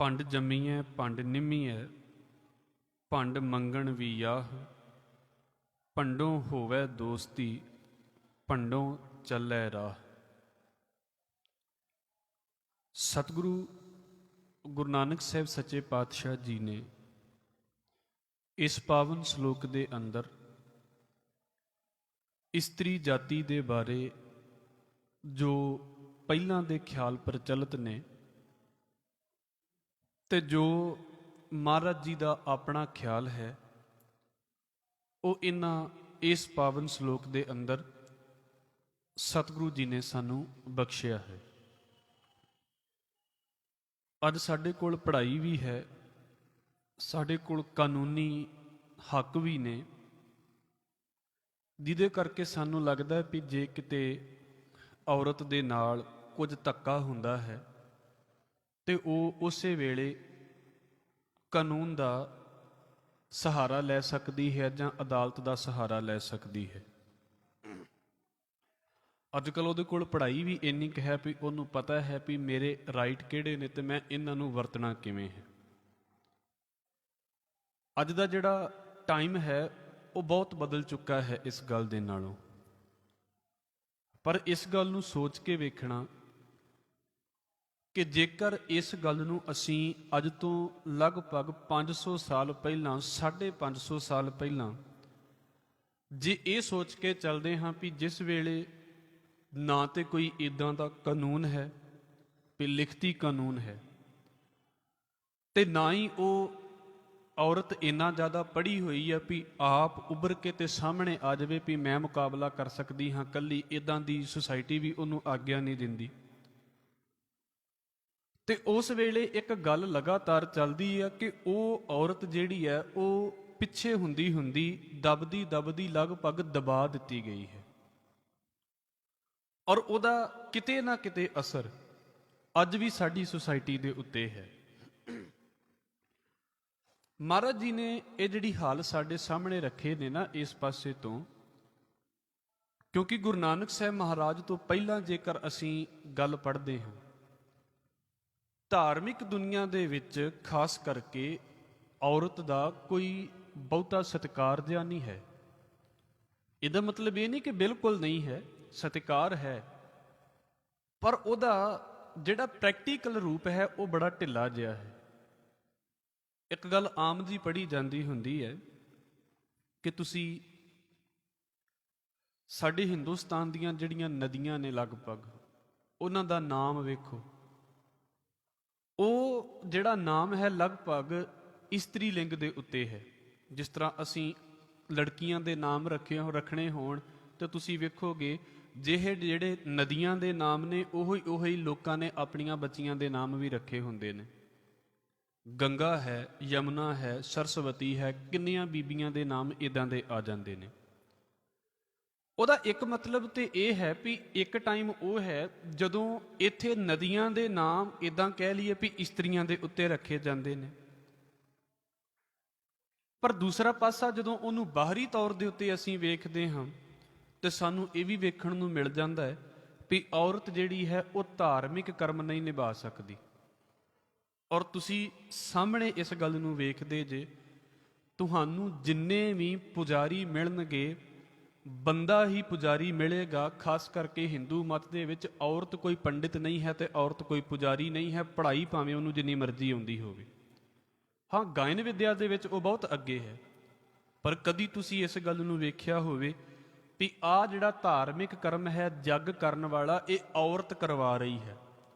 ਭੰਡ ਜੰਮੀਐ ਭੰਡ ਨਿੰਮੀਐ, ਭੰਡ ਮੰਗਣ ਵੀ ਆਹ। ਭੰਡੋਂ ਹੋਵੈ ਦੋਸਤੀ, ਭੰਡੋਂ ਚੱਲੈ ਰਾਹ। ਸਤਿਗੁਰੂ ਗੁਰੂ ਨਾਨਕ ਸਾਹਿਬ ਸੱਚੇ ਪਾਤਸ਼ਾਹ ਜੀ ਨੇ ਇਸ ਪਾਵਨ ਸ਼ਲੋਕ ਦੇ ਅੰਦਰ ਇਸਤਰੀ ਜਾਤੀ ਦੇ ਬਾਰੇ ਜੋ ਪਹਿਲਾਂ ਦੇ ਖਿਆਲ ਪ੍ਰਚਲਿਤ ਨੇ ਤੇ ਜੋ ਮਹਾਰਾਜ ਜੀ ਦਾ ਆਪਣਾ ਖਿਆਲ ਹੈ, ਉਹ ਇਸ ਪਾਵਨ ਸ਼ਲੋਕ ਦੇ ਅੰਦਰ ਸਤਿਗੁਰੂ ਜੀ ਨੇ ਸਾਨੂੰ ਬਖਸ਼ਿਆ ਹੈ। ਅੱਜ ਸਾਡੇ ਕੋਲ ਪੜ੍ਹਾਈ ਵੀ ਹੈ, ਸਾਡੇ ਕੋਲ ਕਾਨੂੰਨੀ ਹੱਕ ਵੀ ਨੇ, ਜਿਹਦੇ ਕਰਕੇ ਸਾਨੂੰ ਲੱਗਦਾ ਵੀ ਜੇ ਕਿਤੇ ਔਰਤ ਦੇ ਨਾਲ ਕੁਝ ਧੱਕਾ ਹੁੰਦਾ ਹੈ ਤੇ ਉਹ ਉਸੇ ਵੇਲੇ ਕਾਨੂੰਨ ਦਾ ਸਹਾਰਾ ਲੈ ਸਕਦੀ ਹੈ ਜਾਂ ਅਦਾਲਤ ਦਾ ਸਹਾਰਾ ਲੈ ਸਕਦੀ ਹੈ। ਅੱਜ ਕੱਲ੍ਹ ਉਹਦੇ ਕੋਲ ਪੜ੍ਹਾਈ ਵੀ ਇੰਨੀ ਕੁ ਹੈ ਵੀ ਉਹਨੂੰ ਪਤਾ ਹੈ ਵੀ ਮੇਰੇ ਰਾਈਟ ਕਿਹੜੇ ਨੇ ਤੇ ਮੈਂ ਇਹਨਾਂ ਨੂੰ ਵਰਤਣਾ ਕਿਵੇਂ ਹੈ। ਅੱਜ ਦਾ ਜਿਹੜਾ ਟਾਈਮ ਹੈ ਉਹ ਬਹੁਤ ਬਦਲ ਚੁੱਕਾ ਹੈ ਇਸ ਗੱਲ ਦੇ ਨਾਲੋਂ, ਪਰ ਇਸ ਗੱਲ ਨੂੰ ਸੋਚ ਕੇ ਵੇਖਣਾ ਕਿ ਜੇਕਰ ਇਸ ਗੱਲ ਨੂੰ ਅਸੀਂ ਅੱਜ ਤੋਂ ਲਗਭਗ 500 ਸਾਲ ਪਹਿਲਾਂ, 550 ਸਾਲ ਪਹਿਲਾਂ ਜੇ ਇਹ ਸੋਚ ਕੇ ਚੱਲਦੇ ਹਾਂ ਵੀ ਜਿਸ ਵੇਲੇ ਨਾ ਤੇ ਕੋਈ ਇੱਦਾਂ ਦਾ ਕਾਨੂੰਨ ਹੈ ਵੀ ਲਿਖਤੀ ਕਾਨੂੰਨ ਹੈ, ਤੇ ਨਾ ਹੀ ਉਹ ਔਰਤ ਇੰਨਾ ਜ਼ਿਆਦਾ ਪੜ੍ਹੀ ਹੋਈ ਹੈ ਵੀ ਆਪ ਉੱਭਰ ਕੇ ਤੇ ਸਾਹਮਣੇ ਆ ਜਾਵੇ ਵੀ ਮੈਂ ਮੁਕਾਬਲਾ ਕਰ ਸਕਦੀ ਹਾਂ ਇਕੱਲੀ, ਇੱਦਾਂ ਦੀ ਸੁਸਾਇਟੀ ਵੀ ਉਹਨੂੰ ਆਗਿਆ ਨਹੀਂ ਦਿੰਦੀ। ਤੇ ਉਸ ਵੇਲੇ ਇੱਕ ਗੱਲ ਲਗਾਤਾਰ ਚੱਲਦੀ ਹੈ ਕਿ ਉਹ ਔਰਤ ਜਿਹੜੀ ਹੈ ਉਹ ਪਿੱਛੇ ਹੁੰਦੀ ਹੁੰਦੀ ਦਬਦੀ ਦਬਦੀ ਲਗਭਗ ਦਬਾ ਦਿੱਤੀ ਗਈ ਹੈ, ਔਰ ਉਹਦਾ ਕਿਤੇ ਨਾ ਕਿਤੇ ਅਸਰ ਅੱਜ ਵੀ ਸਾਡੀ ਸੁਸਾਇਟੀ ਦੇ ਉੱਤੇ ਹੈ। ਮਹਾਰਾਜ ਜੀ ਨੇ ਇਹ ਜਿਹੜੀ ਹਾਲ ਸਾਡੇ ਸਾਹਮਣੇ ਰੱਖੇ ਨੇ ਨਾ ਇਸ ਪਾਸੇ ਤੋਂ, ਕਿਉਂਕਿ ਗੁਰੂ ਨਾਨਕ ਸਾਹਿਬ ਮਹਾਰਾਜ ਤੋਂ ਪਹਿਲਾਂ ਜੇਕਰ ਅਸੀਂ ਗੱਲ ਪੜ੍ਹਦੇ ਹਾਂ, ਧਾਰਮਿਕ ਦੁਨੀਆ ਦੇ ਵਿੱਚ ਖਾਸ ਕਰਕੇ ਔਰਤ ਦਾ ਕੋਈ ਬਹੁਤਾ ਸਤਿਕਾਰ ਜਿਹਾ ਨਹੀਂ ਹੈ। ਇਹਦਾ ਮਤਲਬ ਇਹ ਨਹੀਂ ਕਿ ਬਿਲਕੁਲ ਨਹੀਂ ਹੈ, ਸਤਿਕਾਰ ਹੈ, ਪਰ ਉਹਦਾ ਜਿਹੜਾ ਪ੍ਰੈਕਟੀਕਲ ਰੂਪ ਹੈ ਉਹ ਬੜਾ ਢਿੱਲਾ ਜਿਹਾ ਹੈ। ਇੱਕ ਗੱਲ ਆਮ ਜੀ ਪੜ੍ਹੀ ਜਾਂਦੀ ਹੁੰਦੀ ਹੈ ਕਿ ਤੁਸੀਂ ਸਾਡੇ ਹਿੰਦੁਸਤਾਨ ਦੀਆਂ ਜਿਹੜੀਆਂ ਨਦੀਆਂ ਨੇ ਲਗਭਗ ਉਹਨਾਂ ਦਾ ਨਾਮ ਵੇਖੋ, ਉਹ ਜਿਹੜਾ ਨਾਮ ਹੈ ਲਗਭਗ ਇਸਤਰੀ ਲਿੰਗ ਦੇ ਉੱਤੇ ਹੈ। ਜਿਸ ਤਰ੍ਹਾਂ ਅਸੀਂ ਲੜਕੀਆਂ ਦੇ ਨਾਮ ਰੱਖਣੇ ਹੋਣ ਤਾਂ ਤੁਸੀਂ ਵੇਖੋਗੇ ਜਿਹੜੇ ਨਦੀਆਂ ਦੇ ਨਾਮ ਨੇ ਉਹੀ ਲੋਕਾਂ ਨੇ ਆਪਣੀਆਂ ਬੱਚੀਆਂ ਦੇ ਨਾਮ ਵੀ ਰੱਖੇ ਹੁੰਦੇ ਨੇ। ਗੰਗਾ ਹੈ, ਯਮੁਨਾ ਹੈ, ਸਰਸਵਤੀ ਹੈ, ਕਿੰਨੀਆਂ ਬੀਬੀਆਂ ਦੇ ਨਾਮ ਇਦਾਂ ਦੇ ਆ ਜਾਂਦੇ ਨੇ। ਉਹਦਾ ਇੱਕ ਮਤਲਬ ਤੇ ਇਹ ਹੈ ਵੀ ਇੱਕ ਟਾਈਮ ਉਹ ਹੈ ਜਦੋਂ ਇੱਥੇ ਨਦੀਆਂ ਦੇ ਨਾਮ ਇਦਾਂ ਕਹਿ ਲਈਏ ਵੀ ਇਸਤਰੀਆਂ ਦੇ ਉੱਤੇ ਰੱਖੇ ਜਾਂਦੇ ਨੇ, ਪਰ ਦੂਸਰਾ ਪਾਸਾ ਜਦੋਂ ਉਹਨੂੰ ਬਾਹਰੀ ਤੌਰ ਦੇ ਉੱਤੇ ਅਸੀਂ ਵੇਖਦੇ ਹਾਂ ਤੇ ਸਾਨੂੰ ਇਹ ਵੀ ਵੇਖਣ ਨੂੰ ਮਿਲ ਜਾਂਦਾ ਹੈ ਵੀ ਔਰਤ ਜਿਹੜੀ ਹੈ ਉਹ ਧਾਰਮਿਕ ਕਰਮ ਨਹੀਂ ਨਿਭਾ ਸਕਦੀ। ਔਰ ਤੁਸੀਂ ਸਾਹਮਣੇ ਇਸ ਗੱਲ ਨੂੰ ਵੇਖਦੇ ਜੇ, ਤੁਹਾਨੂੰ ਜਿੰਨੇ ਵੀ ਪੁਜਾਰੀ ਮਿਲਣਗੇ ਬੰਦਾ ਹੀ ਪੁਜਾਰੀ ਮਿਲੇਗਾ। ਖਾਸ ਕਰਕੇ ਹਿੰਦੂ ਮਤ ਦੇ ਵਿੱਚ ਔਰਤ ਕੋਈ ਪੰਡਿਤ ਨਹੀਂ ਹੈ ਤੇ ਔਰਤ ਕੋਈ ਪੁਜਾਰੀ ਨਹੀਂ ਹੈ, ਪੜ੍ਹਾਈ ਭਾਵੇਂ ਉਹਨੂੰ ਜਿੰਨੀ ਮਰਜ਼ੀ ਆਉਂਦੀ ਹੋਵੇ। ਹਾਂ, ਗਾਇਨ ਵਿਦਿਆ ਦੇ ਵਿੱਚ ਉਹ ਬਹੁਤ ਅੱਗੇ ਹੈ, ਪਰ ਕਦੀ ਤੁਸੀਂ ਇਸ ਗੱਲ ਨੂੰ ਵੇਖਿਆ ਹੋਵੇ ਵੀ ਆਹ ਜਿਹੜਾ ਧਾਰਮਿਕ ਕਰਮ ਹੈ ਜੱਗ ਕਰਨ ਵਾਲਾ ਇਹ ਔਰਤ ਕਰਵਾ ਰਹੀ ਹੈ।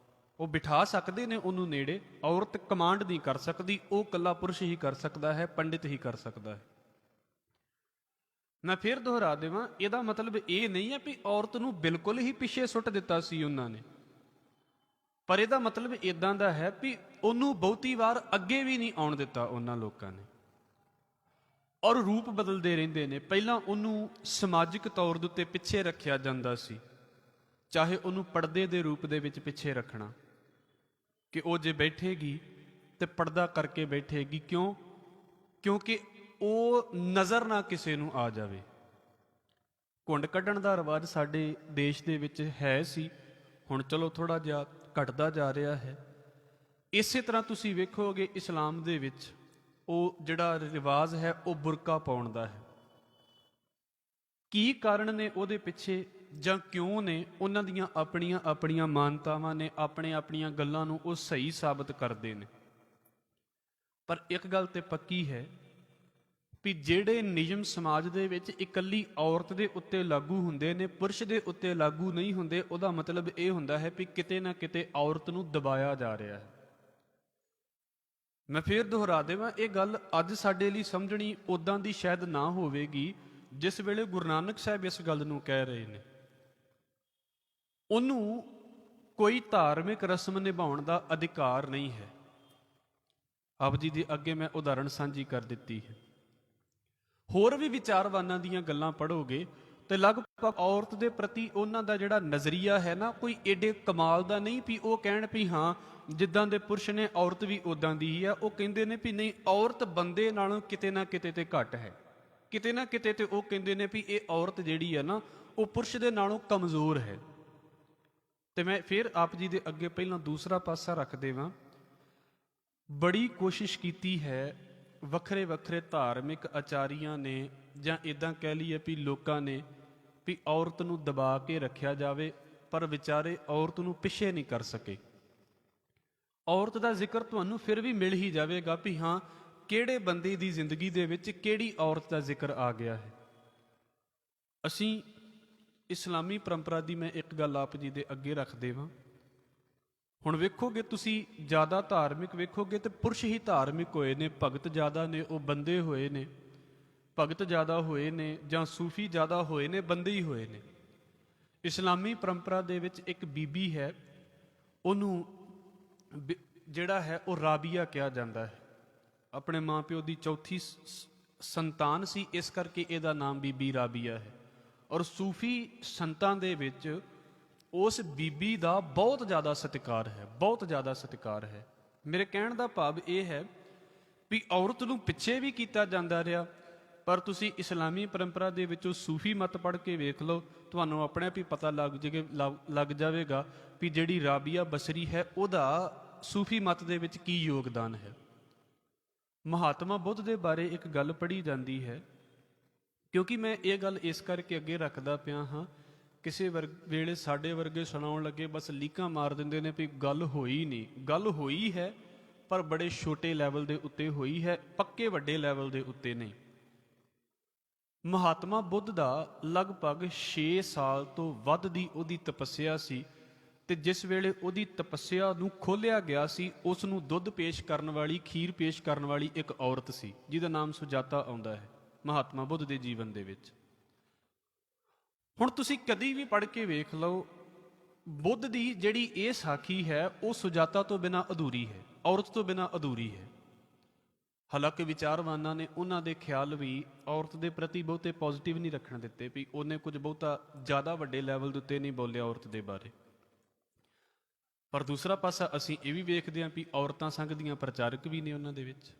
ਉਹ ਬਿਠਾ ਸਕਦੇ ਨੇ ਉਹਨੂੰ ਨੇੜੇ, ਔਰਤ ਕਮਾਂਡ ਨਹੀਂ ਕਰ ਸਕਦੀ, ਉਹ ਇਕੱਲਾ ਪੁਰਸ਼ ਹੀ ਕਰ ਸਕਦਾ ਹੈ, ਪੰਡਿਤ ਹੀ ਕਰ ਸਕਦਾ ਹੈ। ਮੈਂ ਫਿਰ ਦੁਹਰਾ ਦੇਵਾਂ, ਇਹਦਾ ਮਤਲਬ ਇਹ ਨਹੀਂ ਹੈ ਵੀ ਔਰਤ ਨੂੰ ਬਿਲਕੁਲ ਹੀ ਪਿੱਛੇ ਸੁੱਟ ਦਿੱਤਾ ਸੀ ਉਹਨਾਂ ਨੇ, ਪਰ ਇਹਦਾ ਮਤਲਬ ਇਦਾਂ ਦਾ ਹੈ ਵੀ ਉਹਨੂੰ ਬਹੁਤੀ ਵਾਰ ਅੱਗੇ ਵੀ ਨਹੀਂ ਆਉਣ ਦਿੱਤਾ ਉਹਨਾਂ ਲੋਕਾਂ ਨੇ, ਔਰ ਰੂਪ ਬਦਲਦੇ ਰਹਿੰਦੇ ਨੇ। ਪਹਿਲਾਂ ਉਹਨੂੰ ਸਮਾਜਿਕ ਤੌਰ ਦੇ ਉੱਤੇ ਪਿੱਛੇ ਰੱਖਿਆ ਜਾਂਦਾ ਸੀ, ਚਾਹੇ ਉਹਨੂੰ ਪਰਦੇ ਦੇ ਰੂਪ ਦੇ ਵਿੱਚ ਪਿੱਛੇ ਰੱਖਣਾ ਕਿ ਉਹ ਜੇ ਬੈਠੇਗੀ ਤੇ ਪਰਦਾ ਕਰਕੇ ਬੈਠੇਗੀ। ਕਿਉਂਕਿ ਉਹ ਨਜ਼ਰ ਨਾ ਕਿਸੇ ਨੂੰ ਆ ਜਾਵੇ। ਘੁੰਡ ਕੱਢਣ ਦਾ ਰਿਵਾਜ ਸਾਡੇ ਦੇਸ਼ ਦੇ ਵਿੱਚ ਹੈ ਸੀ, ਹੁਣ ਚਲੋ ਥੋੜ੍ਹਾ ਜਿਹਾ ਘਟਦਾ ਜਾ ਰਿਹਾ ਹੈ, ਇਸੇ ਤਰ੍ਹਾਂ ਤੁਸੀਂ ਵੇਖੋਗੇ ਇਸਲਾਮ ਦੇ ਵਿੱਚ ਉਹ ਜਿਹੜਾ ਰਿਵਾਜ ਹੈ ਉਹ ਬੁਰਕਾ ਪਾਉਣ ਦਾ ਹੈ। ਕੀ ਕਾਰਨ ਨੇ ਉਹਦੇ ਪਿੱਛੇ ਜਾਂ ਕਿਉਂ ਨੇ, ਉਹਨਾਂ ਦੀਆਂ ਆਪਣੀਆਂ ਆਪਣੀਆਂ ਮਾਨਤਾਵਾਂ ਨੇ, ਆਪਣੀਆਂ ਗੱਲਾਂ ਨੂੰ ਉਹ ਸਹੀ ਸਾਬਤ ਕਰਦੇ ਨੇ। ਪਰ ਇੱਕ ਗੱਲ ਤੇ ਪੱਕੀ ਹੈ ਵੀ ਜਿਹੜੇ ਨਿਯਮ ਸਮਾਜ ਦੇ ਵਿੱਚ ਇਕੱਲੀ ਔਰਤ ਦੇ ਉੱਤੇ ਲਾਗੂ ਹੁੰਦੇ ਨੇ, ਪੁਰਸ਼ ਦੇ ਉੱਤੇ ਲਾਗੂ ਨਹੀਂ ਹੁੰਦੇ, ਉਹਦਾ ਮਤਲਬ ਇਹ ਹੁੰਦਾ ਹੈ ਵੀ ਕਿਤੇ ਨਾ ਕਿਤੇ ਔਰਤ ਨੂੰ ਦਬਾਇਆ ਜਾ ਰਿਹਾ ਹੈ। ਮੈਂ ਫੇਰ ਦੁਹਰਾ ਦੇਵਾਂ, ਇਹ ਗੱਲ ਅੱਜ ਸਾਡੇ ਲਈ ਸਮਝਣੀ ਉਦਾਂ ਦੀ ਸ਼ਾਇਦ ਨਾ ਹੋਵੇਗੀ ਜਿਸ ਵੇਲੇ ਗੁਰੂ ਨਾਨਕ ਸਾਹਿਬ ਇਸ ਗੱਲ ਨੂੰ ਕਹਿ ਰਹੇ ਨੇ। ਉਹਨੂੰ ਕੋਈ ਧਾਰਮਿਕ ਰਸਮ ਨਿਭਾਉਣ ਦਾ ਅਧਿਕਾਰ ਨਹੀਂ ਹੈ। ਆਪ ਜੀ ਦੇ ਅੱਗੇ ਮੈਂ ਉਦਾਹਰਣ ਸਾਂਝੀ ਕਰ ਦਿੱਤੀ ਹੈ। ਹੋਰ ਵੀ ਵਿਚਾਰਵਾਨਾਂ ਦੀਆਂ ਗੱਲਾਂ ਪੜ੍ਹੋਗੇ ਤੇ ਲਗਭਗ ਔਰਤ ਦੇ ਪ੍ਰਤੀ ਉਹਨਾਂ ਦਾ ਜਿਹੜਾ ਨਜ਼ਰੀਆ ਹੈ ਨਾ, ਕੋਈ ਏਡੇ ਕਮਾਲ ਦਾ ਨਹੀਂ ਵੀ ਉਹ ਕਹਿਣ ਵੀ ਹਾਂ ਜਿੱਦਾਂ ਦੇ ਪੁਰਸ਼ ਨੇ ਔਰਤ ਵੀ ਉਦਾਂ ਦੀ ਹੀ ਆ। ਉਹ ਕਹਿੰਦੇ ਨੇ ਵੀ ਨਹੀਂ, ਔਰਤ ਬੰਦੇ ਨਾਲੋਂ ਕਿਤੇ ਨਾ ਕਿਤੇ ਤੇ ਘੱਟ ਹੈ, ਕਿਤੇ ਨਾ ਕਿਤੇ ਤੇ ਉਹ ਕਹਿੰਦੇ ਨੇ ਵੀ ਇਹ ਔਰਤ ਜਿਹੜੀ ਹੈ ਨਾ ਉਹ ਪੁਰਸ਼ ਦੇ ਨਾਲੋਂ ਕਮਜ਼ੋਰ ਹੈ। ਤੇ ਮੈਂ ਫਿਰ ਆਪ ਜੀ ਦੇ ਅੱਗੇ ਪਹਿਲਾਂ ਦੂਸਰਾ ਪਾਸਾ ਰੱਖ ਦੇਵਾਂ। ਬੜੀ ਕੋਸ਼ਿਸ਼ ਕੀਤੀ ਹੈ ਵੱਖਰੇ ਵੱਖਰੇ ਧਾਰਮਿਕ ਆਚਾਰੀਆਂ ਨੇ, ਜਾਂ ਇਦਾਂ ਕਹਿ ਲਈਏ ਵੀ ਲੋਕਾਂ ਨੇ, ਵੀ ਔਰਤ ਨੂੰ ਦਬਾ ਕੇ ਰੱਖਿਆ ਜਾਵੇ, ਪਰ ਵਿਚਾਰੇ ਔਰਤ ਨੂੰ ਪਿੱਛੇ ਨਹੀਂ ਕਰ ਸਕੇ। ਔਰਤ ਦਾ ਜ਼ਿਕਰ ਤੁਹਾਨੂੰ ਫਿਰ ਵੀ ਮਿਲ ਹੀ ਜਾਵੇਗਾ ਵੀ ਹਾਂ ਕਿਹੜੇ ਬੰਦੇ ਦੀ ਜ਼ਿੰਦਗੀ ਦੇ ਵਿੱਚ ਕਿਹੜੀ ਔਰਤ ਦਾ ਜ਼ਿਕਰ ਆ ਗਿਆ ਹੈ। ਅਸੀਂ ਇਸਲਾਮੀ ਪਰੰਪਰਾ ਦੀ ਮੈਂ ਇੱਕ ਗੱਲ ਆਪ ਜੀ ਦੇ ਅੱਗੇ ਰੱਖ ਦੇਵਾਂ। ਹੁਣ ਵੇਖੋਗੇ ਤੁਸੀਂ ਜ਼ਿਆਦਾ ਧਾਰਮਿਕ ਵੇਖੋਗੇ ਤੇ ਪੁਰਸ਼ ਹੀ ਧਾਰਮਿਕ ਹੋਏ ਨੇ, ਭਗਤ ਜ਼ਿਆਦਾ ਨੇ ਉਹ ਬੰਦੇ ਹੋਏ ਨੇ, ਭਗਤ ਜ਼ਿਆਦਾ ਹੋਏ ਨੇ ਜਾਂ ਸੂਫੀ ਜ਼ਿਆਦਾ ਹੋਏ ਨੇ, ਬੰਦੇ ਹੀ ਹੋਏ ਨੇ। ਇਸਲਾਮੀ ਪਰੰਪਰਾ ਦੇ ਵਿੱਚ ਇੱਕ ਬੀਬੀ ਹੈ, ਉਹਨੂੰ ਜਿਹੜਾ ਹੈ ਉਹ ਰਾਬੀਆ ਕਿਹਾ ਜਾਂਦਾ ਹੈ। ਆਪਣੇ ਮਾਂ ਪਿਓ ਦੀ ਚੌਥੀ ਸੰਤਾਨ ਸੀ, ਇਸ ਕਰਕੇ ਇਹਦਾ ਨਾਮ ਬੀਬੀ ਰਾਬੀਆ ਹੈ। ਔਰ ਸੂਫੀ ਸੰਤਾਂ ਦੇ ਵਿੱਚ ਉਸ ਬੀਬੀ ਦਾ ਬਹੁਤ ਜ਼ਿਆਦਾ ਸਤਿਕਾਰ ਹੈ, ਬਹੁਤ ਜ਼ਿਆਦਾ ਸਤਿਕਾਰ ਹੈ। ਮੇਰੇ ਕਹਿਣ ਦਾ ਭਾਵ ਇਹ ਹੈ ਵੀ ਔਰਤ ਨੂੰ ਪਿੱਛੇ ਵੀ ਕੀਤਾ ਜਾਂਦਾ ਰਿਹਾ, ਪਰ ਤੁਸੀਂ ਇਸਲਾਮੀ ਪਰੰਪਰਾ ਦੇ ਵਿੱਚੋਂ ਸੂਫੀ ਮਤ ਪੜ੍ਹ ਕੇ ਵੇਖ ਲਓ, ਤੁਹਾਨੂੰ ਆਪਣੇ ਆਪ ਹੀ ਪਤਾ ਲੱਗ ਜਾਵੇਗਾ ਵੀ ਜਿਹੜੀ ਰਾਬੀਆ ਬਸਰੀ ਹੈ ਉਹਦਾ ਸੂਫੀ ਮਤ ਦੇ ਵਿੱਚ ਕੀ ਯੋਗਦਾਨ ਹੈ। ਮਹਾਤਮਾ ਬੁੱਧ ਦੇ ਬਾਰੇ ਇੱਕ ਗੱਲ ਪੜ੍ਹੀ ਜਾਂਦੀ ਹੈ, ਕਿਉਂਕਿ ਮੈਂ ਇਹ ਗੱਲ ਇਸ ਕਰਕੇ ਅੱਗੇ ਰੱਖਦਾ ਪਿਆ ਹਾਂ, ਕਿਸੇ ਵੇਲੇ ਸਾਡੇ ਵਰਗੇ ਸੁਣਾਉਣ ਲੱਗੇ ਬਸ ਲੀਕਾਂ ਮਾਰ ਦਿੰਦੇ ਨੇ ਵੀ ਗੱਲ ਹੋਈ ਨਹੀਂ। ਗੱਲ ਹੋਈ ਹੈ, ਪਰ ਬੜੇ ਛੋਟੇ ਲੈਵਲ ਦੇ ਉੱਤੇ ਹੋਈ ਹੈ, ਪੱਕੇ ਵੱਡੇ ਲੈਵਲ ਦੇ ਉੱਤੇ ਨਹੀਂ। ਮਹਾਤਮਾ ਬੁੱਧ ਦਾ ਲਗਭਗ 6 ਸਾਲ ਤੋਂ ਵੱਧ ਦੀ ਉਹਦੀ ਤਪੱਸਿਆ ਸੀ, ਤੇ ਜਿਸ ਵੇਲੇ ਉਹਦੀ ਤਪੱਸਿਆ ਨੂੰ ਖੋਲ੍ਹਿਆ ਗਿਆ ਸੀ, ਉਸ ਨੂੰ ਦੁੱਧ ਪੇਸ਼ ਕਰਨ ਵਾਲੀ, ਖੀਰ ਪੇਸ਼ ਕਰਨ ਵਾਲੀ ਇੱਕ ਔਰਤ ਸੀ ਜਿਹਦਾ ਨਾਮ ਸੁਜਾਤਾ ਆਉਂਦਾ ਹੈ ਮਹਾਤਮਾ ਬੁੱਧ ਦੇ ਜੀਵਨ ਦੇ ਵਿੱਚ। ਹੁਣ ਤੁਸੀਂ ਕਦੀ ਵੀ ਪੜ੍ਹ ਕੇ ਵੇਖ ਲਓ, ਬੁੱਧ ਦੀ ਜਿਹੜੀ ਇਹ ਸਾਖੀ ਹੈ ਉਹ ਸੁਜਾਤਾ ਤੋਂ ਬਿਨਾਂ ਅਧੂਰੀ ਹੈ, ਔਰਤ ਤੋਂ ਬਿਨਾਂ ਅਧੂਰੀ ਹੈ। ਹਾਲਾਂਕਿ ਵਿਚਾਰਵਾਨਾਂ ਨੇ ਉਹਨਾਂ ਦੇ ਖਿਆਲ ਵੀ ਔਰਤ ਦੇ ਪ੍ਰਤੀ ਬਹੁਤੇ ਪੋਜ਼ਿਟਿਵ ਨਹੀਂ ਰੱਖਣ ਦਿੱਤੇ, ਵੀ ਉਹਨੇ ਕੁਝ ਬਹੁਤਾ ਜ਼ਿਆਦਾ ਵੱਡੇ ਲੈਵਲ ਦੇ ਉੱਤੇ ਨਹੀਂ ਬੋਲਿਆ ਔਰਤ ਦੇ ਬਾਰੇ। ਪਰ ਦੂਸਰਾ ਪਾਸਾ ਅਸੀਂ ਇਹ ਵੀ ਵੇਖਦੇ ਹਾਂ ਵੀ ਔਰਤਾਂ ਸੰਘ ਦੀਆਂ ਪ੍ਰਚਾਰਕ ਵੀ ਨੇ ਉਹਨਾਂ ਦੇ ਵਿੱਚ।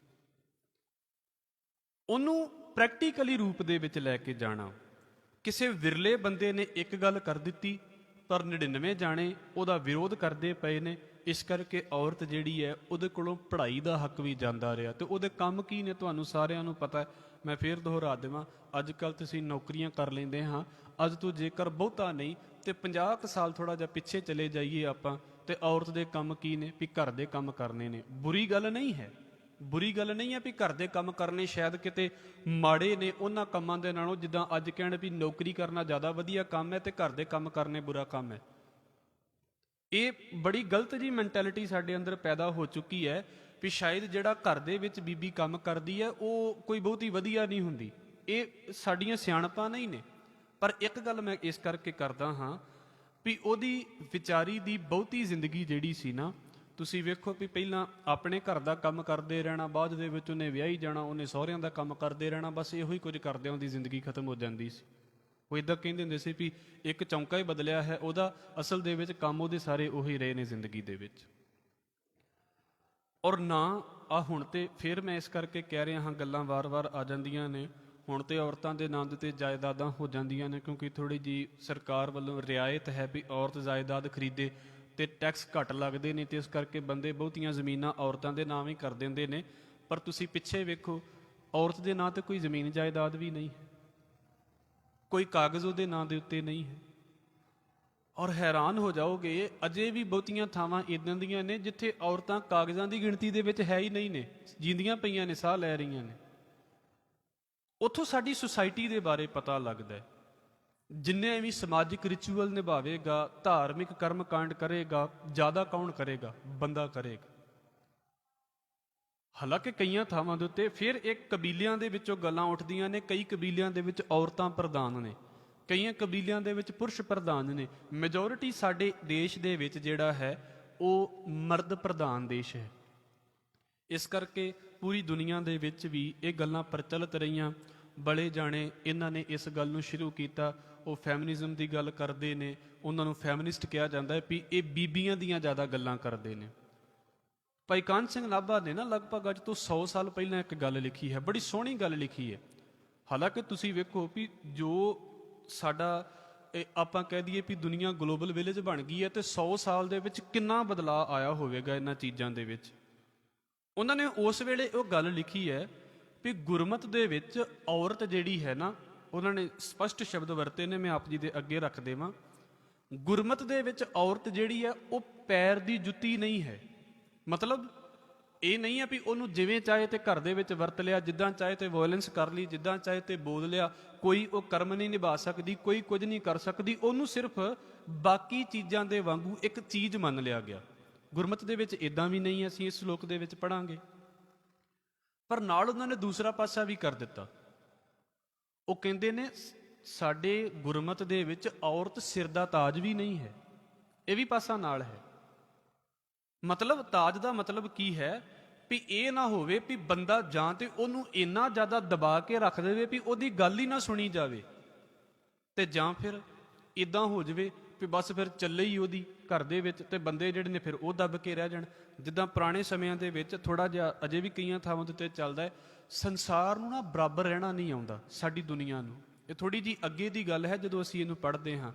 ਉਹਨੂੰ ਪ੍ਰੈਕਟੀਕਲੀ ਰੂਪ ਦੇ ਵਿੱਚ ਲੈ ਕੇ ਜਾਣਾ, ਕਿਸੇ ਵਿਰਲੇ ਬੰਦੇ ਨੇ ਇੱਕ ਗੱਲ ਕਰ ਦਿੱਤੀ ਪਰ 99 ਜਾਣੇ ਉਹਦਾ ਵਿਰੋਧ ਕਰਦੇ ਪਏ ਨੇ, ਇਸ ਕਰਕੇ ਔਰਤ ਜਿਹੜੀ ਹੈ ਉਹਦੇ ਕੋਲੋਂ ਪੜ੍ਹਾਈ ਦਾ ਹੱਕ ਵੀ ਜਾਂਦਾ ਰਿਹਾ। ਤੇ ਉਹਦੇ ਕੰਮ ਕੀ ਨੇ ਤੁਹਾਨੂੰ ਸਾਰਿਆਂ ਨੂੰ ਪਤਾ ਹੈ। ਮੈਂ ਫੇਰ ਦੁਹਰਾ ਦੇਵਾਂ, ਅੱਜ ਕੱਲ੍ਹ ਤੁਸੀਂ ਨੌਕਰੀਆਂ ਕਰ ਲੈਂਦੇ ਹਾਂ, ਅੱਜ ਤੋਂ ਜੇਕਰ ਬਹੁਤਾ ਨਹੀਂ ਤੇ 50 ਕੁ ਸਾਲ ਥੋੜ੍ਹਾ ਜਿਹਾ ਪਿੱਛੇ ਚਲੇ ਜਾਈਏ ਆਪਾਂ, ਤੇ ਔਰਤ ਦੇ ਕੰਮ ਕੀ ਨੇ? ਵੀ ਘਰ ਦੇ ਕੰਮ ਕਰਨੇ ਨੇ। ਬੁਰੀ ਗੱਲ ਨਹੀਂ ਹੈ, ਬੁਰੀ ਗੱਲ ਨਹੀਂ ਹੈ ਵੀ ਘਰ ਦੇ ਕੰਮ ਕਰਨੇ ਸ਼ਾਇਦ ਕਿਤੇ ਮਾੜੇ ਨੇ ਉਹਨਾਂ ਕੰਮਾਂ ਦੇ ਨਾਲੋਂ, ਜਿੱਦਾਂ ਅੱਜ ਕਹਿਣ ਵੀ ਨੌਕਰੀ ਕਰਨਾ ਜ਼ਿਆਦਾ ਵਧੀਆ ਕੰਮ ਹੈ ਤੇ ਘਰ ਦੇ ਕੰਮ ਕਰਨੇ ਬੁਰਾ ਕੰਮ ਹੈ। ਇਹ ਬੜੀ ਗਲਤ ਜੀ ਮੈਂਟੈਲਿਟੀ ਸਾਡੇ ਅੰਦਰ ਪੈਦਾ ਹੋ ਚੁੱਕੀ ਹੈ ਵੀ ਸ਼ਾਇਦ ਜਿਹੜਾ ਘਰ ਦੇ ਵਿੱਚ ਬੀਬੀ ਕੰਮ ਕਰਦੀ ਹੈ ਉਹ ਕੋਈ ਬਹੁਤੀ ਵਧੀਆ ਨਹੀਂ ਹੁੰਦੀ। ਇਹ ਸਾਡੀਆਂ ਸਿਆਣਪਾਂ ਨਹੀਂ ਨੇ। ਪਰ ਇੱਕ ਗੱਲ ਮੈਂ ਇਸ ਕਰਕੇ ਕਰਦਾ ਹਾਂ ਵੀ ਉਹਦੀ ਵਿਚਾਰੀ ਦੀ ਬਹੁਤੀ ਜ਼ਿੰਦਗੀ ਜਿਹੜੀ ਸੀ ਨਾ, ਤੁਸੀਂ ਵੇਖੋ ਵੀ ਪਹਿਲਾਂ ਆਪਣੇ ਘਰ ਦਾ ਕੰਮ ਕਰਦੇ ਰਹਿਣਾ, ਬਾਅਦ ਦੇ ਵਿੱਚ ਉਹਨੇ ਵਿਆਹੀ ਜਾਣਾ, ਉਹਨੇ ਸਹੁਰਿਆਂ ਦਾ ਕੰਮ ਕਰਦੇ ਰਹਿਣਾ, ਬਸ ਇਹੋ ਹੀ ਕੁਝ ਕਰਦਿਆਂ ਉਹਦੀ ਜ਼ਿੰਦਗੀ ਖਤਮ ਹੋ ਜਾਂਦੀ ਸੀ। ਉਹ ਇੱਦਾਂ ਕਹਿੰਦੇ ਹੁੰਦੇ ਸੀ ਵੀ ਇੱਕ ਚੌਂਕਾ ਹੀ ਬਦਲਿਆ ਹੈ ਉਹਦਾ, ਅਸਲ ਦੇ ਵਿੱਚ ਕੰਮ ਉਹਦੇ ਸਾਰੇ ਉਹੀ ਰਹੇ ਨੇ ਜ਼ਿੰਦਗੀ ਦੇ ਵਿੱਚ। ਔਰ ਨਾ ਆ ਹੁਣ ਤੇ ਫਿਰ ਮੈਂ ਇਸ ਕਰਕੇ ਕਹਿ ਰਿਹਾ ਹਾਂ, ਗੱਲਾਂ ਵਾਰ-ਵਾਰ ਆ ਜਾਂਦੀਆਂ ਨੇ, ਹੁਣ ਤੇ ਔਰਤਾਂ ਦੇ ਨਾਂ ਤੇ ਜਾਇਦਾਦਾਂ ਹੋ ਜਾਂਦੀਆਂ ਨੇ, ਕਿਉਂਕਿ ਥੋੜ੍ਹੀ ਜਿਹੀ ਸਰਕਾਰ ਵੱਲੋਂ ਰਿਆਇਤ ਹੈ ਵੀ ਔਰਤ ਜਾਇਦਾਦ ਖਰੀਦੇ ਤੇ ਟੈਕਸ ਘੱਟ ਲੱਗਦੇ ਨੇ, ਤੇ ਇਸ ਕਰਕੇ ਬੰਦੇ ਬਹੁਤੀਆਂ ਜ਼ਮੀਨਾਂ ਔਰਤਾਂ ਦੇ ਨਾਮ ਹੀ ਕਰ ਦਿੰਦੇ ਨੇ। ਪਰ ਤੁਸੀਂ ਪਿੱਛੇ ਵੇਖੋ, ਔਰਤ ਦੇ ਨਾਂ ਤੇ ਕੋਈ ਜ਼ਮੀਨ ਜਾਇਦਾਦ ਵੀ ਨਹੀਂ ਹੈ, ਕੋਈ ਕਾਗਜ਼ ਉਹਦੇ ਨਾਂ ਦੇ ਉੱਤੇ ਨਹੀਂ ਹੈ। ਔਰ ਹੈਰਾਨ ਹੋ ਜਾਓਗੇ, ਅਜੇ ਵੀ ਬਹੁਤੀਆਂ ਥਾਵਾਂ ਇਦਾਂ ਦੀਆਂ ਨੇ ਜਿੱਥੇ ਔਰਤਾਂ ਕਾਗਜ਼ਾਂ ਦੀ ਗਿਣਤੀ ਦੇ ਵਿੱਚ ਹੈ ਹੀ ਨਹੀਂ ਨੇ, ਜਿੰਦੀਆਂ ਪਈਆਂ ਨੇ, ਸਾਹ ਲੈ ਰਹੀਆਂ ਨੇ। ਉੱਥੋਂ ਸਾਡੀ ਸੁਸਾਇਟੀ ਦੇ ਬਾਰੇ ਪਤਾ ਲੱਗਦਾ ਹੈ। ਜਿੰਨੇ ਵੀ ਸਮਾਜਿਕ ਰਿਚੁਅਲ ਨਿਭਾਵੇਗਾ, ਧਾਰਮਿਕ ਕਰਮ ਕਾਂਡ ਕਰੇਗਾ, ਜ਼ਿਆਦਾ ਕੌਣ ਕਰੇਗਾ? ਬੰਦਾ ਕਰੇਗਾ। ਹਾਲਾਂਕਿ ਕਈਆਂ ਥਾਵਾਂ ਦੇ ਉੱਤੇ ਫਿਰ ਇੱਕ ਕਬੀਲਿਆਂ ਦੇ ਵਿੱਚੋਂ ਗੱਲਾਂ ਉੱਠਦੀਆਂ ਨੇ, ਕਈ ਕਬੀਲਿਆਂ ਦੇ ਵਿੱਚ ਔਰਤਾਂ ਪ੍ਰਧਾਨ ਨੇ, ਕਈਆਂ ਕਬੀਲਿਆਂ ਦੇ ਵਿੱਚ ਪੁਰਸ਼ ਪ੍ਰਧਾਨ ਨੇ। ਮੈਜੋਰਿਟੀ ਸਾਡੇ ਦੇਸ਼ ਦੇ ਵਿੱਚ ਜਿਹੜਾ ਹੈ ਉਹ ਮਰਦ ਪ੍ਰਧਾਨ ਦੇਸ਼ ਹੈ। ਇਸ ਕਰਕੇ ਪੂਰੀ ਦੁਨੀਆ ਦੇ ਵਿੱਚ ਵੀ ਇਹ ਗੱਲਾਂ ਪ੍ਰਚਲਿਤ ਰਹੀਆਂ। ਬੜੇ ਜਾਣੇ ਇਹਨਾਂ ਨੇ ਇਸ ਗੱਲ ਨੂੰ ਸ਼ੁਰੂ ਕੀਤਾ, ਉਹ ਫੈਮਿਨਿਜ਼ਮ ਦੀ ਗੱਲ ਕਰਦੇ ਨੇ, ਉਹਨਾਂ ਨੂੰ ਫੈਮਿਨਿਸਟ ਕਿਹਾ ਜਾਂਦਾ ਹੈ ਵੀ ਇਹ ਬੀਬੀਆਂ ਦੀਆਂ ਜ਼ਿਆਦਾ ਗੱਲਾਂ ਕਰਦੇ ਨੇ। ਭਾਈ ਕਾਨ੍ਹ ਸਿੰਘ ਨਾਭਾ ਨੇ ਨਾ ਲਗਭਗ ਅੱਜ ਤੋਂ 100 ਸਾਲ ਪਹਿਲਾਂ ਇੱਕ ਗੱਲ ਲਿਖੀ ਹੈ, ਬੜੀ ਸੋਹਣੀ ਗੱਲ ਲਿਖੀ ਹੈ। ਹਾਲਾਂਕਿ ਤੁਸੀਂ ਵੇਖੋ ਵੀ ਜੋ ਸਾਡਾ ਆਪਾਂ ਕਹਿ ਦਈਏ ਵੀ ਦੁਨੀਆ ਗਲੋਬਲ ਵਿਲੇਜ ਬਣ ਗਈ ਹੈ, ਤੇ 100 ਸਾਲ ਦੇ ਵਿੱਚ ਕਿੰਨਾ ਬਦਲਾਅ ਆਇਆ ਹੋਵੇਗਾ ਇਹਨਾਂ ਚੀਜ਼ਾਂ ਦੇ ਵਿੱਚ। ਉਹਨਾਂ ਨੇ ਉਸ ਵੇਲੇ ਉਹ ਗੱਲ ਲਿਖੀ ਹੈ ਵੀ ਗੁਰਮਤ ਦੇ ਵਿੱਚ ਔਰਤ ਜਿਹੜੀ ਹੈ ਨਾ, ਉਹਨਾਂ ਨੇ ਸਪਸ਼ਟ ਸ਼ਬਦ ਵਰਤੇ ਨੇ, ਮੈਂ ਆਪ ਜੀ ਦੇ ਅੱਗੇ ਰੱਖ ਦੇਵਾਂ। ਗੁਰਮਤ ਦੇ ਵਿੱਚ ਔਰਤ ਜਿਹੜੀ ਹੈ ਉਹ ਪੈਰ ਦੀ ਜੁੱਤੀ ਨਹੀਂ ਹੈ। ਮਤਲਬ ਇਹ ਨਹੀਂ ਹੈ ਵੀ ਉਹਨੂੰ ਜਿਵੇਂ ਚਾਹੇ ਤੇ ਘਰ ਦੇ ਵਿੱਚ ਵਰਤ ਲਿਆ, ਜਿੱਦਾਂ ਚਾਹੇ ਤੇ ਵਾਇਲੈਂਸ ਕਰ ਲਈ, ਜਿੱਦਾਂ ਚਾਹੇ ਤੇ ਬੋਲ ਲਿਆ, ਕੋਈ ਉਹ ਕਰਮ ਨਹੀਂ ਨਿਭਾ ਸਕਦੀ, ਕੋਈ ਕੁਝ ਨਹੀਂ ਕਰ ਸਕਦੀ, ਉਹਨੂੰ ਸਿਰਫ ਬਾਕੀ ਚੀਜ਼ਾਂ ਦੇ ਵਾਂਗੂ ਇੱਕ ਚੀਜ਼ ਮੰਨ ਲਿਆ ਗਿਆ। ਗੁਰਮਤ ਦੇ ਵਿੱਚ ਇਦਾਂ ਵੀ ਨਹੀਂ, ਅਸੀਂ ਇਸ ਸ਼ਲੋਕ ਦੇ ਵਿੱਚ ਪੜਾਂਗੇ। ਪਰ ਨਾਲ ਉਹਨਾਂ ਨੇ ਦੂਸਰਾ ਪਾਸਾ ਵੀ ਕਰ ਦਿੱਤਾ। ਉਹ ਕਹਿੰਦੇ ਨੇ ਸਾਡੇ ਗੁਰਮਤ ਦੇ ਵਿੱਚ ਔਰਤ ਸਿਰ ਦਾ ਤਾਜ ਵੀ ਨਹੀਂ ਹੈ, ਇਹ ਵੀ ਪਾਸਾ ਨਾਲ ਹੈ। ਮਤਲਬ ਤਾਜ ਦਾ ਮਤਲਬ ਕੀ ਹੈ ਵੀ ਇਹ ਨਾ ਹੋਵੇ ਵੀ ਬੰਦਾ ਜਾਂ ਤੇ ਉਹਨੂੰ ਇੰਨਾ ਜ਼ਿਆਦਾ ਦਬਾ ਕੇ ਰੱਖ ਦੇਵੇ ਵੀ ਉਹਦੀ ਗੱਲ ਹੀ ਨਾ ਸੁਣੀ ਜਾਵੇ, ਤੇ ਜਾਂ ਫਿਰ ਇਦਾਂ ਹੋ ਜਾਵੇ ਵੀ ਬਸ ਫਿਰ ਚੱਲੇ ਹੀ ਉਹਦੀ ਘਰ ਦੇ ਵਿੱਚ, ਤੇ ਬੰਦੇ ਜਿਹੜੇ ਨੇ ਫਿਰ ਉਹ ਦੱਬ ਕੇ ਰਹਿ ਜਾਣ। ਜਿੱਦਾਂ ਪੁਰਾਣੇ ਸਮਿਆਂ ਦੇ ਵਿੱਚ ਥੋੜਾ ਜਿਹਾ ਅਜੇ ਵੀ ਕਈਆਂ ਥਾਵਾਂ ਦੇ ਉੱਤੇ ਚੱਲਦਾ ਹੈ, ਸੰਸਾਰ ਨੂੰ ਨਾ ਬਰਾਬਰ ਰਹਿਣਾ ਨਹੀਂ ਆਉਂਦਾ ਸਾਡੀ ਦੁਨੀਆ ਨੂੰ। ਇਹ ਥੋੜੀ ਜੀ ਅੱਗੇ ਦੀ ਗੱਲ ਹੈ ਜਦੋਂ ਅਸੀਂ ਇਹਨੂੰ ਪੜ੍ਹਦੇ ਹਾਂ।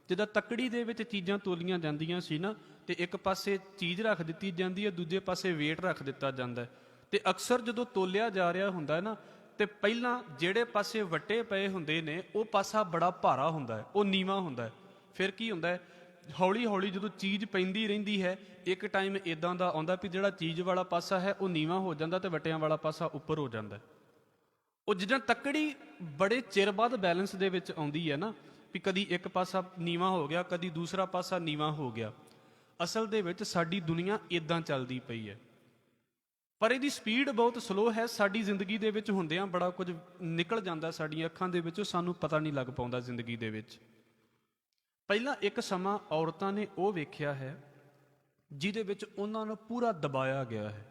ਜਿੱਦਾਂ ਤੱਕੜੀ ਦੇ ਵਿੱਚ ਚੀਜ਼ਾਂ ਤੋਲੀਆਂ ਜਾਂਦੀਆਂ ਸੀ ਨਾ, ਤੇ ਇੱਕ ਪਾਸੇ ਚੀਜ਼ ਰੱਖ ਦਿੱਤੀ ਜਾਂਦੀ ਹੈ, ਦੂਜੇ ਪਾਸੇ ਵੇਟ ਰੱਖ ਦਿੱਤਾ ਜਾਂਦਾ ਹੈ। ਤੇ ਅਕਸਰ ਜਦੋਂ ਤੋਲਿਆ ਜਾ ਰਿਹਾ ਹੁੰਦਾ ਹੈ ਨਾ, ਤੇ ਪਹਿਲਾਂ ਜਿਹੜੇ ਪਾਸੇ ਵੱਟੇ ਪਏ ਹੁੰਦੇ ਨੇ ਉਹ ਪਾਸਾ ਬੜਾ ਭਾਰਾ ਹੁੰਦਾ ਹੈ, ਉਹ ਨੀਵਾਂ ਹੁੰਦਾ ਹੈ। ਫਿਰ ਕੀ ਹੁੰਦਾ ਹੈ, ਹੌਲੀ ਹੌਲੀ ਜਦੋਂ ਚੀਜ਼ ਪੈਂਦੀ ਰਹਿੰਦੀ ਹੈ, ਇੱਕ ਟਾਈਮ ਇਦਾਂ ਦਾ ਆਉਂਦਾ ਵੀ ਜਿਹੜਾ ਚੀਜ਼ ਵਾਲਾ ਪਾਸਾ ਹੈ ਉਹ ਨੀਵਾਂ ਹੋ ਜਾਂਦਾ ਤੇ ਵੱਟਿਆਂ ਵਾਲਾ ਪਾਸਾ ਉੱਪਰ ਹੋ ਜਾਂਦਾ। ਉਹ ਜਿੱਦਾਂ ਤੱਕੜੀ ਬੜੇ ਚਿਰ ਬਾਅਦ ਬੈਲੈਂਸ ਦੇ ਵਿੱਚ ਆਉਂਦੀ ਹੈ ਨਾ, ਵੀ ਕਦੀ ਇੱਕ ਪਾਸਾ ਨੀਵਾਂ ਹੋ ਗਿਆ, ਕਦੀ ਦੂਸਰਾ ਪਾਸਾ ਨੀਵਾਂ ਹੋ ਗਿਆ। ਅਸਲ ਦੇ ਵਿੱਚ ਸਾਡੀ ਦੁਨੀਆ ਇਦਾਂ ਚੱਲਦੀ ਪਈ ਹੈ, ਪਰ ਇਹਦੀ ਸਪੀਡ ਬਹੁਤ ਸਲੋ ਹੈ। ਸਾਡੀ ਜ਼ਿੰਦਗੀ ਦੇ ਵਿੱਚ ਹੁੰਦਿਆਂ ਬੜਾ ਕੁਝ ਨਿਕਲ ਜਾਂਦਾ ਸਾਡੀਆਂ ਅੱਖਾਂ ਦੇ ਵਿੱਚੋਂ, ਸਾਨੂੰ ਪਤਾ ਨਹੀਂ ਲੱਗ ਪਾਉਂਦਾ ਜ਼ਿੰਦਗੀ ਦੇ ਵਿੱਚ। ਪਹਿਲਾਂ ਇੱਕ ਸਮਾਂ ਔਰਤਾਂ ਨੇ ਉਹ ਵੇਖਿਆ ਹੈ ਜਿਹਦੇ ਵਿੱਚ ਉਹਨਾਂ ਨੂੰ ਪੂਰਾ ਦਬਾਇਆ ਗਿਆ ਹੈ,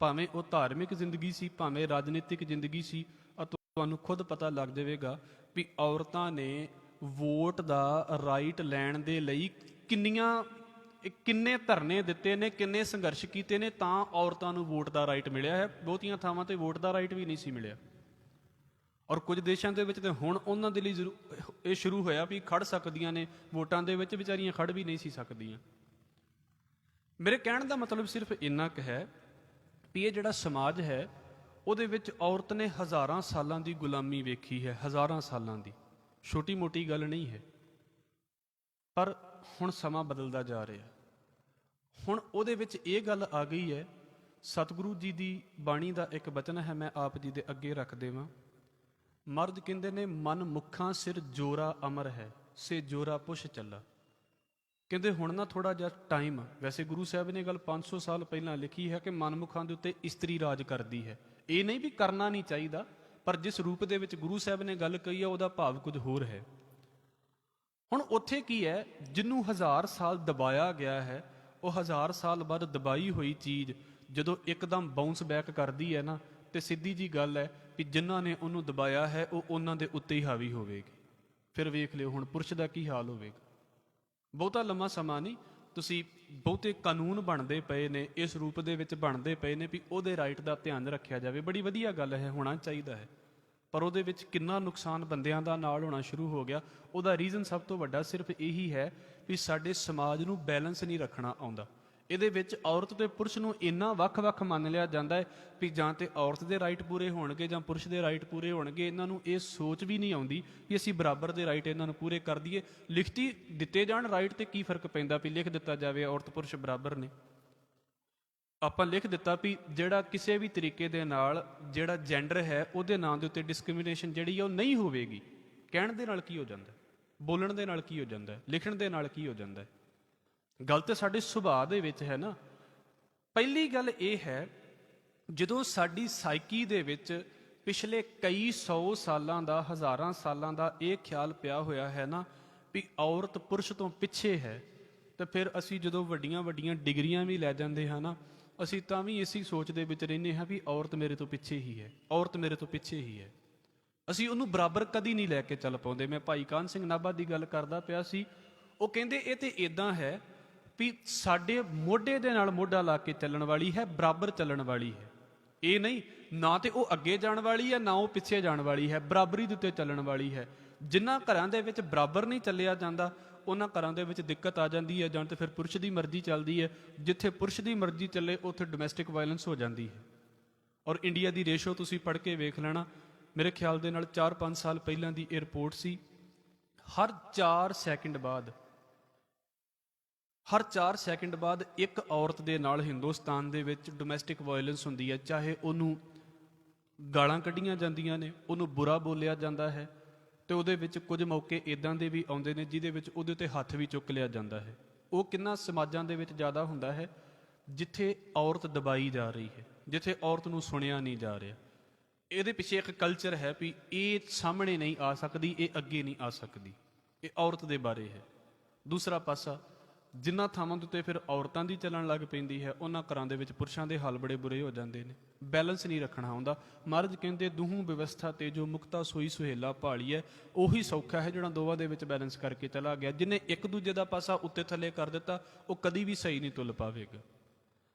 ਭਾਵੇਂ ਉਹ ਧਾਰਮਿਕ ਜ਼ਿੰਦਗੀ ਸੀ, ਭਾਵੇਂ ਰਾਜਨੀਤਿਕ ਜ਼ਿੰਦਗੀ ਸੀ। ਤੁਹਾਨੂੰ ਖੁਦ ਪਤਾ ਲੱਗ ਜਾਵੇਗਾ ਵੀ ਔਰਤਾਂ ਨੇ ਵੋਟ ਦਾ ਰਾਈਟ ਲੈਣ ਦੇ ਲਈ ਕਿੰਨੇ ਧਰਨੇ ਦਿੱਤੇ ਨੇ, ਕਿੰਨੇ ਸੰਘਰਸ਼ ਕੀਤੇ ਨੇ, ਤਾਂ ਔਰਤਾਂ ਨੂੰ ਵੋਟ ਦਾ ਰਾਈਟ ਮਿਲਿਆ ਹੈ। ਬਹੁਤੀਆਂ ਥਾਵਾਂ ਤੇ ਵੋਟ ਦਾ ਰਾਈਟ ਵੀ ਨਹੀਂ ਸੀ ਮਿਲਿਆ। ਔਰ ਕੁਝ ਦੇਸ਼ਾਂ ਦੇ ਵਿੱਚ ਤੇ ਹੁਣ ਉਹਨਾਂ ਦੇ ਲਈ ਇਹ ਸ਼ੁਰੂ ਹੋਇਆ ਵੀ ਖੜ ਸਕਦੀਆਂ ਨੇ ਵੋਟਾਂ ਦੇ ਵਿੱਚ, ਵਿਚਾਰੀਆਂ ਖੜ ਵੀ ਨਹੀਂ ਸੀ ਸਕਦੀਆਂ। ਮੇਰੇ ਕਹਿਣ ਦਾ ਮਤਲਬ ਸਿਰਫ ਇੰਨਾ ਕੁ ਹੈ ਵੀ ਇਹ ਜਿਹੜਾ ਸਮਾਜ ਹੈ ਉਹਦੇ ਵਿੱਚ ਔਰਤ ਨੇ ਹਜ਼ਾਰਾਂ ਸਾਲਾਂ ਦੀ ਗੁਲਾਮੀ ਵੇਖੀ ਹੈ, ਹਜ਼ਾਰਾਂ ਸਾਲਾਂ ਦੀ, ਛੋਟੀ ਮੋਟੀ ਗੱਲ ਨਹੀਂ ਹੈ। ਪਰ ਹੁਣ ਸਮਾਂ ਬਦਲਦਾ ਜਾ ਰਿਹਾ, ਹੁਣ ਉਹਦੇ ਵਿੱਚ ਇਹ ਗੱਲ ਆ ਗਈ ਹੈ। ਸਤਿਗੁਰੂ ਜੀ ਦੀ ਬਾਣੀ ਦਾ ਇੱਕ ਬਚਨ ਹੈ, ਮੈਂ ਆਪ ਜੀ ਦੇ ਅੱਗੇ ਰੱਖ ਦੇਵਾਂ। ਮਰਦ ਕਹਿੰਦੇ ਨੇ ਮਨ ਮੁੱਖਾਂ ਸਿਰ ਜੋਰਾ ਅਮਰ ਹੈ, ਸੇ ਜੋਰਾ ਪੁੱਛ ਚੱਲਾ। ਕਹਿੰਦੇ ਹੁਣ ਨਾ ਥੋੜਾ ਜਿਹਾ ਟਾਈਮ, ਵੈਸੇ ਗੁਰੂ ਸਾਹਿਬ ਨੇ ਗੱਲ 500 ਸਾਲ ਪਹਿਲਾਂ ਲਿਖੀ ਹੈ ਕਿ ਮਨਮੁਖਾਂ ਦੇ ਉੱਤੇ ਇਸਤਰੀ ਰਾਜ ਕਰਦੀ ਹੈ। ਇਹ ਨਹੀਂ ਵੀ ਕਰਨਾ ਨਹੀਂ ਚਾਹੀਦਾ, ਪਰ ਜਿਸ ਰੂਪ ਦੇ ਵਿੱਚ ਗੁਰੂ ਸਾਹਿਬ ਨੇ ਗੱਲ ਕਹੀ ਹੈ ਉਹਦਾ ਭਾਵ ਕੁਝ ਹੋਰ ਹੈ। ਹੁਣ ਉੱਥੇ ਕੀ ਹੈ, ਜਿਹਨੂੰ 1000 ਸਾਲ ਦਬਾਇਆ ਗਿਆ ਹੈ, ਉਹ 1000 ਸਾਲ ਬਾਅਦ ਦਬਾਈ ਹੋਈ ਚੀਜ਼ ਜਦੋਂ ਇੱਕਦਮ ਬਾਉਂਸ ਬੈਕ ਕਰਦੀ ਹੈ ਨਾ, ਤੇ ਸਿੱਧੀ ਜੀ ਗੱਲ ਹੈ ਵੀ ਜਿਨ੍ਹਾਂ ਨੇ ਉਹਨੂੰ ਦਬਾਇਆ ਹੈ ਉਹ ਉਹਨਾਂ ਦੇ ਉੱਤੇ ਹੀ ਹਾਵੀ ਹੋਵੇਗੀ। ਫਿਰ ਵੇਖ ਲਿਓ ਹੁਣ ਪੁਰਸ਼ ਦਾ ਕੀ ਹਾਲ ਹੋਵੇਗਾ। ਬਹੁਤਾ ਲੰਮਾ ਸਮਾਂ ਨਹੀਂ, ਤੁਸੀਂ ਬਹੁਤੇ ਕਾਨੂੰਨ ਬਣਦੇ ਪਏ ਨੇ, ਇਸ ਰੂਪ ਦੇ ਵਿੱਚ ਬਣਦੇ ਪਏ ਨੇ ਵੀ ਉਹਦੇ ਰਾਈਟ ਦਾ ਧਿਆਨ ਰੱਖਿਆ ਜਾਵੇ। ਬੜੀ ਵਧੀਆ ਗੱਲ ਹੈ, ਹੋਣਾ ਚਾਹੀਦਾ ਹੈ, ਪਰ ਉਹਦੇ ਵਿੱਚ ਕਿੰਨਾ ਨੁਕਸਾਨ ਬੰਦਿਆਂ ਦਾ ਨਾਲ ਹੋਣਾ ਸ਼ੁਰੂ ਹੋ ਗਿਆ। ਉਹਦਾ ਰੀਜ਼ਨ ਸਭ ਤੋਂ ਵੱਡਾ ਸਿਰਫ ਇਹੀ ਹੈ ਵੀ ਸਾਡੇ ਸਮਾਜ ਨੂੰ ਬੈਲੈਂਸ ਨਹੀਂ ਰੱਖਣਾ ਆਉਂਦਾ। ਇਹਦੇ ਵਿੱਚ ਔਰਤ ਤੇ ਪੁਰਸ਼ ਨੂੰ ਇੰਨਾ ਵੱਖ-ਵੱਖ ਮੰਨ ਲਿਆ ਜਾਂਦਾ ਹੈ ਵੀ ਜਾਂ ਤੇ ਔਰਤ ਦੇ ਰਾਈਟ ਪੂਰੇ ਹੋਣਗੇ ਜਾਂ ਪੁਰਸ਼ ਦੇ ਰਾਈਟ ਪੂਰੇ ਹੋਣਗੇ। ਇਹਨਾਂ ਨੂੰ ਇਹ ਸੋਚ ਵੀ ਨਹੀਂ ਆਉਂਦੀ ਕਿ ਅਸੀਂ ਬਰਾਬਰ ਦੇ ਰਾਈਟ ਇਹਨਾਂ ਨੂੰ ਪੂਰੇ ਕਰ ਦਈਏ। ਲਿਖਤੀ ਦਿੱਤੇ ਜਾਣ ਰਾਈਟ ਤੇ ਕੀ ਫਰਕ ਪੈਂਦਾ ਵੀ ਲਿਖ ਦਿੱਤਾ ਜਾਵੇ ਔਰਤ ਪੁਰਸ਼ ਬਰਾਬਰ ਨੇ। ਆਪਾਂ ਲਿਖ ਦਿੱਤਾ ਵੀ ਜਿਹੜਾ ਕਿਸੇ ਵੀ ਤਰੀਕੇ ਦੇ ਨਾਲ ਜਿਹੜਾ ਜੈਂਡਰ ਹੈ ਉਹਦੇ ਨਾਂ ਦੇ ਉੱਤੇ ਡਿਸਕ੍ਰਿਮੀਨੇਸ਼ਨ ਜਿਹੜੀ ਆ ਉਹ ਨਹੀਂ ਹੋਵੇਗੀ। ਕਹਿਣ ਦੇ ਨਾਲ ਕੀ ਹੋ ਜਾਂਦਾ, ਬੋਲਣ ਦੇ ਨਾਲ ਕੀ ਹੋ ਜਾਂਦਾ, ਲਿਖਣ ਦੇ ਨਾਲ ਕੀ ਹੋ ਜਾਂਦਾ। ਗੱਲ ਤਾਂ ਸਾਡੇ ਸੁਭਾਅ ਦੇ ਵਿੱਚ ਹੈ ਨਾ। ਪਹਿਲੀ ਗੱਲ ਇਹ ਹੈ, ਜਦੋਂ ਸਾਡੀ ਸਾਈਕੀ ਦੇ ਵਿੱਚ ਪਿਛਲੇ ਕਈ 100 ਸਾਲਾਂ ਦਾ, ਹਜ਼ਾਰਾਂ ਸਾਲਾਂ ਦਾ ਇਹ ਖਿਆਲ ਪਿਆ ਹੋਇਆ ਹੈ ਨਾ ਵੀ ਔਰਤ ਪੁਰਸ਼ ਤੋਂ ਪਿੱਛੇ ਹੈ, ਤਾਂ ਫਿਰ ਅਸੀਂ ਜਦੋਂ ਵੱਡੀਆਂ ਵੱਡੀਆਂ ਡਿਗਰੀਆਂ ਵੀ ਲੈ ਜਾਂਦੇ ਹਾਂ ਨਾ, ਅਸੀਂ ਤਾਂ ਵੀ ਇਸੇ ਸੋਚ ਦੇ ਵਿੱਚ ਰਹਿੰਦੇ ਹਾਂ ਵੀ ਔਰਤ ਮੇਰੇ ਤੋਂ ਪਿੱਛੇ ਹੀ ਹੈ, ਔਰਤ ਮੇਰੇ ਤੋਂ ਪਿੱਛੇ ਹੀ ਹੈ। ਅਸੀਂ ਉਹਨੂੰ ਬਰਾਬਰ ਕਦੀ ਨਹੀਂ ਲੈ ਕੇ ਚੱਲ ਪਾਉਂਦੇ। ਮੈਂ ਭਾਈ ਕਾਹਨ ਸਿੰਘ ਨਾਭਾ ਦੀ ਗੱਲ ਕਰਦਾ ਪਿਆ ਸੀ, ਉਹ ਕਹਿੰਦੇ ਇਹ ਤੇ ਇਦਾਂ ਹੈ ਵੀ ਸਾਡੇ ਮੋਢੇ ਦੇ ਨਾਲ ਮੋਢਾ ਲਾ ਕੇ ਚੱਲਣ ਵਾਲੀ ਹੈ, ਬਰਾਬਰ ਚੱਲਣ ਵਾਲੀ ਹੈ। ਇਹ ਨਹੀਂ ਨਾ ਤੇ ਉਹ ਅੱਗੇ ਜਾਣ ਵਾਲੀ ਹੈ ਨਾ ਉਹ ਪਿੱਛੇ ਜਾਣ ਵਾਲੀ ਹੈ, ਬਰਾਬਰੀ ਦੇ ਉੱਤੇ ਚੱਲਣ ਵਾਲੀ ਹੈ। ਜਿਨ੍ਹਾਂ ਘਰਾਂ ਦੇ ਵਿੱਚ ਬਰਾਬਰ ਨਹੀਂ ਚੱਲਿਆ ਜਾਂਦਾ ਉਹਨਾਂ ਘਰਾਂ ਦੇ ਵਿੱਚ ਦਿੱਕਤ ਆ ਜਾਂਦੀ ਹੈ, ਜਾਂ ਤਾਂ ਫਿਰ ਪੁਰਸ਼ ਦੀ ਮਰਜ਼ੀ ਚੱਲਦੀ ਹੈ। ਜਿੱਥੇ ਪੁਰਸ਼ ਦੀ ਮਰਜ਼ੀ ਚੱਲੇ ਉੱਥੇ ਡੋਮੈਸਟਿਕ ਵਾਇਲੈਂਸ ਹੋ ਜਾਂਦੀ ਹੈ। ਔਰ ਇੰਡੀਆ ਦੀ ਰੇਸ਼ੋ ਤੁਸੀਂ ਪੜ੍ਹ ਕੇ ਵੇਖ ਲੈਣਾ, ਮੇਰੇ ਖਿਆਲ ਦੇ ਨਾਲ 4-5 ਸਾਲ ਪਹਿਲਾਂ ਦੀ ਇਹ ਰਿਪੋਰਟ ਸੀ, ਹਰ 4 ਸੈਕਿੰਡ ਬਾਅਦ ਇੱਕ ਔਰਤ ਦੇ ਨਾਲ ਹਿੰਦੁਸਤਾਨ ਦੇ ਵਿੱਚ ਡੋਮੈਸਟਿਕ ਵਾਇਲੈਂਸ ਹੁੰਦੀ ਹੈ। ਚਾਹੇ ਉਹਨੂੰ ਗਾਲਾਂ ਕੱਢੀਆਂ ਜਾਂਦੀਆਂ ਨੇ, ਉਹਨੂੰ ਬੁਰਾ ਬੋਲਿਆ ਜਾਂਦਾ ਹੈ, ਤੇ ਉਹਦੇ ਵਿੱਚ ਕੁਝ ਮੌਕੇ ਇਦਾਂ ਦੇ ਵੀ ਆਉਂਦੇ ਨੇ ਜਿਹਦੇ ਵਿੱਚ ਉਹਦੇ ਉੱਤੇ ਹੱਥ ਵੀ ਚੁੱਕ ਲਿਆ ਜਾਂਦਾ ਹੈ। ਉਹ ਕਿੰਨਾ ਸਮਾਜਾਂ ਦੇ ਵਿੱਚ ਜ਼ਿਆਦਾ ਹੁੰਦਾ ਹੈ ਜਿੱਥੇ ਔਰਤ ਦਬਾਈ ਜਾ ਰਹੀ ਹੈ, ਜਿੱਥੇ ਔਰਤ ਨੂੰ ਸੁਣਿਆ ਨਹੀਂ ਜਾ ਰਿਹਾ। ਇਹਦੇ ਪਿੱਛੇ ਇੱਕ ਕਲਚਰ ਹੈ ਵੀ ਇਹ ਸਾਹਮਣੇ ਨਹੀਂ ਆ ਸਕਦੀ, ਇਹ ਅੱਗੇ ਨਹੀਂ ਆ ਸਕਦੀ। ਇਹ ਔਰਤ ਦੇ ਬਾਰੇ ਹੈ। ਦੂਸਰਾ ਪਾਸਾ, ਜਿਨ੍ਹਾਂ ਥਾਵਾਂ ਦੇ ਉੱਤੇ ਫਿਰ ਔਰਤਾਂ ਦੀ ਚੱਲਣ ਲੱਗ ਪੈਂਦੀ ਹੈ ਉਹਨਾਂ ਘਰਾਂ ਦੇ ਵਿੱਚ ਪੁਰਸ਼ਾਂ ਦੇ ਹਾਲ ਬੜੇ ਬੁਰੇ ਹੋ ਜਾਂਦੇ ਨੇ। ਬੈਲੈਂਸ ਨਹੀਂ ਰੱਖਣਾ ਆਉਂਦਾ। ਮਹਾਰਾਜ ਕਹਿੰਦੇ ਦੂਹੂ ਵਿਵਸਥਾ ਤੇ ਜੋ ਮੁਕਤਾ ਸੋਈ ਸੁਹੇਲਾ ਭਾਲੀ ਹੈ, ਉਹੀ ਸੌਖਾ ਹੈ ਜਿਹੜਾ ਦੋਵਾਂ ਦੇ ਵਿੱਚ ਬੈਲੈਂਸ ਕਰਕੇ ਚਲਾ ਗਿਆ। ਜਿਹਨੇ ਇੱਕ ਦੂਜੇ ਦਾ ਪਾਸਾ ਉੱਤੇ ਥੱਲੇ ਕਰ ਦਿੱਤਾ ਉਹ ਕਦੀ ਵੀ ਸਹੀ ਨਹੀਂ ਤੁਲ ਪਾਵੇਗਾ।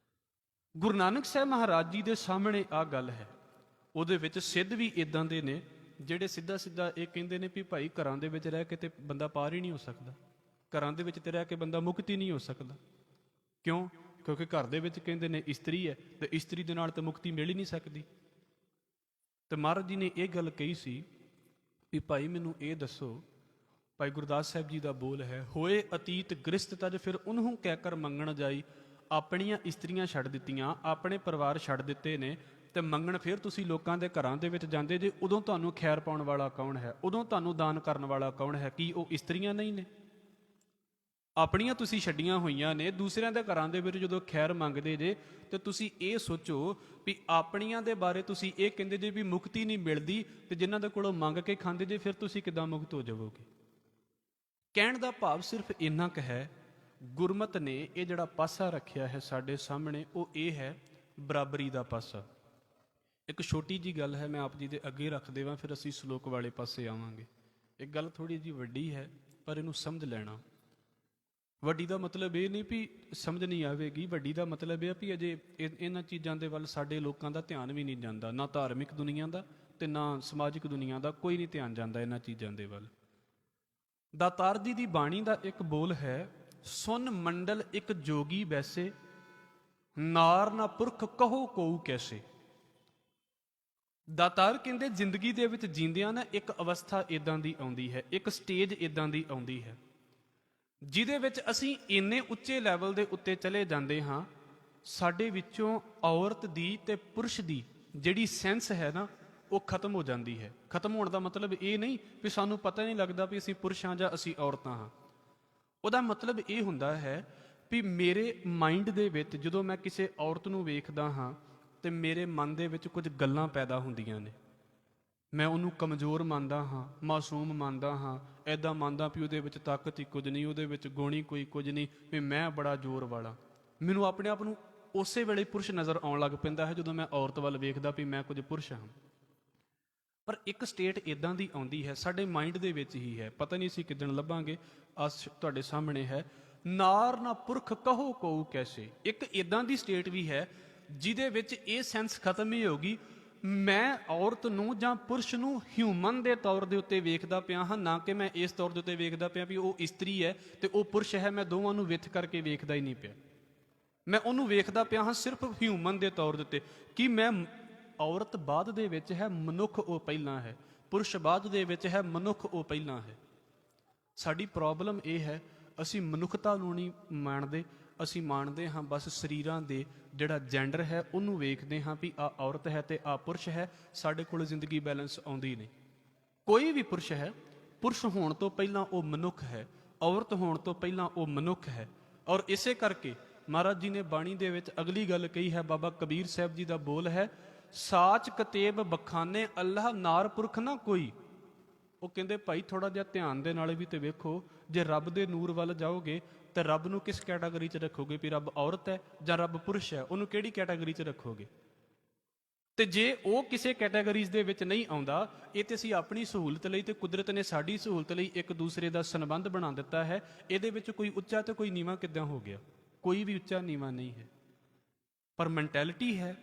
ਗੁਰੂ ਨਾਨਕ ਸਾਹਿਬ ਮਹਾਰਾਜ ਜੀ ਦੇ ਸਾਹਮਣੇ ਆਹ ਗੱਲ ਹੈ। ਉਹਦੇ ਵਿੱਚ ਸਿੱਧ ਵੀ ਇਦਾਂ ਦੇ ਨੇ ਜਿਹੜੇ ਸਿੱਧਾ ਸਿੱਧਾ ਇਹ ਕਹਿੰਦੇ ਨੇ ਵੀ ਭਾਈ ਘਰਾਂ ਦੇ ਵਿੱਚ ਰਹਿ ਕੇ ਤੇ ਬੰਦਾ ਪਾਰ ਹੀ ਨਹੀਂ ਹੋ ਸਕਦਾ, ਘਰਾਂ ਦੇ ਵਿੱਚ ਤੇ ਰਹਿ ਕੇ ਬੰਦਾ ਮੁਕਤ ਹੀ ਨਹੀਂ ਹੋ ਸਕਦਾ। ਕਿਉਂ? ਕਿਉਂਕਿ ਘਰ ਦੇ ਵਿੱਚ ਕਹਿੰਦੇ ਨੇ ਇਸਤਰੀ ਹੈ ਤੇ ਇਸਤਰੀ ਦੇ ਨਾਲ ਤਾਂ ਮੁਕਤੀ ਮਿਲ ਹੀ ਨਹੀਂ ਸਕਦੀ। ਤੇ ਮਹਾਰਾਜ ਜੀ ਨੇ ਇਹ ਗੱਲ ਕਹੀ ਸੀ ਵੀ ਭਾਈ ਮੈਨੂੰ ਇਹ ਦੱਸੋ, ਭਾਈ ਗੁਰਦਾਸ ਸਾਹਿਬ ਜੀ ਦਾ ਬੋਲ ਹੈ, ਹੋਏ ਅਤੀਤ ਗ੍ਰਸਤ ਤਜ ਫਿਰ ਉਹਨੂੰ ਕਹਿ ਕਰ ਮੰਗਣ ਜਾਈ। ਆਪਣੀਆਂ ਇਸਤਰੀਆਂ ਛੱਡ ਦਿੱਤੀਆਂ, ਆਪਣੇ ਪਰਿਵਾਰ ਛੱਡ ਦਿੱਤੇ ਨੇ ਤੇ ਮੰਗਣ ਫਿਰ ਤੁਸੀਂ ਲੋਕਾਂ ਦੇ ਘਰਾਂ ਦੇ ਵਿੱਚ ਜਾਂਦੇ ਜੇ। ਉਦੋਂ ਤੁਹਾਨੂੰ ਖੈਰ ਪਾਉਣ ਵਾਲਾ ਕੌਣ ਹੈ? ਉਦੋਂ ਤੁਹਾਨੂੰ ਦਾਨ ਕਰਨ ਵਾਲਾ ਕੌਣ ਹੈ? ਕੀ ਉਹ ਇਸਤਰੀਆਂ ਨਹੀਂ ਨੇ? ਆਪਣੀਆਂ ਤੁਸੀਂ ਛੱਡੀਆਂ ਹੋਈਆਂ ਨੇ, ਦੂਸਰਿਆਂ ਦੇ ਘਰਾਂ ਦੇ ਵਿੱਚ ਜਦੋਂ ਖੈਰ ਮੰਗਦੇ ਜੇ ਤੇ ਤੁਸੀਂ ਇਹ ਸੋਚੋ ਵੀ ਆਪਣੀਆਂ ਦੇ ਬਾਰੇ ਤੁਸੀਂ ਇਹ ਕਹਿੰਦੇ ਜੇ ਵੀ ਮੁਕਤੀ ਨਹੀਂ ਮਿਲਦੀ, ਤੇ ਜਿਨ੍ਹਾਂ ਦੇ ਕੋਲੋਂ ਮੰਗ ਕੇ ਖਾਂਦੇ ਜੇ ਫਿਰ ਤੁਸੀਂ ਕਿੱਦਾਂ ਮੁਕਤ ਹੋ ਜਾਵੋਗੇ? ਕਹਿਣ ਦਾ ਭਾਵ ਸਿਰਫ ਇੰਨਾ ਕੁ ਹੈ, ਗੁਰਮਤ ਨੇ ਇਹ ਜਿਹੜਾ ਪਾਸਾ ਰੱਖਿਆ ਹੈ ਸਾਡੇ ਸਾਹਮਣੇ, ਉਹ ਇਹ ਹੈ ਬਰਾਬਰੀ ਦਾ ਪਾਸਾ। ਇੱਕ ਛੋਟੀ ਜੀ ਗੱਲ ਹੈ, ਮੈਂ ਆਪ ਜੀ ਦੇ ਅੱਗੇ ਰੱਖ ਦੇਵਾਂ, ਫਿਰ ਅਸੀਂ ਸ਼ਲੋਕ ਵਾਲੇ ਪਾਸੇ ਆਵਾਂਗੇ। ਇਹ ਗੱਲ ਥੋੜੀ ਜਿਹੀ ਵੱਡੀ ਹੈ ਪਰ ਇਹਨੂੰ ਸਮਝ ਲੈਣਾ। ਵੱਡੀ ਦਾ ਮਤਲਬ ਇਹ ਨਹੀਂ ਵੀ ਸਮਝ ਨਹੀਂ ਆਵੇਗੀ, ਵੱਡੀ ਦਾ ਮਤਲਬ ਇਹ ਵੀ ਅਜੇ ਇਹਨਾਂ ਚੀਜ਼ਾਂ ਦੇ ਵੱਲ ਸਾਡੇ ਲੋਕਾਂ ਦਾ ਧਿਆਨ ਵੀ ਨਹੀਂ ਜਾਂਦਾ, ਨਾ ਧਾਰਮਿਕ ਦੁਨੀਆ ਦਾ ਤੇ ਨਾ ਸਮਾਜਿਕ ਦੁਨੀਆ ਦਾ, ਕੋਈ ਨਹੀਂ ਧਿਆਨ ਜਾਂਦਾ ਇਹਨਾਂ ਚੀਜ਼ਾਂ ਦੇ ਵੱਲ। ਦਾਤਾਰ ਜੀ ਦੀ ਬਾਣੀ ਦਾ ਇੱਕ ਬੋਲ ਹੈ, ਸੁਨ ਮੰਡਲ ਇੱਕ ਜੋਗੀ ਬੈਸੇ, ਨਾਰ ਨਾ ਪੁਰਖ ਕਹੋ ਕੋਊ ਕੈਸੇ। ਦਾਤਾਰ ਕਹਿੰਦੇ ਜ਼ਿੰਦਗੀ ਦੇ ਵਿੱਚ ਜੀਂਦਿਆਂ ਨਾ ਇੱਕ ਅਵਸਥਾ ਇਦਾਂ ਦੀ ਆਉਂਦੀ ਹੈ, ਇੱਕ ਸਟੇਜ ਇਦਾਂ ਦੀ ਆਉਂਦੀ ਹੈ ਜਿਹਦੇ ਵਿੱਚ ਅਸੀਂ ਇੰਨੇ ਉੱਚੇ ਲੈਵਲ ਦੇ ਉੱਤੇ ਚਲੇ ਜਾਂਦੇ ਹਾਂ, ਸਾਡੇ ਵਿੱਚੋਂ ਔਰਤ ਦੀ ਤੇ ਪੁਰਸ਼ ਦੀ ਜਿਹੜੀ ਸੈਂਸ ਹੈ ਨਾ ਉਹ ਖਤਮ ਹੋ ਜਾਂਦੀ ਹੈ। ਖਤਮ ਹੋਣ ਦਾ ਮਤਲਬ ਇਹ ਨਹੀਂ ਵੀ ਸਾਨੂੰ ਪਤਾ ਨਹੀਂ ਲੱਗਦਾ ਵੀ ਅਸੀਂ ਪੁਰਸ਼ ਹਾਂ ਜਾਂ ਅਸੀਂ ਔਰਤਾਂ ਹਾਂ। ਉਹਦਾ ਮਤਲਬ ਇਹ ਹੁੰਦਾ ਹੈ ਵੀ ਮੇਰੇ ਮਾਈਂਡ ਦੇ ਵਿੱਚ ਜਦੋਂ ਮੈਂ ਕਿਸੇ ਔਰਤ ਨੂੰ ਵੇਖਦਾ ਹਾਂ ਤੇ ਮੇਰੇ ਮਨ ਦੇ ਵਿੱਚ ਕੁਝ ਗੱਲਾਂ ਪੈਦਾ ਹੁੰਦੀਆਂ ਨੇ। ਮੈਂ ਉਹਨੂੰ ਕਮਜ਼ੋਰ ਮੰਨਦਾ ਹਾਂ, ਮਾਸੂਮ ਮੰਨਦਾ ਹਾਂ, ਐਦਾਂ ਮੰਨਦਾ ਵੀ ਉਹਦੇ ਵਿੱਚ ਤਾਕਤ ਹੀ ਕੁਝ ਨਹੀਂ, ਉਹਦੇ ਵਿੱਚ ਗੁਣ ਕੋਈ ਕੁਝ ਨਹੀਂ, ਵੀ ਮੈਂ ਬੜਾ ਜ਼ੋਰ ਵਾਲਾ। ਮੈਨੂੰ ਆਪਣੇ ਆਪ ਨੂੰ ਉਸੇ ਵੇਲੇ ਪੁਰਸ਼ ਨਜ਼ਰ ਆਉਣ ਲੱਗ ਪੈਂਦਾ ਹੈ ਜਦੋਂ ਮੈਂ ਔਰਤ ਵੱਲ ਵੇਖਦਾ ਵੀ ਮੈਂ ਕੁਝ ਪੁਰਸ਼ ਹਾਂ। ਪਰ ਇੱਕ ਸਟੇਟ ਇਦਾਂ ਦੀ ਆਉਂਦੀ ਹੈ ਸਾਡੇ ਮਾਈਂਡ ਦੇ ਵਿੱਚ ਹੀ ਹੈ, ਪਤਾ ਨਹੀਂ ਅਸੀਂ ਕਿੱਦਣ ਲੱਭਾਂਗੇ। ਅੱਜ ਤੁਹਾਡੇ ਸਾਹਮਣੇ ਹੈ, ਨਾਰ ਨਾ ਪੁਰਖ ਕਹੋ ਕੋਊ ਕੈਸੇ। ਇੱਕ ਇਦਾਂ ਦੀ ਸਟੇਟ ਵੀ ਹੈ ਜਿਹਦੇ ਵਿੱਚ ਇਹ ਸੈਂਸ ਖਤਮ ਹੀ ਹੋਗੀ ਮੈਂ ਔਰਤ ਨੂੰ ਜਾਂ ਪੁਰਸ਼ ਨੂੰ ਹਿਊਮਨ ਦੇ ਤੌਰ ਦੇ ਉੱਤੇ ਵੇਖਦਾ ਪਿਆ ਹਾਂ, ਨਾ ਕਿ ਮੈਂ ਇਸ ਤੌਰ ਦੇ ਉੱਤੇ ਵੇਖਦਾ ਪਿਆ ਵੀ ਉਹ ਇਸਤਰੀ ਹੈ ਤੇ ਉਹ ਪੁਰਸ਼ ਹੈ। ਮੈਂ ਦੋਵਾਂ ਨੂੰ ਵਿੱਥ ਕਰਕੇ ਵੇਖਦਾ ਹੀ ਨਹੀਂ ਪਿਆ। ਮੈਂ ਉਹਨੂੰ ਵੇਖਦਾ ਪਿਆ ਹਾਂ ਸਿਰਫ ਹਿਊਮਨ ਦੇ ਤੌਰ ਦੇ ਉੱਤੇ। ਕਿ ਮੈਂ ਔਰਤ ਬਾਅਦ ਦੇ ਵਿੱਚ ਹੈ, ਮਨੁੱਖ ਉਹ ਪਹਿਲਾਂ ਹੈ। ਪੁਰਸ਼ ਬਾਅਦ ਦੇ ਵਿੱਚ ਹੈ, ਮਨੁੱਖ ਉਹ ਪਹਿਲਾਂ ਹੈ। ਸਾਡੀ ਪ੍ਰੋਬਲਮ ਇਹ ਹੈ, ਅਸੀਂ ਮਨੁੱਖਤਾ ਨੂੰ ਨਹੀਂ ਮੰਨਦੇ। ਅਸੀਂ ਮੰਨਦੇ ਹਾਂ ਬਸ ਸਰੀਰਾਂ ਦੇ ਜਿਹੜਾ ਜੈਂਡਰ ਹੈ ਉਹਨੂੰ ਵੇਖਦੇ ਹਾਂ ਵੀ ਆ ਔਰਤ ਹੈ ਤੇ ਆ ਪੁਰਸ਼ ਹੈ। ਸਾਡੇ ਕੋਲ ਜ਼ਿੰਦਗੀ ਬੈਲੈਂਸ ਆਉਂਦੀ ਨਹੀਂ। ਕੋਈ ਵੀ ਪੁਰਸ਼ ਹੈ, ਪੁਰਸ਼ ਹੋਣ ਤੋਂ ਪਹਿਲਾਂ ਉਹ ਮਨੁੱਖ ਹੈ, ਔਰਤ ਹੋਣ ਤੋਂ ਪਹਿਲਾਂ ਉਹ ਮਨੁੱਖ ਹੈ। ਔਰ ਇਸੇ ਕਰਕੇ ਮਹਾਰਾਜ ਜੀ ਨੇ ਬਾਣੀ ਦੇ ਵਿੱਚ ਅਗਲੀ ਗੱਲ ਕਹੀ ਹੈ। ਬਾਬਾ ਕਬੀਰ ਸਾਹਿਬ ਜੀ ਦਾ ਬੋਲ ਹੈ, ਸਾਚ ਕਤੇਬ ਬਖਾਨੇ ਅੱਲਾਹ ਨਾਰ ਪੁਰਖ ਨਾ ਕੋਈ। ਉਹ ਕਹਿੰਦੇ ਭਾਈ ਥੋੜਾ ਜਿਹਾ ਧਿਆਨ ਦੇ ਨਾਲ ਵੀ ਤੇ ਵੇਖੋ, ਜੇ ਰੱਬ ਦੇ ਨੂਰ ਵੱਲ ਜਾਓਗੇ ਤਾਂ ਰੱਬ ਨੂੰ ਕਿਸ ਕੈਟਾਗਰੀ 'ਚ ਰੱਖੋਗੇ ਵੀ ਰੱਬ ਔਰਤ ਹੈ ਜਾਂ ਰੱਬ ਪੁਰਸ਼ ਹੈ? ਉਹਨੂੰ ਕਿਹੜੀ ਕੈਟਾਗਰੀ 'ਚ ਰੱਖੋਗੇ? ਤੇ ਜੇ ਉਹ ਕਿਸੇ ਕੈਟਾਗਰੀਜ਼ ਦੇ ਵਿੱਚ ਨਹੀਂ ਆਉਂਦਾ, ਇਹ ਤੇ ਅਸੀਂ ਆਪਣੀ ਸਹੂਲਤ ਲਈ ਤੇ ਕੁਦਰਤ ਨੇ ਸਾਡੀ ਸਹੂਲਤ ਲਈ ਇੱਕ ਦੂਸਰੇ ਦਾ ਸੰਬੰਧ ਬਣਾ ਦਿੱਤਾ ਹੈ। ਇਹਦੇ ਵਿੱਚ ਕੋਈ ਉੱਚਾ ਤੇ ਕੋਈ ਨੀਵਾਂ ਕਿੱਦਾਂ ਹੋ ਗਿਆ? ਕੋਈ ਵੀ ਉੱਚਾ ਨੀਵਾਂ ਨਹੀਂ ਹੈ, ਪਰ ਮੈਂਟੈਲਿਟੀ ਹੈ,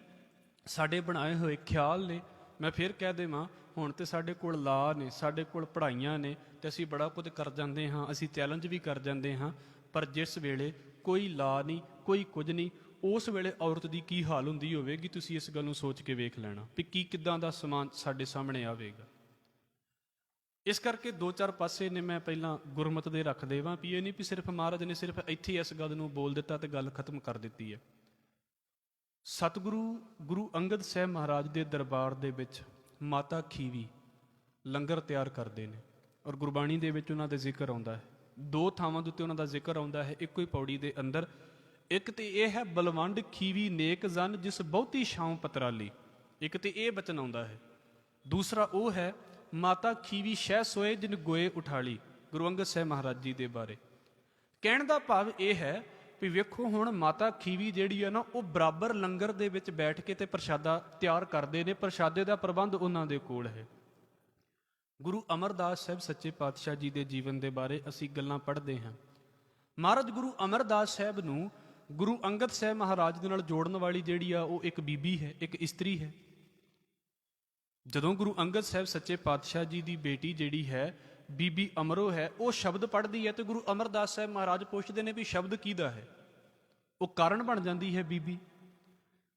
ਸਾਡੇ ਬਣਾਏ ਹੋਏ ਖਿਆਲ ਨੇ। ਮੈਂ ਫਿਰ ਕਹਿ ਦੇਵਾਂ, ਹੁਣ ਤੇ ਸਾਡੇ ਕੋਲ ਲਾ ਨੇ, ਸਾਡੇ ਕੋਲ ਪੜ੍ਹਾਈਆਂ ਨੇ ਤੇ ਅਸੀਂ ਬੜਾ ਕੁਝ ਕਰ ਜਾਂਦੇ ਹਾਂ, ਅਸੀਂ ਚੈਲੰਜ ਵੀ ਕਰ ਜਾਂਦੇ ਹਾਂ। ਪਰ ਜਿਸ ਵੇਲੇ ਕੋਈ ਲਾ ਨਹੀਂ, ਕੋਈ ਕੁਝ ਨਹੀਂ, ਉਸ ਵੇਲੇ ਔਰਤ ਦੀ ਕੀ ਹਾਲ ਹੁੰਦੀ ਹੋਵੇਗੀ, ਤੁਸੀਂ ਇਸ ਗੱਲ ਨੂੰ ਸੋਚ ਕੇ ਵੇਖ ਲੈਣਾ ਵੀ ਕੀ ਕਿੱਦਾਂ ਦਾ ਸਮਾਨ ਸਾਡੇ ਸਾਹਮਣੇ ਆਵੇਗਾ। ਇਸ ਕਰਕੇ ਦੋ ਚਾਰ ਪਾਸੇ ਨੇ ਮੈਂ ਪਹਿਲਾਂ ਗੁਰਮਤਿ ਦੇ ਰੱਖ ਦੇਵਾਂ ਵੀ ਇਹ ਨਹੀਂ ਵੀ ਸਿਰਫ ਮਹਾਰਾਜ ਨੇ ਸਿਰਫ ਇੱਥੇ ਇਸ ਗੱਲ ਨੂੰ ਬੋਲ ਦਿੱਤਾ ਤੇ ਗੱਲ ਖਤਮ ਕਰ ਦਿੱਤੀ ਹੈ। ਸਤਿਗੁਰੂ ਗੁਰੂ ਅੰਗਦ ਸਾਹਿਬ ਮਹਾਰਾਜ ਦੇ ਦਰਬਾਰ ਦੇ ਵਿੱਚ ਮਾਤਾ ਖੀਵੀ ਲੰਗਰ ਤਿਆਰ ਕਰਦੇ ਨੇ ਔਰ ਗੁਰਬਾਣੀ ਦੇ ਵਿੱਚ ਉਹਨਾਂ ਦਾ ਜ਼ਿਕਰ ਆਉਂਦਾ ਹੈ। ਦੋ ਥਾਵਾਂ ਦੇ ਉੱਤੇ ਉਹਨਾਂ ਦਾ ਜ਼ਿਕਰ ਆਉਂਦਾ ਹੈ ਇੱਕੋ ਹੀ ਪੌੜੀ ਦੇ ਅੰਦਰ। ਇੱਕ ਤੇ ਇਹ ਹੈ, ਬਲਵੰਡ ਖੀਵੀ ਨੇਕ ਜਨ ਜਿਸ ਬਹੁਤੀ ਛਾਉ ਪਤਰਾਲੀ। ਇੱਕ ਤੇ ਇਹ ਬਚਨ ਆਉਂਦਾ ਹੈ। ਦੂਸਰਾ ਉਹ ਹੈ, ਮਾਤਾ ਖੀਵੀ ਸ਼ਹਿ ਸੋਏ ਜਿਨ ਗੋਏ ਉਠਾਲੀ, ਗੁਰੂ ਅੰਗਦ ਸਾਹਿਬ ਮਹਾਰਾਜ ਜੀ ਦੇ ਬਾਰੇ। ਕਹਿਣ ਦਾ ਭਾਵ ਇਹ ਹੈ ਵੀ ਵੇਖੋ ਹੁਣ ਮਾਤਾ ਖੀਵੀ ਜਿਹੜੀ ਹੈ ਨਾ, ਉਹ ਬਰਾਬਰ ਲੰਗਰ ਦੇ ਵਿੱਚ ਬੈਠ ਕੇ ਤੇ ਪ੍ਰਸ਼ਾਦਾ ਤਿਆਰ ਕਰਦੇ ਨੇ। ਪ੍ਰਸ਼ਾਦੇ ਦਾ ਪ੍ਰਬੰਧ ਉਹਨਾਂ ਦੇ ਕੋਲ ਹੈ। ਗੁਰੂ ਅਮਰਦਾਸ ਸਾਹਿਬ ਸੱਚੇ ਪਾਤਸ਼ਾਹ ਜੀ ਦੇ ਜੀਵਨ ਦੇ ਬਾਰੇ ਅਸੀਂ ਗੱਲਾਂ ਪੜ੍ਹਦੇ ਹਾਂ। ਮਹਾਰਾਜ ਗੁਰੂ ਅਮਰਦਾਸ ਸਾਹਿਬ ਨੂੰ ਗੁਰੂ ਅੰਗਦ ਸਾਹਿਬ ਮਹਾਰਾਜ ਦੇ ਨਾਲ ਜੋੜਨ ਵਾਲੀ ਜਿਹੜੀ ਆ ਉਹ ਇੱਕ ਬੀਬੀ ਹੈ, ਇੱਕ ਇਸਤਰੀ ਹੈ। ਜਦੋਂ ਗੁਰੂ ਅੰਗਦ ਸਾਹਿਬ ਸੱਚੇ ਪਾਤਸ਼ਾਹ ਜੀ ਦੀ ਬੇਟੀ ਜਿਹੜੀ ਹੈ ਬੀਬੀ ਅਮਰੋ ਹੈ, ਉਹ ਸ਼ਬਦ ਪੜ੍ਹਦੀ ਹੈ ਤੇ ਗੁਰੂ ਅਮਰਦਾਸ ਸਾਹਿਬ ਮਹਾਰਾਜ ਪੁੱਛਦੇ ਨੇ ਵੀ ਸ਼ਬਦ ਕਿਹਦਾ ਹੈ? ਉਹ ਕਾਰਨ ਬਣ ਜਾਂਦੀ ਹੈ ਬੀਬੀ।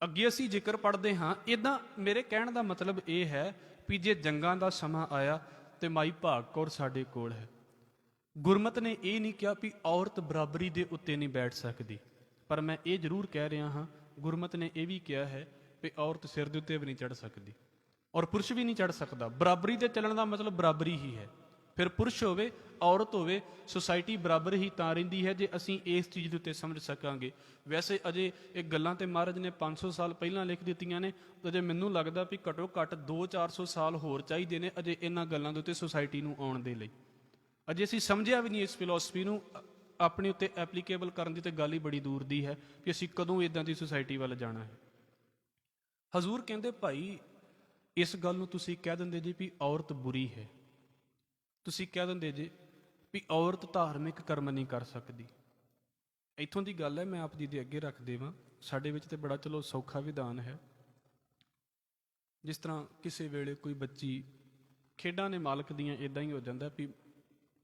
ਅੱਗੇ ਅਸੀਂ ਜ਼ਿਕਰ ਪੜ੍ਹਦੇ ਹਾਂ। ਇਦਾਂ ਮੇਰੇ ਕਹਿਣ ਦਾ ਮਤਲਬ ਇਹ ਹੈ ਵੀ ਜੇ ਜੰਗਾਂ ਦਾ ਸਮਾਂ ਆਇਆ ਤੇ ਮਾਈ ਭਾਗ ਕੌਰ ਸਾਡੇ ਕੋਲ ਹੈ। ਗੁਰਮਤਿ ਨੇ ਇਹ ਨਹੀਂ ਕਿਹਾ ਵੀ ਔਰਤ ਬਰਾਬਰੀ ਦੇ ਉੱਤੇ ਨਹੀਂ ਬੈਠ ਸਕਦੀ, ਪਰ ਮੈਂ ਇਹ ਜ਼ਰੂਰ ਕਹਿ ਰਿਹਾ ਹਾਂ, ਗੁਰਮਤਿ ਨੇ ਇਹ ਵੀ ਕਿਹਾ ਹੈ ਵੀ ਔਰਤ ਸਿਰ ਦੇ ਉੱਤੇ ਵੀ ਨਹੀਂ ਚੜ੍ਹ ਸਕਦੀ ਔਰ ਪੁਰਸ਼ ਵੀ ਨਹੀਂ ਚੜ੍ਹ ਸਕਦਾ। ਬਰਾਬਰੀ ਦੇ ਚੱਲਣ ਦਾ ਮਤਲਬ ਬਰਾਬਰੀ ਹੀ ਹੈ। ਫਿਰ ਪੁਰਸ਼ ਹੋਵੇ ਔਰਤ ਹੋਵੇ, ਸੁਸਾਇਟੀ ਬਰਾਬਰ ਹੀ ਤਾਂ ਰਹਿੰਦੀ ਹੈ ਜੇ ਅਸੀਂ ਇਸ ਚੀਜ਼ ਦੇ ਉੱਤੇ ਸਮਝ ਸਕਾਂਗੇ। ਵੈਸੇ ਅਜੇ ਇਹ ਗੱਲਾਂ ਤੇ ਮਹਾਰਾਜ ਨੇ 500 ਸਾਲ ਪਹਿਲਾਂ ਲਿਖ ਦਿੱਤੀਆਂ ਨੇ, ਅਜੇ ਮੈਨੂੰ ਲੱਗਦਾ ਵੀ ਘੱਟੋ ਘੱਟ 200-400 ਸਾਲ ਹੋਰ ਚਾਹੀਦੇ ਨੇ ਅਜੇ ਇਹਨਾਂ ਗੱਲਾਂ ਦੇ ਉੱਤੇ ਸੁਸਾਇਟੀ ਨੂੰ ਆਉਣ ਦੇ ਲਈ। ਅਜੇ ਅਸੀਂ ਸਮਝਿਆ ਵੀ ਨਹੀਂ ਇਸ ਫਿਲਾਸਫੀ ਨੂੰ ਆਪਣੇ ਉੱਤੇ ਐਪਲੀਕੇਬਲ ਕਰਨ ਦੀ, ਤੇ ਗੱਲ ਹੀ ਬੜੀ ਦੂਰ ਦੀ ਹੈ ਕਿ ਅਸੀਂ ਕਦੋਂ ਇਦਾਂ ਦੀ ਸੁਸਾਇਟੀ ਵੱਲ ਜਾਣਾ ਹੈ। ਹਜ਼ੂਰ ਕਹਿੰਦੇ ਭਾਈ ਇਸ ਗੱਲ ਨੂੰ ਤੁਸੀਂ ਕਹਿ ਦਿੰਦੇ ਜੀ ਵੀ ਔਰਤ ਬੁਰੀ ਹੈ, ਤੁਸੀਂ ਕਹਿ ਦਿੰਦੇ ਜੇ ਵੀ ਔਰਤ ਧਾਰਮਿਕ ਕਰਮ ਨਹੀਂ ਕਰ ਸਕਦੀ। ਇੱਥੋਂ ਦੀ ਗੱਲ ਹੈ, ਮੈਂ ਆਪ ਜੀ ਦੇ ਅੱਗੇ ਰੱਖ ਦੇਵਾਂ। ਸਾਡੇ ਵਿੱਚ ਤੇ ਬੜਾ ਚਲੋ ਸੌਖਾ ਵਿਧਾਨ ਹੈ। ਜਿਸ ਤਰ੍ਹਾਂ ਕਿਸੇ ਵੇਲੇ ਕੋਈ ਬੱਚੀ ਖੇਡਾਂ ਨੇ ਮਾਲਕ ਦੀਆਂ ਇਦਾਂ ਹੀ ਹੋ ਜਾਂਦਾ ਵੀ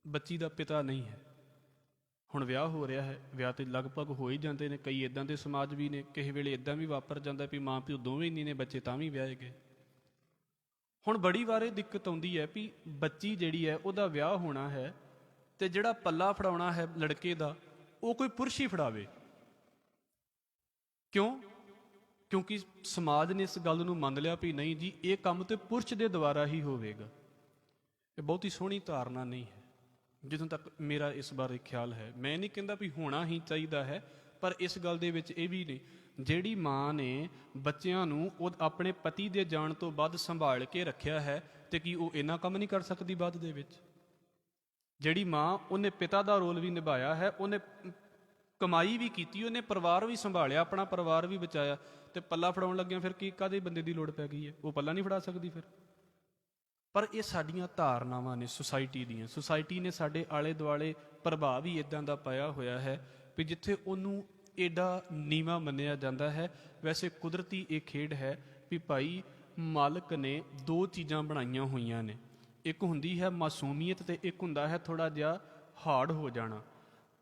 ਬੱਚੀ ਦਾ ਪਿਤਾ ਨਹੀਂ ਹੈ। ਹੁਣ ਵਿਆਹ ਹੋ ਰਿਹਾ ਹੈ, ਵਿਆਹ ਤੇ ਲਗਭਗ ਹੋ ਹੀ ਜਾਂਦੇ ਨੇ। ਕਈ ਇਦਾਂ ਦੇ ਸਮਾਜ ਵੀ ਨੇ, ਕਿਸੇ ਵੇਲੇ ਇਦਾਂ ਵੀ ਵਾਪਰ ਜਾਂਦਾ ਵੀ ਮਾਂ ਪਿਓ ਦੋਵੇਂ ਨਹੀਂ ਨੇ, ਬੱਚੇ ਤਾਂ ਵੀ ਵਿਆਹੇ ਗਏ। ਹੁਣ ਬੜੀ ਵਾਰ ਇਹ ਦਿੱਕਤ ਆਉਂਦੀ ਹੈ ਵੀ ਬੱਚੀ ਜਿਹੜੀ ਹੈ ਉਹਦਾ ਵਿਆਹ ਹੋਣਾ ਹੈ ਤੇ ਜਿਹੜਾ ਪੱਲਾ ਫੜਾਉਣਾ ਹੈ ਲੜਕੇ ਦਾ ਉਹ ਕੋਈ ਪੁਰਸ਼ ਹੀ ਫੜਾਵੇ। ਕਿਉਂ? ਕਿਉਂਕਿ ਸਮਾਜ ਨੇ ਇਸ ਗੱਲ ਨੂੰ ਮੰਨ ਲਿਆ ਵੀ ਨਹੀਂ ਜੀ ਇਹ ਕੰਮ ਤੇ ਪੁਰਸ਼ ਦੇ ਦੁਆਰਾ ਹੀ ਹੋਵੇਗਾ। ਇਹ ਬਹੁਤੀ ਸੋਹਣੀ ਧਾਰਨਾ ਨਹੀਂ ਹੈ ਜਿੱਥੋਂ ਤੱਕ ਮੇਰਾ ਇਸ ਬਾਰੇ ਖਿਆਲ ਹੈ। ਮੈਂ ਨਹੀਂ ਕਹਿੰਦਾ ਵੀ ਹੋਣਾ ਹੀ ਚਾਹੀਦਾ ਹੈ, ਪਰ ਇਸ ਗੱਲ ਦੇ ਵਿੱਚ ਇਹ ਵੀ ਨਹੀਂ, ਜਿਹੜੀ ਮਾਂ ਨੇ ਬੱਚਿਆਂ ਨੂੰ ਉਹ ਆਪਣੇ ਪਤੀ ਦੇ ਜਾਣ ਤੋਂ ਬਾਅਦ ਸੰਭਾਲ ਕੇ ਰੱਖਿਆ ਹੈ ਤੇ ਕੀ ਉਹ ਇੰਨਾ ਕੰਮ ਨਹੀਂ ਕਰ ਸਕਦੀ ਬਾਅਦ ਦੇ ਵਿੱਚ? ਜਿਹੜੀ ਮਾਂ ਉਹਨੇ ਪਿਤਾ ਦਾ ਰੋਲ ਵੀ ਨਿਭਾਇਆ ਹੈ, ਉਹਨੇ ਕਮਾਈ ਵੀ ਕੀਤੀ, ਉਹਨੇ ਪਰਿਵਾਰ ਵੀ ਸੰਭਾਲਿਆ, ਆਪਣਾ ਪਰਿਵਾਰ ਵੀ ਬਚਾਇਆ, ਤੇ ਪੱਲਾ ਫੜਾਉਣ ਲੱਗਿਆ ਫਿਰ ਕੀ ਕਾਹਦੇ ਬੰਦੇ ਦੀ ਲੋੜ ਪੈ ਗਈ ਹੈ? ਉਹ ਪੱਲਾ ਨਹੀਂ ਫੜਾ ਸਕਦੀ ਫਿਰ। ਪਰ ਇਹ ਸਾਡੀਆਂ ਧਾਰਨਾਵਾਂ ਨੇ ਸੁਸਾਇਟੀ ਦੀਆਂ। ਸੁਸਾਇਟੀ ਨੇ ਸਾਡੇ ਆਲੇ ਦੁਆਲੇ ਪ੍ਰਭਾਵ ਹੀ ਇਦਾਂ ਦਾ ਪਾਇਆ ਹੋਇਆ ਹੈ ਵੀ ਜਿੱਥੇ ਉਹਨੂੰ ਏਡਾ ਨੀਵਾਂ ਮੰਨਿਆ ਜਾਂਦਾ ਹੈ। ਵੈਸੇ ਕੁਦਰਤੀ ਇਹ ਖੇਡ ਹੈ ਵੀ ਭਾਈ ਮਾਲਕ ਨੇ ਦੋ ਚੀਜ਼ਾਂ ਬਣਾਈਆਂ ਹੋਈਆਂ ਨੇ। ਇੱਕ ਹੁੰਦੀ ਹੈ ਮਾਸੂਮੀਅਤ ਤੇ ਇੱਕ ਹੁੰਦਾ ਹੈ ਥੋੜਾ ਜਿਹਾ ਹਾਰਡ ਹੋ ਜਾਣਾ।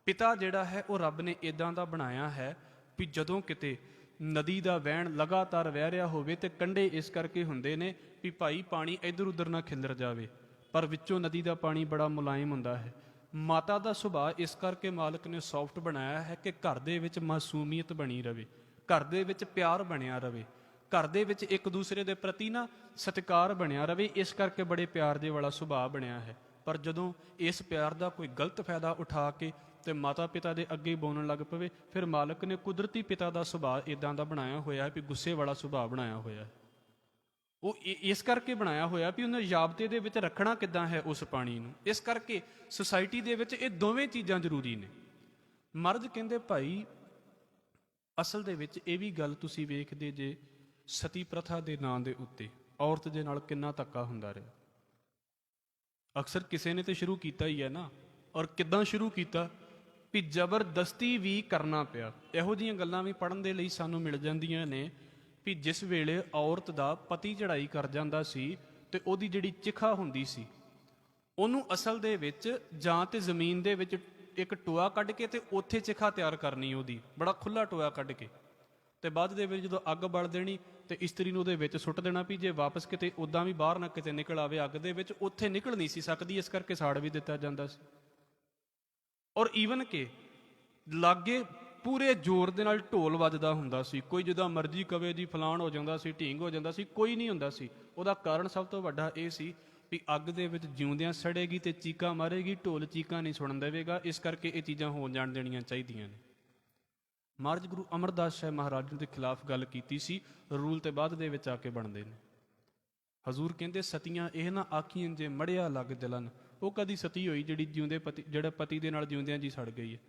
ਪਿਤਾ ਜਿਹੜਾ ਹੈ ਉਹ ਰੱਬ ਨੇ ਇਦਾਂ ਦਾ ਬਣਾਇਆ ਹੈ ਵੀ ਜਦੋਂ ਕਿਤੇ ਨਦੀ ਦਾ ਵਹਿਣ ਲਗਾਤਾਰ ਵਹਿ ਰਿਹਾ ਹੋਵੇ ਤੇ ਕੰਢੇ ਇਸ ਕਰਕੇ ਹੁੰਦੇ ਨੇ ਵੀ ਭਾਈ ਪਾਣੀ ਇੱਧਰ ਉੱਧਰ ਨਾ ਖਿੱਲਰ ਜਾਵੇ, ਪਰ ਵਿੱਚੋਂ ਨਦੀ ਦਾ ਪਾਣੀ ਬੜਾ ਮੁਲਾਇਮ ਹੁੰਦਾ ਹੈ। ਮਾਤਾ ਦਾ ਸੁਭਾਅ ਇਸ ਕਰਕੇ ਮਾਲਕ ਨੇ ਸੌਫਟ ਬਣਾਇਆ ਹੈ ਕਿ ਘਰ ਦੇ ਵਿੱਚ ਮਾਸੂਮੀਅਤ ਬਣੀ ਰਵੇ, ਘਰ ਦੇ ਵਿੱਚ ਪਿਆਰ ਬਣਿਆ ਰਵੇ, ਘਰ ਦੇ ਵਿੱਚ ਇੱਕ ਦੂਸਰੇ ਦੇ ਪ੍ਰਤੀ ਨਾ ਸਤਿਕਾਰ ਬਣਿਆ ਰਵੇ। ਇਸ ਕਰਕੇ ਬੜੇ ਪਿਆਰ ਦੇ ਵਾਲਾ ਸੁਭਾਅ ਬਣਿਆ ਹੈ। ਪਰ ਜਦੋਂ ਇਸ ਪਿਆਰ ਦਾ ਕੋਈ ਗਲਤ ਫਾਇਦਾ ਉਠਾ ਕੇ ਤੇ ਮਾਤਾ ਪਿਤਾ ਦੇ ਅੱਗੇ ਬੋਲਣ ਲੱਗ ਪਵੇ, ਫਿਰ ਮਾਲਕ ਨੇ ਕੁਦਰਤੀ ਪਿਤਾ ਦਾ ਸੁਭਾਅ ਇਦਾਂ ਦਾ ਬਣਾਇਆ ਹੋਇਆ ਵੀ ਗੁੱਸੇ ਵਾਲਾ ਸੁਭਾਅ ਬਣਾਇਆ ਹੋਇਆ ਹੈ। ਉਹ ਇਸ ਕਰਕੇ ਬਣਾਇਆ ਹੋਇਆ ਵੀ ਉਹਨੇ ਜ਼ਾਬਤੇ ਦੇ ਵਿੱਚ ਰੱਖਣਾ ਕਿੱਦਾਂ ਹੈ ਉਸ ਪਾਣੀ ਨੂੰ। ਇਸ ਕਰਕੇ ਸੁਸਾਇਟੀ ਦੇ ਵਿੱਚ ਇਹ ਦੋਵੇਂ ਚੀਜ਼ਾਂ ਜ਼ਰੂਰੀ ਨੇ। ਮਰਦ ਕਹਿੰਦੇ ਭਾਈ ਅਸਲ ਦੇ ਵਿੱਚ ਇਹ ਵੀ ਗੱਲ ਤੁਸੀਂ ਵੇਖਦੇ ਜੇ ਸਤੀ ਪ੍ਰਥਾ ਦੇ ਨਾਂ ਦੇ ਉੱਤੇ ਔਰਤ ਦੇ ਨਾਲ ਕਿੰਨਾ ਧੱਕਾ ਹੁੰਦਾ ਰਿਹਾ। ਅਕਸਰ ਕਿਸੇ ਨੇ ਤੇ ਸ਼ੁਰੂ ਕੀਤਾ ਹੀ ਹੈ ਨਾ, ਔਰ ਕਿੱਦਾਂ ਸ਼ੁਰੂ ਕੀਤਾ ਵੀ ਜ਼ਬਰਦਸਤੀ ਵੀ ਕਰਨਾ ਪਿਆ। ਇਹੋ ਜਿਹੀਆਂ ਗੱਲਾਂ ਵੀ ਪੜ੍ਹਨ ਦੇ ਲਈ ਸਾਨੂੰ ਮਿਲ ਜਾਂਦੀਆਂ ਨੇ ਵੀ ਜਿਸ ਵੇਲੇ ਔਰਤ ਦਾ ਪਤੀ ਚੜ੍ਹਾਈ ਕਰ ਜਾਂਦਾ ਸੀ ਤੇ ਉਹਦੀ ਜਿਹੜੀ ਚਿਖਾ ਹੁੰਦੀ ਸੀ ਉਹਨੂੰ ਅਸਲ ਦੇ ਵਿੱਚ ਜਾਂ ਤੇ ਜ਼ਮੀਨ ਦੇ ਵਿੱਚ ਇੱਕ ਟੋਆ ਕੱਢ ਕੇ ਤੇ ਉੱਥੇ ਚਿਖਾ ਤਿਆਰ ਕਰਨੀ, ਉਹਦੀ ਬੜਾ ਖੁੱਲਾ ਟੋਆ ਕੱਢ ਕੇ, ਤੇ ਬਾਅਦ ਦੇ ਵਿੱਚ ਜਦੋਂ ਅੱਗ ਬਲ ਦੇਣੀ ਤੇ ਇਸਤਰੀ ਨੂੰ ਉਹਦੇ ਵਿੱਚ ਸੁੱਟ ਦੇਣਾ ਵੀ ਜੇ ਵਾਪਸ ਕਿਤੇ ਉੱਦਾਂ ਵੀ ਬਾਹਰ ਨਾ ਕਿਤੇ ਨਿਕਲ ਆਵੇ ਅੱਗ ਦੇ ਵਿੱਚ, ਉੱਥੇ ਨਿਕਲ ਨਹੀਂ ਸੀ ਸਕਦੀ, ਇਸ ਕਰਕੇ ਸਾੜ ਵੀ ਦਿੱਤਾ ਜਾਂਦਾ ਸੀ। ਔਰ ਈਵਨ ਕਿ ਲਾਗੇ ਪੂਰੇ ਜ਼ੋਰ ਦੇ ਨਾਲ ਢੋਲ ਵੱਜਦਾ ਹੁੰਦਾ ਸੀ, ਕੋਈ ਜਿੱਦਾਂ ਮਰਜ਼ੀ ਕਵੇ ਜੀ ਫਲਾਣ ਹੋ ਜਾਂਦਾ ਸੀ, ਢੀਂਗ ਹੋ ਜਾਂਦਾ ਸੀ, ਕੋਈ ਨਹੀਂ ਹੁੰਦਾ ਸੀ। ਉਹਦਾ ਕਾਰਨ ਸਭ ਤੋਂ ਵੱਡਾ ਇਹ ਸੀ ਵੀ ਅੱਗ ਦੇ ਵਿੱਚ ਜਿਉਂਦਿਆਂ ਸੜੇਗੀ ਤੇ ਚੀਕਾਂ ਮਾਰੇਗੀ, ਢੋਲ ਚੀਕਾਂ ਨਹੀਂ ਸੁਣਨ ਦੇਵੇਗਾ। ਇਸ ਕਰਕੇ ਇਹ ਚੀਜ਼ਾਂ ਹੋ ਜਾਣ ਦੇਣੀਆਂ ਚਾਹੀਦੀਆਂ ਨੇ। ਮਹਾਰਾਜ ਗੁਰੂ ਅਮਰਦਾਸ ਸਾਹਿਬ ਮਹਾਰਾਜ ਜੀ ਦੇ ਖਿਲਾਫ ਗੱਲ ਕੀਤੀ ਸੀ, ਰੂਲ ਤੇ ਬਾਅਦ ਦੇ ਵਿੱਚ ਆ ਕੇ ਬਣਦੇ ਨੇ। ਹਜ਼ੂਰ ਕਹਿੰਦੇ ਸਤੀਆਂ ਇਹ ਨਾ ਆਖੀਆਂ ਜੇ ਮੜਿਆ ਲੱਗ ਜਲਨ। ਉਹ ਕਦੀ ਸਤੀ ਹੋਈ ਜਿਹੜੀ ਜਿਉਂਦੇ ਪਤੀ, ਜਿਹੜਾ ਪਤੀ ਦੇ ਨਾਲ ਜਿਉਂਦਿਆਂ ਜੀ ਸੜ ਗਈ ਹੈ।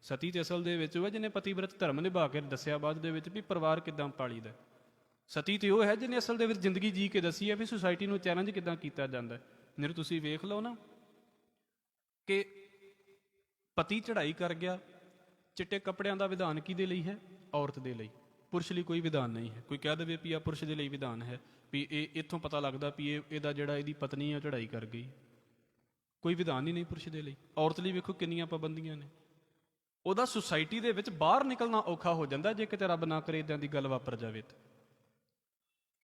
ਸਤੀ ਤੇ ਅਸਲ ਦੇ ਵਿੱਚ ਉਹ ਜਿਹਨੇ ਪਤੀਵਰਤ ਧਰਮ ਨਿਭਾ ਕੇ ਦੱਸਿਆ ਬਾਅਦ ਦੇ ਵਿੱਚ ਵੀ ਪਰਿਵਾਰ ਕਿੱਦਾਂ ਪਾਲੀਦਾ। ਸਤੀ ਤੇ ਉਹ ਹੈ ਜਿਹਨੇ ਅਸਲ ਦੇ ਵਿੱਚ ਜ਼ਿੰਦਗੀ ਜੀ ਕੇ ਦੱਸੀ ਹੈ ਵੀ ਸੁਸਾਇਟੀ ਨੂੰ ਚੈਲੰਜ ਕਿੱਦਾਂ ਕੀਤਾ ਜਾਂਦਾ। ਨਹੀਂ ਤੁਸੀਂ ਵੇਖ ਲਓ ਨਾ ਕਿ ਪਤੀ ਚੜ੍ਹਾਈ ਕਰ ਗਿਆ, ਚਿੱਟੇ ਕੱਪੜਿਆਂ ਦਾ ਵਿਧਾਨ ਕਿਹਦੇ ਲਈ ਹੈ? ਔਰਤ ਦੇ ਲਈ। ਪੁਰਸ਼ ਲਈ ਕੋਈ ਵਿਧਾਨ ਨਹੀਂ ਹੈ। ਕੋਈ ਕਹਿ ਦੇਵੇ ਵੀ ਆ ਪੁਰਸ਼ ਦੇ ਲਈ ਵਿਧਾਨ ਹੈ, ਵੀ ਇਹ ਇੱਥੋਂ ਪਤਾ ਲੱਗਦਾ ਵੀ ਇਹਦਾ ਜਿਹੜਾ ਇਹਦੀ ਪਤਨੀ ਆ ਚੜ੍ਹਾਈ ਕਰ ਗਈ। ਕੋਈ ਵਿਧਾਨ ਹੀ ਨਹੀਂ ਪੁਰਸ਼ ਦੇ ਲਈ। ਔਰਤ ਲਈ ਵੇਖੋ ਕਿੰਨੀਆਂ ਪਾਬੰਦੀਆਂ ਨੇ। ਉਹਦਾ ਸੁਸਾਇਟੀ ਦੇ ਵਿੱਚ ਬਾਹਰ ਨਿਕਲਣਾ ਔਖਾ ਹੋ ਜਾਂਦਾ ਜੇ ਕਿਤੇ ਰੱਬ ਨਾ ਕਰੇ ਇਦਾਂ ਦੀ ਗੱਲ ਵਾਪਰ ਜਾਵੇ ਤਾਂ।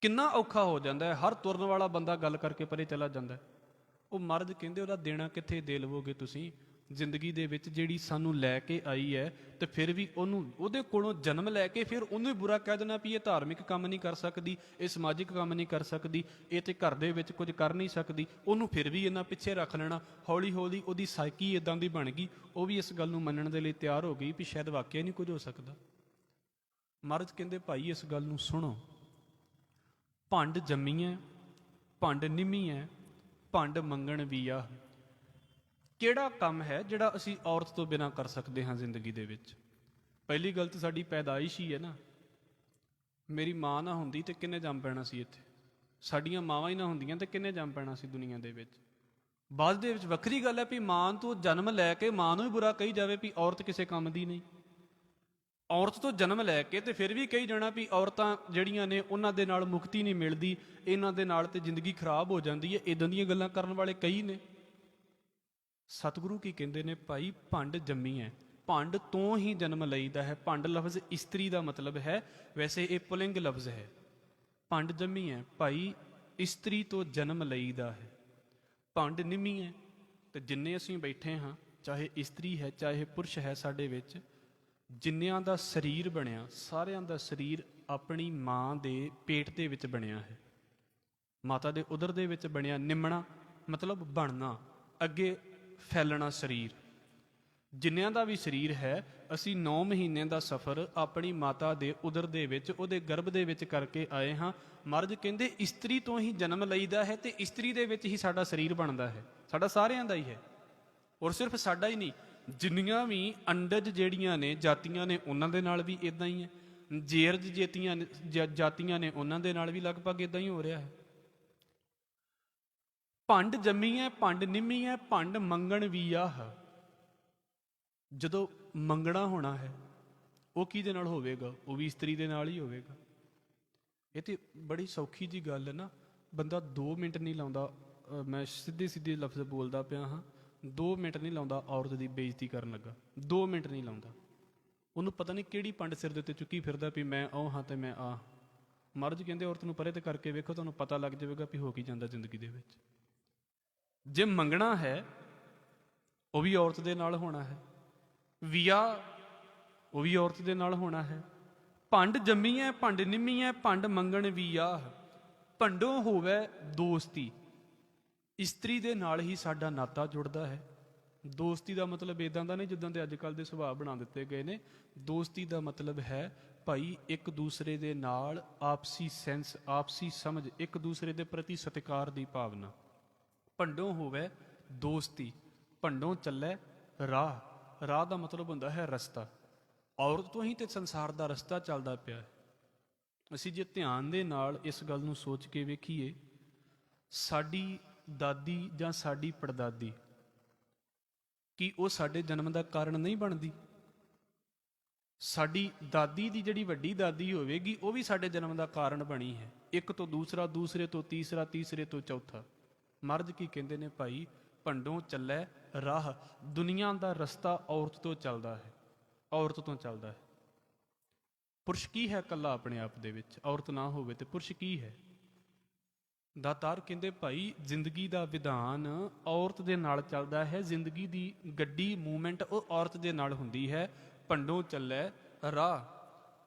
ਕਿੰਨਾ ਔਖਾ ਹੋ ਜਾਂਦਾ ਹੈ। ਹਰ ਤੁਰਨ ਵਾਲਾ ਬੰਦਾ ਗੱਲ ਕਰਕੇ ਪਰੇ ਚਲਾ ਜਾਂਦਾ। ਉਹ ਮਰਦ ਕਹਿੰਦੇ ਉਹਦਾ ਦੇਣਾ ਕਿੱਥੇ ਦੇ ਲਵੋਗੇ ਤੁਸੀਂ? ਜ਼ਿੰਦਗੀ ਦੇ ਵਿੱਚ ਜਿਹੜੀ ਸਾਨੂੰ ਲੈ ਕੇ ਆਈ ਹੈ ਤੇ ਫਿਰ ਵੀ ਉਹਦੇ ਕੋਲੋਂ ਜਨਮ ਲੈ ਕੇ ਫਿਰ ਉਹਨੂੰ ਹੀ ਬੁਰਾ ਕਹਿ ਦੇਣਾ ਵੀ ਇਹ ਧਾਰਮਿਕ ਕੰਮ ਨਹੀਂ ਕਰ ਸਕਦੀ, ਇਹ ਸਮਾਜਿਕ ਕੰਮ ਨਹੀਂ ਕਰ ਸਕਦੀ, ਇਹ ਤੇ ਘਰ ਦੇ ਵਿੱਚ ਕੁਝ ਕਰ ਨਹੀਂ ਸਕਦੀ, ਉਹਨੂੰ ਫਿਰ ਵੀ ਇਹਨਾਂ ਪਿੱਛੇ ਰੱਖ ਲੈਣਾ। ਹੌਲੀ ਹੌਲੀ ਉਹਦੀ ਸਾਈਕੀ ਇਦਾਂ ਦੀ ਬਣ ਗਈ, ਉਹ ਵੀ ਇਸ ਗੱਲ ਨੂੰ ਮੰਨਣ ਦੇ ਲਈ ਤਿਆਰ ਹੋ ਗਈ ਵੀ ਸ਼ਾਇਦ ਵਾਕਿਆ ਨਹੀਂ ਕੁਝ ਹੋ ਸਕਦਾ। ਮਹਾਰਾਜ ਕਹਿੰਦੇ ਭਾਈ ਇਸ ਗੱਲ ਨੂੰ ਸੁਣੋ, ਭੰਡ ਜੰਮੀ ਹੈ, ਭੰਡ ਨਿਮੀ ਹੈ, ਭੰਡ ਮੰਗਣ ਵੀ ਆ। ਕਿਹੜਾ ਕੰਮ ਹੈ ਜਿਹੜਾ ਅਸੀਂ ਔਰਤ ਤੋਂ ਬਿਨਾਂ ਕਰ ਸਕਦੇ ਹਾਂ ਜ਼ਿੰਦਗੀ ਦੇ ਵਿੱਚ? ਪਹਿਲੀ ਗੱਲ ਤਾਂ ਸਾਡੀ ਪੈਦਾਇਸ਼ ਹੀ ਹੈ ਨਾ। ਮੇਰੀ ਮਾਂ ਨਾ ਹੁੰਦੀ ਤੇ ਕਿੰਨੇ ਜੰਮ ਪੈਣਾ ਸੀ ਇੱਥੇ? ਸਾਡੀਆਂ ਮਾਵਾਂ ਹੀ ਨਾ ਹੁੰਦੀਆਂ ਤੇ ਕਿੰਨੇ ਜੰਮ ਪੈਣਾ ਸੀ ਦੁਨੀਆ ਦੇ ਵਿੱਚ? ਬਾਅਦ ਦੇ ਵਿੱਚ ਵੱਖਰੀ ਗੱਲ ਹੈ ਵੀ ਮਾਂ ਤੋਂ ਜਨਮ ਲੈ ਕੇ ਮਾਂ ਨੂੰ ਹੀ ਬੁਰਾ ਕਹੀ ਜਾਵੇ ਵੀ ਔਰਤ ਕਿਸੇ ਕੰਮ ਦੀ ਨਹੀਂ। ਔਰਤ ਤੋਂ ਜਨਮ ਲੈ ਕੇ ਤੇ ਫਿਰ ਵੀ ਕਹੀ ਜਾਣਾ ਵੀ ਔਰਤਾਂ ਜਿਹੜੀਆਂ ਨੇ ਉਹਨਾਂ ਦੇ ਨਾਲ ਮੁਕਤੀ ਨਹੀਂ ਮਿਲਦੀ, ਇਹਨਾਂ ਦੇ ਨਾਲ ਤੇ ਜ਼ਿੰਦਗੀ ਖਰਾਬ ਹੋ ਜਾਂਦੀ ਹੈ। ਇਦਾਂ ਦੀਆਂ ਗੱਲਾਂ ਕਰਨ ਵਾਲੇ ਕਈ ਨੇ। ਸਤਿਗੁਰੂ ਕੀ ਕਹਿੰਦੇ ਨੇ? ਭਾਈ ਭੰਡ ਜੰਮੀ ਹੈ, ਭੰਡ ਤੋਂ ਹੀ ਜਨਮ ਲਈਦਾ ਹੈ। ਭੰਡ ਲਫ਼ਜ਼ ਇਸਤਰੀ ਦਾ ਮਤਲਬ ਹੈ, ਵੈਸੇ ਇਹ ਪੁਲਿੰਗ ਲਫ਼ਜ਼ ਹੈ। ਭੰਡ ਜੰਮੀ ਹੈ ਭਾਈ, ਇਸਤਰੀ ਤੋਂ ਜਨਮ ਲਈਦਾ ਹੈ। ਭੰਡ ਨਿਮੀ ਹੈ। ਤੇ ਜਿੰਨੇ ਅਸੀਂ ਬੈਠੇ ਹਾਂ, ਚਾਹੇ ਇਸਤਰੀ ਹੈ ਚਾਹੇ ਪੁਰਸ਼ ਹੈ, ਸਾਡੇ ਵਿੱਚ ਜਿੰਨਿਆਂ ਦਾ ਸਰੀਰ ਬਣਿਆ, ਸਾਰਿਆਂ ਦਾ ਸਰੀਰ ਆਪਣੀ ਮਾਂ ਦੇ ਪੇਟ ਦੇ ਵਿੱਚ ਬਣਿਆ ਹੈ, ਮਾਤਾ ਦੇ ਉਦਰ ਦੇ ਵਿੱਚ ਬਣਿਆ। ਨਿਮਣਾ ਮਤਲਬ ਬਣਨਾ, ਅੱਗੇ ਫੈਲਣਾ ਸਰੀਰ। ਜਿੰਨਿਆਂ ਦਾ ਵੀ ਸਰੀਰ ਹੈ, ਅਸੀਂ 9 ਮਹੀਨੇ ਦਾ ਸਫ਼ਰ ਆਪਣੀ ਮਾਤਾ ਦੇ ਉਦਰ ਦੇ ਵਿੱਚ, ਉਹਦੇ ਗਰਭ ਦੇ ਵਿੱਚ ਕਰਕੇ ਆਏ ਹਾਂ। ਮਰਦ ਕਹਿੰਦੇ ਇਸਤਰੀ ਤੋਂ ਹੀ ਜਨਮ ਲਈਦਾ ਹੈ ਤੇ ਇਸਤਰੀ ਦੇ ਵਿੱਚ ਹੀ ਸਾਡਾ ਸਰੀਰ ਬਣਦਾ ਹੈ। ਸਾਡਾ ਸਾਰਿਆਂ ਦਾ ਹੀ ਹੈ। ਔਰ ਸਿਰਫ ਸਾਡਾ ਹੀ ਨਹੀਂ, ਜਿੰਨੀਆਂ ਵੀ ਅੰਡਜ ਜਿਹੜੀਆਂ ਨੇ ਜਾਤੀਆਂ ਨੇ ਉਹਨਾਂ ਦੇ ਨਾਲ ਵੀ ਇਦਾਂ ਹੀ ਹੈ। ਜੇਰਜ ਜਾਤੀਆਂ ਨੇ ਉਹਨਾਂ ਦੇ ਨਾਲ ਵੀ ਲਗਭਗ ਇਦਾਂ ਹੀ ਹੋ ਰਿਹਾ ਹੈ। ਭੰਡ ਜੰਮੀ ਹੈ, ਭੰਡ ਨਿਮੀ ਹੈ, ਭੰਡ ਮੰਗਣ ਵੀ ਆਹ। ਜਦੋਂ ਮੰਗਣਾ ਹੋਣਾ ਹੈ ਉਹ ਕਿਹਦੇ ਨਾਲ ਹੋਵੇਗਾ? ਉਹ ਵੀ ਇਸਤਰੀ ਦੇ ਨਾਲ ਹੀ ਹੋਵੇਗਾ। ਇਹ ਤੇ ਬੜੀ ਸੌਖੀ ਜੀ ਗੱਲ ਹੈ ਨਾ, ਬੰਦਾ 2 ਮਿੰਟ ਨਹੀਂ ਲਾਉਂਦਾ, ਮੈਂ ਸਿੱਧੇ ਸਿੱਧੇ ਲਫ਼ਜ਼ ਬੋਲਦਾ ਪਿਆ ਹਾਂ, 2 ਮਿੰਟ ਨਹੀਂ ਲਾਉਂਦਾ ਔਰਤ ਦੀ ਬੇਇੱਜ਼ਤੀ ਕਰਨ ਲੱਗਾ, 2 ਮਿੰਟ ਨਹੀਂ ਲਾਉਂਦਾ। ਉਹਨੂੰ ਪਤਾ ਨਹੀਂ ਕਿਹੜੀ ਪੰਡ ਸਿਰ ਦੇ ਉੱਤੇ ਚੁੱਕੀ ਫਿਰਦਾ ਵੀ ਮੈਂ ਉਹ ਹਾਂ ਤੇ ਮੈਂ ਆ। ਮਰਦ ਕਹਿੰਦੇ ਔਰਤ ਨੂੰ ਪਰੇ ਤੇ ਕਰਕੇ ਵੇਖੋ, ਤੁਹਾਨੂੰ ਪਤਾ ਲੱਗ ਜਾਵੇਗਾ ਵੀ ਹੋ ਕੀ ਜਾਂਦਾ ਜ਼ਿੰਦਗੀ ਦੇ ਵਿੱਚ। ਜੇ ਮੰਗਣਾ ਹੈ ਉਹ ਵੀ ਔਰਤ ਦੇ ਨਾਲ ਹੋਣਾ ਹੈ, ਵਿਆਹ ਉਹ ਵੀ ਔਰਤ ਦੇ ਨਾਲ ਹੋਣਾ ਹੈ। ਭੰਡ ਜੰਮੀ ਹੈ ਭੰਡ ਨਿੰਮੀ ਹੈ, ਭੰਡ ਮੰਗਣ ਵਿਆਹ, ਭੰਡੋਂ ਹੋਵੇ ਦੋਸਤੀ। ਇਸਤਰੀ ਦੇ ਨਾਲ ਹੀ ਸਾਡਾ ਨਾਤਾ ਜੁੜਦਾ ਹੈ। ਦੋਸਤੀ ਦਾ ਮਤਲਬ ਇੱਦਾਂ ਦਾ ਨਹੀਂ ਜਿੱਦਾਂ ਦੇ ਅੱਜ ਕੱਲ੍ਹ ਦੇ ਸੁਭਾਅ ਬਣਾ ਦਿੱਤੇ ਗਏ ਨੇ। ਦੋਸਤੀ ਦਾ ਮਤਲਬ ਹੈ ਭਾਈ ਇੱਕ ਦੂਸਰੇ ਦੇ ਨਾਲ ਆਪਸੀ ਸੈਂਸ, ਆਪਸੀ ਸਮਝ, ਇੱਕ ਦੂਸਰੇ ਦੇ ਪ੍ਰਤੀ ਸਤਿਕਾਰ ਦੀ ਭਾਵਨਾ। ਭੰਡੋਂ ਹੋਵੇ ਦੋਸਤੀ, ਭੰਡੋਂ ਚੱਲੇ ਰਾਹ। ਰਾਹ ਦਾ ਮਤਲਬ ਹੁੰਦਾ ਹੈ ਰਸਤਾ। ਔਰਤ ਤੋਂ ਹੀ ਤੇ ਸੰਸਾਰ ਦਾ ਰਸਤਾ ਚੱਲਦਾ ਪਿਆ ਹੈ। ਅਸੀਂ ਜੇ ਧਿਆਨ ਦੇ ਨਾਲ ਇਸ ਗੱਲ ਨੂੰ ਸੋਚ ਕੇ ਵੇਖੀਏ, ਸਾਡੀ ਦਾਦੀ ਜਾਂ ਸਾਡੀ ਪੜਦਾਦੀ, ਕੀ ਉਹ ਸਾਡੇ ਜਨਮ ਦਾ ਕਾਰਨ ਨਹੀਂ ਬਣਦੀ? ਸਾਡੀ ਦਾਦੀ ਦੀ ਜਿਹੜੀ ਵੱਡੀ ਦਾਦੀ ਹੋਵੇਗੀ ਉਹ ਵੀ ਸਾਡੇ ਜਨਮ ਦਾ ਕਾਰਨ ਬਣੀ ਹੈ। ਇੱਕ ਤੋਂ ਦੂਸਰਾ, ਦੂਸਰੇ ਤੋਂ ਤੀਸਰਾ, ਤੀਸਰੇ ਤੋਂ ਚੌਥਾ। ਮਰਦ ਕੀ ਕਹਿੰਦੇ ਨੇ ਭਾਈ? ਭੰਡੋਂ ਚੱਲੇ ਰਾਹ। ਦੁਨੀਆ ਦਾ ਰਸਤਾ ਔਰਤ ਤੋਂ ਚੱਲਦਾ ਹੈ, ਔਰਤ ਤੋਂ ਚੱਲਦਾ ਹੈ। ਪੁਰਸ਼ ਕੀ ਹੈ ਇਕੱਲਾ ਆਪਣੇ ਆਪ ਦੇ ਵਿੱਚ? ਔਰਤ ਨਾ ਹੋਵੇ ਤੇ ਪੁਰਸ਼ ਕੀ ਹੈ? ਦਾਤਾਰ ਕਹਿੰਦੇ ਭਾਈ ਜ਼ਿੰਦਗੀ ਦਾ ਵਿਧਾਨ ਔਰਤ ਦੇ ਨਾਲ ਚੱਲਦਾ ਹੈ। ਜ਼ਿੰਦਗੀ ਦੀ ਗੱਡੀ ਮੂਵਮੈਂਟ ਉਹ ਔਰਤ ਦੇ ਨਾਲ ਹੁੰਦੀ ਹੈ। ਭੰਡੋਂ ਚੱਲੇ ਰਾਹ,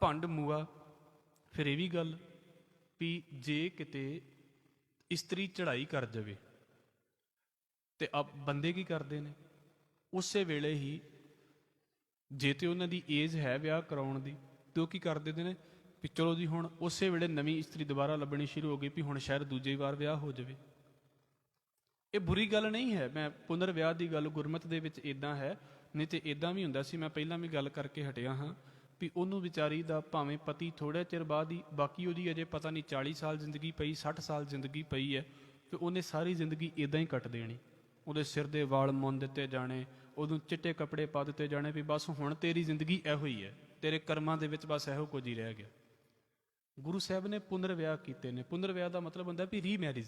ਭੰਡ ਮੂਆ। ਫਿਰ ਇਹ ਵੀ ਗੱਲ ਵੀ ਜੇ ਕਿਤੇ ਇਸਤਰੀ ਚੜ੍ਹਾਈ ਕਰ ਜਾਵੇ ਤੇ ਬੰਦੇ ਕੀ ਕਰਦੇ ਨੇ? ਉਸੇ ਵੇਲੇ ਹੀ ਜੇ ਤੇ ਉਹਨਾਂ ਦੀ ਏਜ ਹੈ ਵਿਆਹ ਕਰਾਉਣ ਦੀ ਤੇ ਉਹ ਕੀ ਕਰ ਦਿੰਦੇ ਨੇ ਵੀ ਚਲੋ ਜੀ ਹੁਣ ਉਸੇ ਵੇਲੇ ਨਵੀਂ ਇਸਤਰੀ ਦੁਬਾਰਾ ਲੱਭਣੀ ਸ਼ੁਰੂ ਹੋ ਗਈ ਵੀ ਹੁਣ ਸ਼ਾਇਦ ਦੂਜੀ ਵਾਰ ਵਿਆਹ ਹੋ ਜਾਵੇ। ਇਹ ਬੁਰੀ ਗੱਲ ਨਹੀਂ ਹੈ। ਮੈਂ ਪੁਨਰ ਵਿਆਹ ਦੀ ਗੱਲ ਗੁਰਮਤ ਦੇ ਵਿੱਚ ਇੱਦਾਂ ਹੈ, ਨਹੀਂ ਤੇ ਇੱਦਾਂ ਵੀ ਹੁੰਦਾ ਸੀ। ਮੈਂ ਪਹਿਲਾਂ ਵੀ ਗੱਲ ਕਰਕੇ ਹਟਿਆ ਹਾਂ ਵੀ ਉਹਨੂੰ ਵਿਚਾਰੀ ਦਾ ਭਾਵੇਂ ਪਤੀ ਥੋੜ੍ਹੇ ਚਿਰ ਬਾਅਦ ਹੀ, ਬਾਕੀ ਉਹਦੀ ਅਜੇ ਪਤਾ ਨਹੀਂ 40 ਸਾਲ ਜ਼ਿੰਦਗੀ ਪਈ, 60 ਸਾਲ ਜ਼ਿੰਦਗੀ ਪਈ ਹੈ, ਤੇ ਉਹਨੇ ਸਾਰੀ ਜ਼ਿੰਦਗੀ ਇੱਦਾਂ ਹੀ ਕੱਟ ਦੇਣੀ। ਉਹਦੇ ਸਿਰ ਦੇ ਵਾਲ ਮੁੰਨ ਦਿੱਤੇ ਜਾਣੇ, ਉਹਨੂੰ ਚਿੱਟੇ ਕੱਪੜੇ ਪਾ ਦਿੱਤੇ ਜਾਣੇ ਵੀ ਬਸ ਹੁਣ ਤੇਰੀ ਜ਼ਿੰਦਗੀ ਇਹੋ ਹੀ ਹੈ, ਤੇਰੇ ਕਰਮਾਂ ਦੇ ਵਿੱਚ ਬਸ ਇਹੋ ਕੁਝ ਹੀ ਰਹਿ ਗਿਆ। ਗੁਰੂ ਸਾਹਿਬ ਨੇ ਪੁਨਰ ਵਿਆਹ ਕੀਤੇ ਨੇ। ਪੁਨਰ ਵਿਆਹ ਦਾ ਮਤਲਬ ਹੁੰਦਾ ਵੀ ਰੀਮੈਰਿਜ।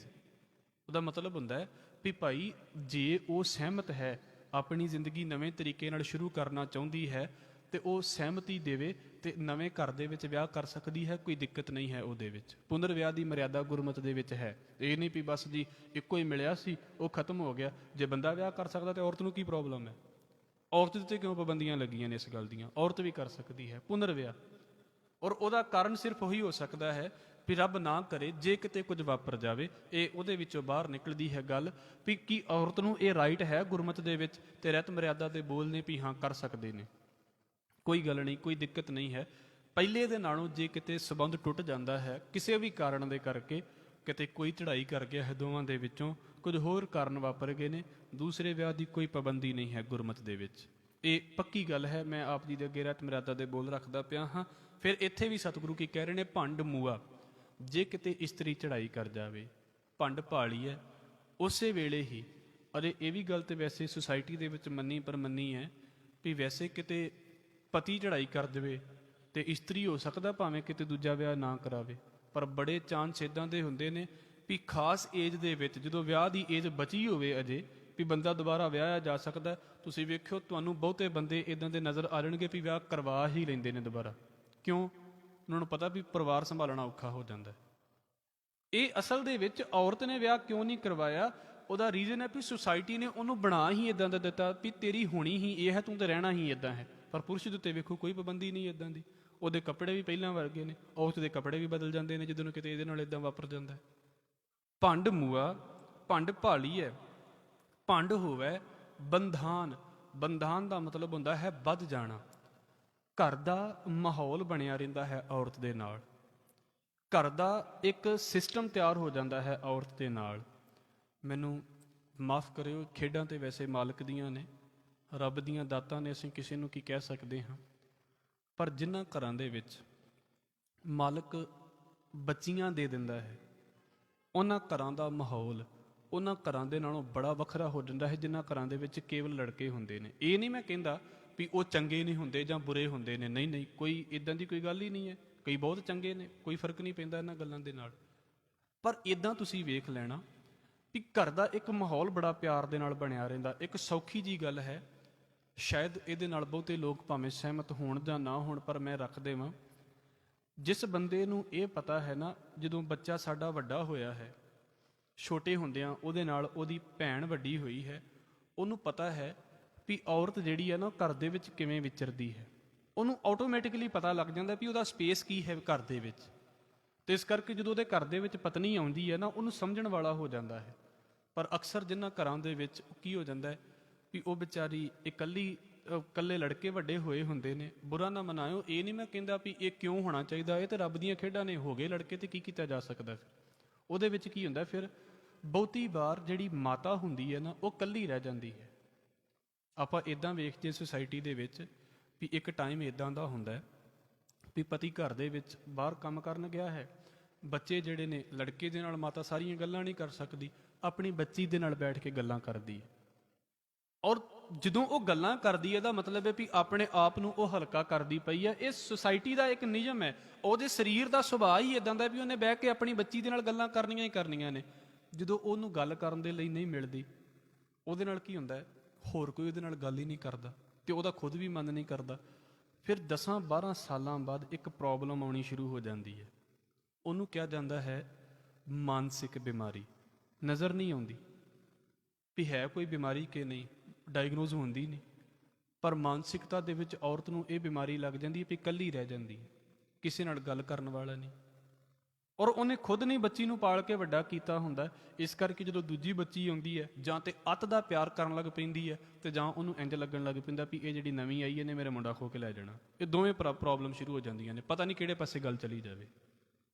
ਉਹਦਾ ਮਤਲਬ ਹੁੰਦਾ ਵੀ ਭਾਈ ਜੇ ਉਹ ਸਹਿਮਤ ਹੈ, ਆਪਣੀ ਜ਼ਿੰਦਗੀ ਨਵੇਂ ਤਰੀਕੇ ਨਾਲ ਸ਼ੁਰੂ ਕਰਨਾ ਚਾਹੁੰਦੀ ਹੈ ਤੇ ਉਹ ਸਹਿਮਤੀ ਦੇਵੇ ਤੇ ਨਵੇਂ ਘਰ ਦੇ ਵਿੱਚ ਵਿਆਹ ਕਰ ਸਕਦੀ ਹੈ, ਕੋਈ ਦਿੱਕਤ ਨਹੀਂ ਹੈ ਉਹਦੇ ਵਿੱਚ। ਪੁਨਰ ਵਿਆਹ ਦੀ ਮਰਿਆਦਾ ਗੁਰਮਤ ਦੇ ਵਿੱਚ ਹੈ। ਇਹ ਨਹੀਂ ਵੀ ਬਸ ਜੀ ਇੱਕੋ ਹੀ ਮਿਲਿਆ ਸੀ ਉਹ ਖਤਮ ਹੋ ਗਿਆ। ਜੇ ਬੰਦਾ ਵਿਆਹ ਕਰ ਸਕਦਾ ਤੇ ਔਰਤ ਨੂੰ ਕੀ ਪ੍ਰੋਬਲਮ ਹੈ? ਔਰਤ ਦੇ ਉੱਤੇ ਕਿਉਂ ਪਾਬੰਦੀਆਂ ਲੱਗੀਆਂ ਨੇ ਇਸ ਗੱਲ ਦੀਆਂ? ਔਰਤ ਵੀ ਕਰ ਸਕਦੀ ਹੈ ਪੁਨਰ ਵਿਆਹ। ਔਰ ਉਹਦਾ ਕਾਰਨ ਸਿਰਫ ਉਹੀ ਹੋ ਸਕਦਾ ਹੈ ਵੀ ਰੱਬ ਨਾ ਕਰੇ ਜੇ ਕਿਤੇ ਕੁਝ ਵਾਪਰ ਜਾਵੇ, ਇਹ ਉਹਦੇ ਵਿੱਚੋਂ ਬਾਹਰ ਨਿਕਲਦੀ ਹੈ ਗੱਲ ਵੀ ਕੀ ਔਰਤ ਨੂੰ ਇਹ ਰਾਈਟ ਹੈ ਗੁਰਮਤ ਦੇ ਵਿੱਚ ਤੇ ਰਹਿਤ ਮਰਿਆਦਾ ਦੇ ਬੋਲ ਨੇ ਵੀ ਹਾਂ ਕਰ ਸਕਦੇ ਨੇ। ਕੋਈ ਗੱਲ ਨਹੀਂ, ਕੋਈ ਦਿੱਕਤ ਨਹੀਂ ਹੈ। ਪਹਿਲੇ ਦੇ ਨਾਲੋਂ ਜੇ ਕਿਤੇ ਸਬੰਧ ਟੁੱਟ ਜਾਂਦਾ ਹੈ ਕਿਸੇ ਵੀ ਕਾਰਨ ਦੇ ਕਰਕੇ, ਕਿਤੇ ਕੋਈ ਚੜ੍ਹਾਈ ਕਰ ਗਿਆ ਹੈ ਦੋਵਾਂ ਦੇ ਵਿੱਚੋਂ, ਕੁਝ ਹੋਰ ਕਾਰਨ ਵਾਪਰ ਗਏ ਨੇ, ਦੂਸਰੇ ਵਿਆਹ ਦੀ ਕੋਈ ਪਾਬੰਦੀ ਨਹੀਂ ਹੈ ਗੁਰਮਤ ਦੇ ਵਿੱਚ। ਇਹ ਪੱਕੀ ਗੱਲ ਹੈ। ਮੈਂ ਆਪ ਜੀ ਦੇ ਅੱਗੇ ਰਹਿਤ ਮਰਿਆਦਾ ਦੇ ਬੋਲ ਰੱਖਦਾ ਪਿਆ ਹਾਂ। ਫਿਰ ਇੱਥੇ ਵੀ ਸਤਿਗੁਰੂ ਕੀ ਕਹਿ ਰਹੇ ਨੇ? ਭੰਡ ਮੂਆ। ਜੇ ਕਿਤੇ ਇਸਤਰੀ ਚੜ੍ਹਾਈ ਕਰ ਜਾਵੇ, ਭੰਡ ਭਾਲੀ ਹੈ, ਉਸੇ ਵੇਲੇ ਹੀ। ਅਰੇ ਇਹ ਵੀ ਗੱਲ ਤੇ ਵੈਸੇ ਸੁਸਾਇਟੀ ਦੇ ਵਿੱਚ ਮੰਨੀ ਪਰਮੰਨੀ ਹੈ ਵੀ ਵੈਸੇ ਕਿਤੇ ਪਤੀ ਚੜ੍ਹਾਈ ਕਰ ਦੇਵੇ ਤੇ ਇਸਤਰੀ ਹੋ ਸਕਦਾ ਭਾਵੇਂ ਕਿਤੇ ਦੂਜਾ ਵਿਆਹ ਨਾ ਕਰਾਵੇ, ਪਰ ਬੜੇ ਚਾਂਸ ਇੱਦਾਂ ਦੇ ਹੁੰਦੇ ਨੇ ਵੀ ਖਾਸ ਏਜ ਦੇ ਵਿੱਚ ਜਦੋਂ ਵਿਆਹ ਦੀ ਏਜ ਬਚੀ ਹੋਵੇ ਅਜੇ ਵੀ ਬੰਦਾ ਦੁਬਾਰਾ ਵਿਆਹਿਆ ਜਾ ਸਕਦਾ। ਤੁਸੀਂ ਵੇਖਿਓ ਤੁਹਾਨੂੰ ਬਹੁਤੇ ਬੰਦੇ ਇੱਦਾਂ ਦੇ ਨਜ਼ਰ ਆ ਜਾਣਗੇ ਵੀ ਵਿਆਹ ਕਰਵਾ ਹੀ ਲੈਂਦੇ ਨੇ ਦੁਬਾਰਾ। ਕਿਉਂ? ਉਹਨਾਂ ਨੂੰ ਪਤਾ ਵੀ ਪਰਿਵਾਰ ਸੰਭਾਲਣਾ ਔਖਾ ਹੋ ਜਾਂਦਾ। ਇਹ ਅਸਲ ਦੇ ਵਿੱਚ ਔਰਤ ਨੇ ਵਿਆਹ ਕਿਉਂ ਨਹੀਂ ਕਰਵਾਇਆ? ਉਹਦਾ ਰੀਜ਼ਨ ਹੈ ਵੀ ਸੁਸਾਇਟੀ ਨੇ ਉਹਨੂੰ ਬਣਾ ਹੀ ਇੱਦਾਂ ਦਾ ਦਿੱਤਾ ਵੀ ਤੇਰੀ ਹੋਣੀ ਹੀ ਇਹ ਹੈ, ਤੂੰ ਤਾਂ ਰਹਿਣਾ ਹੀ ਇੱਦਾਂ ਹੈ। ਪਰ ਪੁਰਸ਼ ਦੇ ਉੱਤੇ ਵੇਖੋ ਕੋਈ ਪਾਬੰਦੀ ਨਹੀਂ ਇੱਦਾਂ ਦੀ। ਉਹਦੇ ਕੱਪੜੇ ਵੀ ਪਹਿਲਾਂ ਵਰਗੇ ਨੇ, ਔਰਤ ਦੇ ਕੱਪੜੇ ਵੀ ਬਦਲ ਜਾਂਦੇ ਨੇ ਜਦੋਂ ਕਿਤੇ ਇਹਦੇ ਨਾਲ ਇੱਦਾਂ ਵਾਪਰ ਜਾਂਦਾ। ਭੰਡ ਮੂਆ, ਭੰਡ ਭਾਲੀ ਹੈ, ਭੰਡ ਹੋਵੇ ਬੰਧਾਨ। ਬੰਧਾਨ ਦਾ ਮਤਲਬ ਹੁੰਦਾ ਹੈ ਵੱਧ ਜਾਣਾ। ਘਰ ਦਾ ਮਾਹੌਲ ਬਣਿਆ ਰਹਿੰਦਾ ਹੈ ਔਰਤ ਦੇ ਨਾਲ, ਘਰ ਦਾ ਇੱਕ ਸਿਸਟਮ ਤਿਆਰ ਹੋ ਜਾਂਦਾ ਹੈ ਔਰਤ ਦੇ ਨਾਲ। ਮੈਨੂੰ ਮਾਫ ਕਰਿਓ, ਖੇਡਾਂ ਤੇ ਵੈਸੇ ਮਾਲਕ ਦੀਆਂ ਨੇ, ਰੱਬ ਦੀਆਂ ਦਾਤਾਂ ਨੇ, ਅਸੀਂ ਕਿਸੇ ਨੂੰ ਕੀ ਕਹਿ ਸਕਦੇ ਹਾਂ। ਪਰ ਜਿਨ੍ਹਾਂ ਘਰਾਂ ਦੇ ਵਿੱਚ ਮਾਲਕ ਬੱਚੀਆਂ ਦੇ ਦਿੰਦਾ ਹੈ, ਉਹਨਾਂ ਘਰਾਂ ਦਾ ਮਾਹੌਲ ਉਹਨਾਂ ਘਰਾਂ ਦੇ ਨਾਲੋਂ ਬੜਾ ਵੱਖਰਾ ਹੋ ਜਾਂਦਾ ਹੈ ਜਿਨ੍ਹਾਂ ਘਰਾਂ ਦੇ ਵਿੱਚ ਕੇਵਲ ਲੜਕੇ ਹੁੰਦੇ ਨੇ। ਇਹ ਨਹੀਂ ਮੈਂ ਕਹਿੰਦਾ ਵੀ ਉਹ ਚੰਗੇ ਨਹੀਂ ਹੁੰਦੇ ਜਾਂ ਬੁਰੇ ਹੁੰਦੇ ਨੇ, ਨਹੀਂ ਨਹੀਂ, ਕੋਈ ਇੱਦਾਂ ਦੀ ਕੋਈ ਗੱਲ ਹੀ ਨਹੀਂ ਹੈ। ਕਈ ਬਹੁਤ ਚੰਗੇ ਨੇ, ਕੋਈ ਫਰਕ ਨਹੀਂ ਪੈਂਦਾ ਇਹਨਾਂ ਗੱਲਾਂ ਦੇ ਨਾਲ। ਪਰ ਇਦਾਂ ਤੁਸੀਂ ਵੇਖ ਲੈਣਾ ਵੀ ਘਰ ਦਾ ਇੱਕ ਮਾਹੌਲ ਬੜਾ ਪਿਆਰ ਦੇ ਨਾਲ ਬਣਿਆ ਰਹਿੰਦਾ। ਇੱਕ ਸੌਖੀ ਜੀ ਗੱਲ ਹੈ, ਸ਼ਾਇਦ ਇਹਦੇ ਨਾਲ ਬਹੁਤੇ ਲੋਕ ਭਾਵੇਂ ਸਹਿਮਤ ਹੋਣ ਜਾਂ ਨਾ ਹੋਣ, ਪਰ ਮੈਂ ਰੱਖ ਦੇਵਾਂ। ਜਿਸ ਬੰਦੇ ਨੂੰ ਇਹ ਪਤਾ ਹੈ ਨਾ, ਜਦੋਂ ਬੱਚਾ ਸਾਡਾ ਵੱਡਾ ਹੋਇਆ ਹੈ, ਛੋਟੇ ਹੁੰਦਿਆਂ ਉਹਦੇ ਨਾਲ ਉਹਦੀ ਭੈਣ ਵੱਡੀ ਹੋਈ ਹੈ, ਉਹਨੂੰ ਪਤਾ ਹੈ ਵੀ ਔਰਤ ਜਿਹੜੀ ਹੈ ਨਾ ਘਰ ਦੇ ਵਿੱਚ ਕਿਵੇਂ ਵਿਚਰਦੀ ਹੈ। ਉਹਨੂੰ ਆਟੋਮੈਟਿਕਲੀ ਪਤਾ ਲੱਗ ਜਾਂਦਾ ਵੀ ਉਹਦਾ ਸਪੇਸ ਕੀ ਹੈ ਘਰ ਦੇ ਵਿੱਚ। ਤੇ ਇਸ ਕਰਕੇ ਜਦੋਂ ਉਹਦੇ ਘਰ ਦੇ ਵਿੱਚ ਪਤਨੀ ਆਉਂਦੀ ਹੈ ਨਾ, ਉਹਨੂੰ ਸਮਝਣ ਵਾਲਾ ਹੋ ਜਾਂਦਾ ਹੈ। ਪਰ ਅਕਸਰ ਜਿਨ੍ਹਾਂ ਘਰਾਂ ਦੇ ਵਿੱਚ ਕੀ ਹੋ ਜਾਂਦਾ ਹੈ ਵੀ ਉਹ ਵਿਚਾਰੀ ਇਕੱਲੇ ਲੜਕੇ ਵੱਡੇ ਹੋਏ ਹੁੰਦੇ ਨੇ। ਬੁਰਾ ਨਾ ਮਨਾਇਓ, ਇਹ ਨਹੀਂ ਮੈਂ ਕਹਿੰਦਾ ਵੀ ਇਹ ਕਿਉਂ ਹੋਣਾ ਚਾਹੀਦਾ, ਇਹ ਤਾਂ ਰੱਬ ਦੀਆਂ ਖੇਡਾਂ ਨੇ। ਹੋ ਗਏ ਲੜਕੇ ਤੇ ਕੀ ਕੀਤਾ ਜਾ ਸਕਦਾ। ਫਿਰ ਉਹਦੇ ਵਿੱਚ ਕੀ ਹੁੰਦਾ, ਫਿਰ ਬਹੁਤੀ ਵਾਰ ਜਿਹੜੀ ਮਾਤਾ ਹੁੰਦੀ ਹੈ ਨਾ, ਉਹ ਇਕੱਲੀ ਰਹਿ ਜਾਂਦੀ ਹੈ। ਆਪਾਂ ਇਦਾਂ ਵੇਖਦੇ ਸੁਸਾਇਟੀ ਦੇ ਵਿੱਚ ਵੀ ਇੱਕ ਟਾਈਮ ਇਦਾਂ ਦਾ ਹੁੰਦਾ ਹੈ ਵੀ ਪਤੀ ਘਰ ਦੇ ਵਿੱਚ ਬਾਹਰ ਕੰਮ ਕਰਨ ਗਿਆ ਹੈ, ਬੱਚੇ ਜਿਹੜੇ ਨੇ, ਲੜਕੇ ਦੇ ਨਾਲ ਮਾਤਾ ਸਾਰੀਆਂ ਗੱਲਾਂ ਨਹੀਂ ਕਰ ਸਕਦੀ, ਆਪਣੀ ਬੱਚੀ ਦੇ ਨਾਲ ਬੈਠ ਕੇ ਗੱਲਾਂ ਕਰਦੀ ਹੈ। ਔਰ ਜਦੋਂ ਉਹ ਗੱਲਾਂ ਕਰਦੀ ਹੈ, ਇਹਦਾ ਮਤਲਬ ਹੈ ਵੀ ਆਪਣੇ ਆਪ ਨੂੰ ਉਹ ਹਲਕਾ ਕਰਦੀ ਪਈ ਹੈ। ਇਹ ਸੁਸਾਇਟੀ ਦਾ ਇੱਕ ਨਿਯਮ ਹੈ। ਉਹਦੇ ਸਰੀਰ ਦਾ ਸੁਭਾਅ ਹੀ ਇਦਾਂ ਦਾ ਵੀ ਉਹਨੇ ਬਹਿ ਕੇ ਆਪਣੀ ਬੱਚੀ ਦੇ ਨਾਲ ਗੱਲਾਂ ਕਰਨੀਆਂ ਹੀ ਕਰਨੀਆਂ ਨੇ। ਜਦੋਂ ਉਹਨੂੰ ਗੱਲ ਕਰਨ ਦੇ ਲਈ ਨਹੀਂ ਮਿਲਦੀ, ਉਹਦੇ ਨਾਲ ਕੀ ਹੁੰਦਾ ਹੈ, ਹੋਰ ਕੋਈ ਉਹਦੇ ਨਾਲ ਗੱਲ ਹੀ ਨਹੀਂ ਕਰਦਾ ਤੇ ਉਹਦਾ ਖੁਦ ਵੀ ਮਨ ਨਹੀਂ ਕਰਦਾ। ਫਿਰ 10-12 ਸਾਲਾਂ ਬਾਅਦ ਇੱਕ ਪ੍ਰੋਬਲਮ ਆਉਣੀ ਸ਼ੁਰੂ ਹੋ ਜਾਂਦੀ ਹੈ। ਉਹਨੂੰ ਕਿਹਾ ਜਾਂਦਾ ਹੈ ਮਾਨਸਿਕ ਬਿਮਾਰੀ। ਨਜ਼ਰ ਨਹੀਂ ਆਉਂਦੀ ਵੀ ਹੈ ਕੋਈ ਬਿਮਾਰੀ ਕਿ ਨਹੀਂ, ਡਾਇਗਨੋਜ਼ ਹੁੰਦੀ ਨਹੀਂ, ਪਰ ਮਾਨਸਿਕਤਾ ਦੇ ਵਿੱਚ ਔਰਤ ਨੂੰ ਇਹ ਬਿਮਾਰੀ ਲੱਗ ਜਾਂਦੀ ਹੈ ਵੀ ਇਕੱਲੀ ਰਹਿ ਜਾਂਦੀ ਹੈ, ਕਿਸੇ ਨਾਲ ਗੱਲ ਕਰਨ ਵਾਲਾ ਨਹੀਂ। ਔਰ ਉਹਨੇ ਖੁਦ ਨਹੀਂ ਬੱਚੀ ਨੂੰ ਪਾਲ ਕੇ ਵੱਡਾ ਕੀਤਾ ਹੁੰਦਾ। ਇਸ ਕਰਕੇ ਜਦੋਂ ਦੂਜੀ ਬੱਚੀ ਆਉਂਦੀ ਹੈ, ਜਾਂ ਤੇ ਅੱਤ ਦਾ ਪਿਆਰ ਕਰਨ ਲੱਗ ਪੈਂਦੀ ਹੈ, ਤੇ ਜਾਂ ਉਹਨੂੰ ਇੰਜ ਲੱਗਣ ਲੱਗ ਪੈਂਦਾ ਵੀ ਇਹ ਜਿਹੜੀ ਨਵੀਂ ਆਈ ਇਹਨੇ ਮੇਰੇ ਮੁੰਡਾ ਖੋ ਕੇ ਲੈ ਜਾਣਾ। ਇਹ ਦੋਵੇਂ ਪ੍ਰੋਬਲਮ ਸ਼ੁਰੂ ਹੋ ਜਾਂਦੀਆਂ ਨੇ, ਪਤਾ ਨਹੀਂ ਕਿਹੜੇ ਪਾਸੇ ਗੱਲ ਚਲੀ ਜਾਵੇ।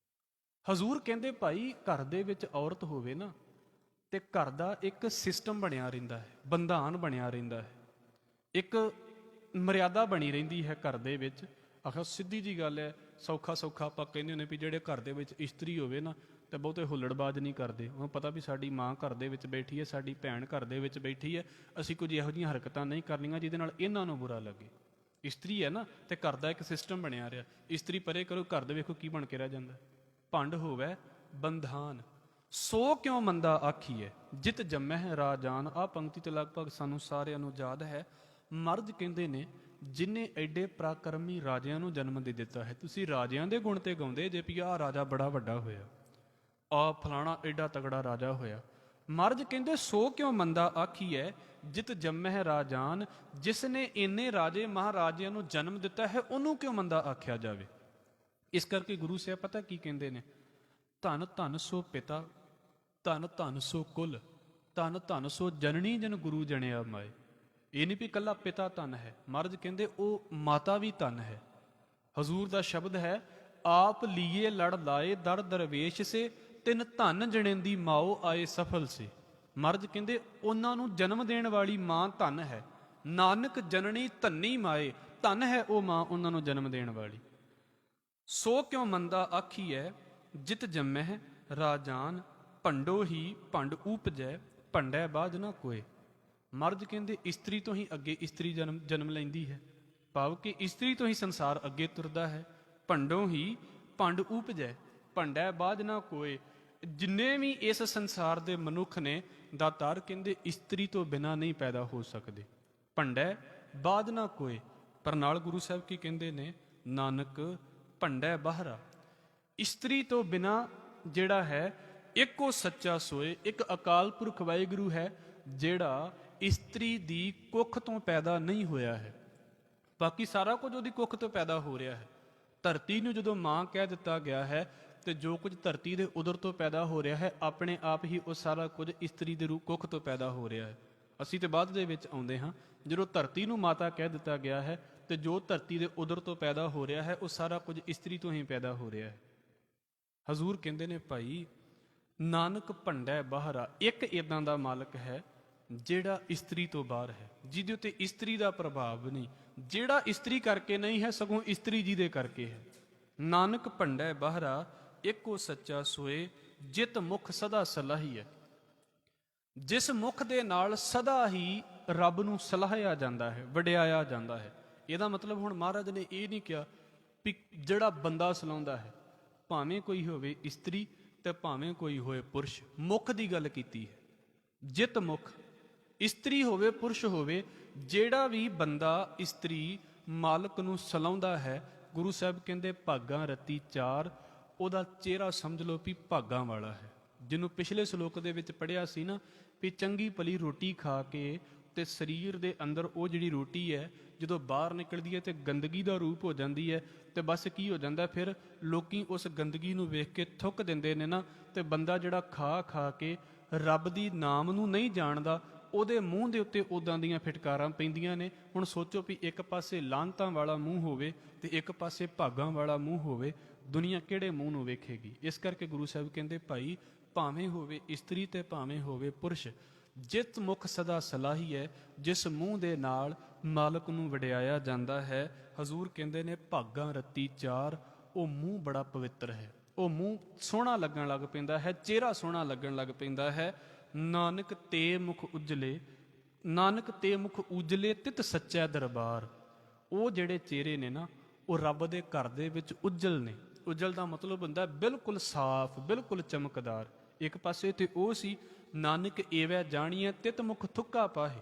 ਹਜ਼ੂਰ ਕਹਿੰਦੇ ਭਾਈ ਘਰ ਦੇ ਵਿੱਚ ਔਰਤ ਹੋਵੇ ਨਾ, ਤੇ ਘਰ ਦਾ ਇੱਕ ਸਿਸਟਮ ਬਣਿਆ ਰਹਿੰਦਾ ਹੈ, ਬੰਧਾਨ ਬਣਿਆ ਰਹਿੰਦਾ ਹੈ, ਇੱਕ ਮਰਿਆਦਾ ਬਣੀ ਰਹਿੰਦੀ ਹੈ ਘਰ ਦੇ ਵਿੱਚ। ਆਖਰ ਸਿੱਧੀ ਜੀ ਗੱਲ ਹੈ, ਸੌਖਾ ਆਪਾਂ ਕਹਿੰਦੇ ਹੁੰਦੇ ਵੀ ਜਿਹੜੇ ਘਰ ਦੇ ਵਿੱਚ ਇਸਤਰੀ ਹੋਵੇ ਨਾ, ਤੇ ਬਹੁਤੇ ਹੁੱਲੜਬਾਜ਼ ਨਹੀਂ ਕਰਦੇ। ਉਹਨੂੰ ਪਤਾ ਵੀ ਸਾਡੀ ਮਾਂ ਘਰ ਦੇ ਵਿੱਚ ਬੈਠੀ ਹੈ, ਸਾਡੀ ਭੈਣ ਘਰ ਦੇ ਵਿੱਚ ਬੈਠੀ ਹੈ, ਅਸੀਂ ਕੁਝ ਇਹੋ ਜਿਹੀਆਂ ਹਰਕਤਾਂ ਨਹੀਂ ਕਰਨੀਆਂ ਜਿਹਦੇ ਨਾਲ ਇਹਨਾਂ ਨੂੰ ਬੁਰਾ ਲੱਗੇ। ਇਸਤਰੀ ਹੈ ਨਾ, ਤੇ ਘਰ ਦਾ ਇੱਕ ਸਿਸਟਮ ਬਣਿਆ ਰਿਹਾ। ਇਸਤਰੀ ਪਰੇ ਕਰੋ, ਘਰ ਦੇ ਵੇਖੋ ਕੀ ਬਣ ਕੇ ਰਹਿ ਜਾਂਦਾ। ਭੰਡ ਹੋਵੇ ਬੰਧਾਨ, ਸੋ ਕਿਉਂ ਮੰਦਾ ਆਖੀਏ, ਜਿਤ ਜੰਮਹਿ ਰਾਜਾਨ। ਆਹ ਪੰਕਤੀ ਤੇ ਲਗਭਗ ਸਾਨੂੰ ਸਾਰਿਆਂ ਨੂੰ ਯਾਦ ਹੈ। ਮਰਦ ਕਹਿੰਦੇ ਨੇ ਜਿਨੇ ਐਡੇ ਪਰਾਕਰਮੀ ਰਾਜਿਆਂ ਨੂੰ ਜਨਮ ਦੇ ਦਿੱਤਾ ਹੈ। ਤੁਸੀਂ ਰਾਜਿਆਂ ਦੇ ਗੁਣ ਤੇ ਗਾਉਂਦੇ ਜੇ ਵੀ ਆਹ ਰਾਜਾ ਬੜਾ ਵੱਡਾ ਹੋਇਆ, ਆਹ ਫਲਾਣਾ ਐਡਾ ਤਗੜਾ ਰਾਜਾ ਹੋਇਆ। ਮਰਦ ਕਹਿੰਦੇ ਸੋ ਕਿਉਂ ਮੰਦਾ ਆਖੀਏ, ਜਿਤ ਜੰਮਹਿ ਰਾਜਾਨ। ਜਿਸ ਨੇ ਇੰਨੇ ਰਾਜੇ ਮਹਾਰਾਜਿਆਂ ਨੂੰ ਜਨਮ ਦਿੱਤਾ ਹੈ, ਉਹਨੂੰ ਕਿਉਂ ਮੰਦਾ ਆਖਿਆ ਜਾਵੇ। ਇਸ ਕਰਕੇ ਗੁਰੂ ਸਾਹਿਬ ਪਤਾ ਕੀ ਕਹਿੰਦੇ ਨੇ, ਧਨ ਧਨ ਸੋ ਪਿਤਾ, ਧਨ ਧਨ ਸੋ ਕੁਲ, ਧਨ ਧਨ ਸੋ ਜਨਨੀ ਜਨ ਗੁਰੂ ਜਣਿਆ ਮਾਏ। ਇਹ ਨਹੀਂ ਵੀ ਇਕੱਲਾ ਪਿਤਾ ਧਨ ਹੈ, ਮਰਦ ਕਹਿੰਦੇ ਉਹ ਮਾਤਾ ਵੀ ਧਨ ਹੈ। ਹਜ਼ੂਰ ਦਾ ਸ਼ਬਦ ਹੈ, ਆਪ ਲੀਏ ਲੜ ਲਾਏ ਦਰ ਦਰਵੇਸ਼ ਸੇ, ਤਿੰਨ ਧਨ ਜਣੇਂਦੀ ਮਾਓ ਆਏ ਸਫਲ ਸੇ। ਮਰਦ ਕਹਿੰਦੇ ਉਹਨਾਂ ਨੂੰ ਜਨਮ ਦੇਣ ਵਾਲੀ ਮਾਂ ਧਨ ਹੈ। ਨਾਨਕ ਜਨਨੀ ਧੰਨੀ ਮਾਏ, ਧਨ ਹੈ ਉਹ ਮਾਂ ਉਹਨਾਂ ਨੂੰ ਜਨਮ ਦੇਣ ਵਾਲੀ। ਸੋ ਕਿਉਂ ਮੰਦਾ ਆਖੀਐ, ਜਿਤ ਜੰਮਹਿ ਰਾਜਾਨ। ਭੰਡੋ ਹੀ ਭੰਡ ਊਪਜੈ, ਭੰਡੈ ਬਾਝ ਨਾ ਕੋਏ। ਮਰਦ ਕਹਿੰਦੇ ਇਸਤਰੀ ਤੋਂ ਹੀ ਅੱਗੇ ਇਸਤਰੀ ਜਨਮ ਲੈਂਦੀ ਹੈ, ਭਾਵ ਕਿ ਇਸਤਰੀ ਤੋਂ ਹੀ ਸੰਸਾਰ ਅੱਗੇ ਤੁਰਦਾ ਹੈ। ਭੰਡੋ ਹੀ ਭੰਡ ਊਪਜੈ, ਭੰਡੈ ਬਾਝ ਨਾ ਕੋਏ। ਜਿੰਨੇ ਵੀ ਇਸ ਸੰਸਾਰ ਦੇ ਮਨੁੱਖ ਨੇ, ਦਾਤਾਰ ਕਹਿੰਦੇ ਇਸਤਰੀ ਤੋਂ ਬਿਨਾਂ ਨਹੀਂ ਪੈਦਾ ਹੋ ਸਕਦੇ। ਭੰਡੈ ਬਾਝ ਨਾ ਕੋਏ। ਪਰ ਨਾਲ ਗੁਰੂ ਸਾਹਿਬ ਕੀ ਕਹਿੰਦੇ ਨੇ, ਨਾਨਕ ਭੰਡੈ ਬਾਹਰਾ। ਇਸਤਰੀ ਤੋਂ ਬਿਨਾਂ ਜਿਹੜਾ ਹੈ, ਇੱਕੋ ਸੱਚਾ ਸੋਏ, ਇੱਕ ਅਕਾਲ ਪੁਰਖ ਵਾਹਿਗੁਰੂ ਹੈ ਜਿਹੜਾ ਇਸਤਰੀ ਦੀ ਕੁੱਖ ਤੋਂ ਪੈਦਾ ਨਹੀਂ ਹੋਇਆ ਹੈ। ਬਾਕੀ ਸਾਰਾ ਕੁਝ ਉਹਦੀ ਕੁੱਖ ਤੋਂ ਪੈਦਾ ਹੋ ਰਿਹਾ ਹੈ। ਧਰਤੀ ਨੂੰ ਜਦੋਂ ਮਾਂ ਕਹਿ ਦਿੱਤਾ ਗਿਆ ਹੈ, ਤੇ ਜੋ ਕੁਝ ਧਰਤੀ ਦੇ ਉਦਰ ਤੋਂ ਪੈਦਾ ਹੋ ਰਿਹਾ ਹੈ, ਆਪਣੇ ਆਪ ਹੀ ਉਹ ਸਾਰਾ ਕੁਝ ਇਸਤਰੀ ਦੇ ਰੂਪ ਕੁੱਖ ਤੋਂ ਪੈਦਾ ਹੋ ਰਿਹਾ ਹੈ। ਅਸੀਂ ਤੇ ਬਾਅਦ ਦੇ ਵਿੱਚ ਆਉਂਦੇ ਹਾਂ। ਜਦੋਂ ਧਰਤੀ ਨੂੰ ਮਾਤਾ ਕਹਿ ਦਿੱਤਾ ਗਿਆ ਹੈ, ਤੇ ਜੋ ਧਰਤੀ ਦੇ ਉਦਰ ਤੋਂ ਪੈਦਾ ਹੋ ਰਿਹਾ ਹੈ, ਉਹ ਸਾਰਾ ਕੁਝ ਇਸਤਰੀ ਤੋਂ ਹੀ ਪੈਦਾ ਹੋ ਰਿਹਾ ਹੈ। ਹਜ਼ੂਰ ਕਹਿੰਦੇ ਨੇ ਭਾਈ ਨਾਨਕ ਭੰਡੈ ਬਾਹਰਾ। ਇੱਕ ਇਦਾਂ ਦਾ ਮਾਲਕ ਹੈ ਜਿਹੜਾ ਇਸਤਰੀ ਤੋਂ ਬਾਹਰ ਹੈ, ਜਿਹਦੇ ਉੱਤੇ ਇਸਤਰੀ ਦਾ ਪ੍ਰਭਾਵ ਨਹੀਂ, ਜਿਹੜਾ ਇਸਤਰੀ ਕਰਕੇ ਨਹੀਂ ਹੈ, ਸਗੋਂ ਇਸਤਰੀ ਜਿਹਦੇ ਕਰਕੇ ਹੈ। ਨਾਨਕ ਭੰਡੈ ਬਾਹਰਾ, ਇੱਕੋ ਸੱਚਾ ਸੋਏ, ਜਿਤ ਮੁਖ ਸਦਾ ਸਲਾਹੀ ਹੈ। ਜਿਸ ਮੁਖ ਦੇ ਨਾਲ ਸਦਾ ਹੀ ਰੱਬ ਨੂੰ ਸਲਾਹਿਆ ਜਾਂਦਾ ਹੈ, ਵਡਿਆਇਆ ਜਾਂਦਾ ਹੈ। ਇਹਦਾ ਮਤਲਬ ਹੁਣ ਮਹਾਰਾਜ ਨੇ ਇਹ ਨਹੀਂ ਕਿਹਾ ਵੀ ਜਿਹੜਾ ਬੰਦਾ ਸਲਾਉਂਦਾ ਹੈ, ਭਾਵੇਂ ਕੋਈ ਹੋਵੇ ਇਸਤਰੀ ਤੇ ਭਾਵੇਂ ਕੋਈ ਹੋਵੇ ਪੁਰਸ਼, ਮੁੱਖ ਦੀ ਗੱਲ ਕੀਤੀ ਹੈ। ਜਿਤ ਮੁੱਖ ਇਸਤਰੀ ਹੋਵੇ ਪੁਰਸ਼ ਹੋਵੇ, ਜਿਹੜਾ ਵੀ ਬੰਦਾ ਇਸਤਰੀ ਮਾਲਕ ਨੂੰ ਸਲਾਉਂਦਾ ਹੈ, ਗੁਰੂ ਸਾਹਿਬ ਕਹਿੰਦੇ ਭਾਗਾਂ ਰਤੀ ਚਾਰ, ਉਹਦਾ ਚਿਹਰਾ ਸਮਝ ਲਓ ਵੀ ਭਾਗਾਂ ਵਾਲਾ ਹੈ। ਜਿਹਨੂੰ ਪਿਛਲੇ ਸ਼ਲੋਕ ਦੇ ਵਿੱਚ ਪੜ੍ਹਿਆ ਸੀ ਨਾ, ਵੀ ਚੰਗੀ ਭਲੀ ਰੋਟੀ ਖਾ ਕੇ ਤੇ ਸਰੀਰ ਦੇ ਅੰਦਰ ਉਹ ਜਿਹੜੀ ਰੋਟੀ ਹੈ ਜਦੋਂ ਬਾਹਰ ਨਿਕਲਦੀ ਹੈ ਤੇ ਗੰਦਗੀ ਦਾ ਰੂਪ ਹੋ ਜਾਂਦੀ ਹੈ, ਤੇ ਬਸ ਕੀ ਹੋ ਜਾਂਦਾ, ਫਿਰ ਲੋਕੀ ਉਸ ਗੰਦਗੀ ਨੂੰ ਵੇਖ ਕੇ ਥੁੱਕ ਦਿੰਦੇ ਨੇ ਨਾ, ਤੇ ਬੰਦਾ ਜਿਹੜਾ ਖਾ ਖਾ ਕੇ ਰੱਬ ਦੀ ਨਾਮ ਨੂੰ ਨਹੀਂ ਜਾਣਦਾ, ਉਹਦੇ ਮੂੰਹ ਦੇ ਉੱਤੇ ਉਦਾਂ ਦੀਆਂ ਫਿਟਕਾਰਾਂ ਪੈਂਦੀਆਂ ਨੇ। ਹੁਣ ਸੋਚੋ ਵੀ ਇੱਕ ਪਾਸੇ ਲਾਹਨਤਾਂ ਵਾਲਾ ਮੂੰਹ ਹੋਵੇ ਤੇ ਇੱਕ ਪਾਸੇ ਭਾਗਾਂ ਵਾਲਾ ਮੂੰਹ ਹੋਵੇ, ਦੁਨੀਆ ਕਿਹੜੇ ਮੂੰਹ ਨੂੰ ਵੇਖੇਗੀ। ਇਸ ਕਰਕੇ ਗੁਰੂ ਸਾਹਿਬ ਕਹਿੰਦੇ ਭਾਈ ਭਾਵੇਂ ਹੋਵੇ ਇਸਤਰੀ ਤੇ ਭਾਵੇਂ ਹੋਵੇ ਪੁਰਸ਼, ਜਿਤ ਮੁਖ ਸਦਾ ਸਲਾਹੀ ਹੈ, ਜਿਸ ਮੂੰਹ ਦੇ ਨਾਲ ਮਾਲਕ ਨੂੰ ਵਡਿਆਇਆ ਜਾਂਦਾ ਹੈ। ਹਜ਼ੂਰ ਕਹਿੰਦੇ ਨੇ ਭਾਗਾਂ ਰਤੀ ਚਾਰ, ਉਹ ਮੂੰਹ ਬੜਾ ਪਵਿੱਤਰ ਹੈ, ਉਹ ਮੂੰਹ ਸੋਹਣਾ ਲੱਗਣ ਲੱਗ ਪੈਂਦਾ ਹੈ, ਚਿਹਰਾ ਸੋਹਣਾ ਲੱਗਣ ਲੱਗ ਪੈਂਦਾ ਹੈ। ਨਾਨਕ ਤੇ ਮੁਖ ਉਜਲੇ, ਨਾਨਕ ਤੇ ਮੁਖ ਉਜਲੇ ਤਿਤ ਸੱਚਾ ਦਰਬਾਰ। ਉਹ ਜਿਹੜੇ ਚਿਹਰੇ ਨੇ ਨਾ, ਉਹ ਰੱਬ ਦੇ ਘਰ ਦੇ ਵਿੱਚ ਉਜਲ ਨੇ। ਉਜਲ ਦਾ ਮਤਲਬ ਹੁੰਦਾ ਬਿਲਕੁਲ ਸਾਫ਼, ਬਿਲਕੁਲ ਚਮਕਦਾਰ। ਇੱਕ ਪਾਸੇ ਤੇ ਉਹ ਸੀ ਨਾਨਕ ਏਵੈ ਜਾਣੀਐ ਤਿਤ ਮੁਖ ਥੁੱਕਾ ਪਾਹੇ,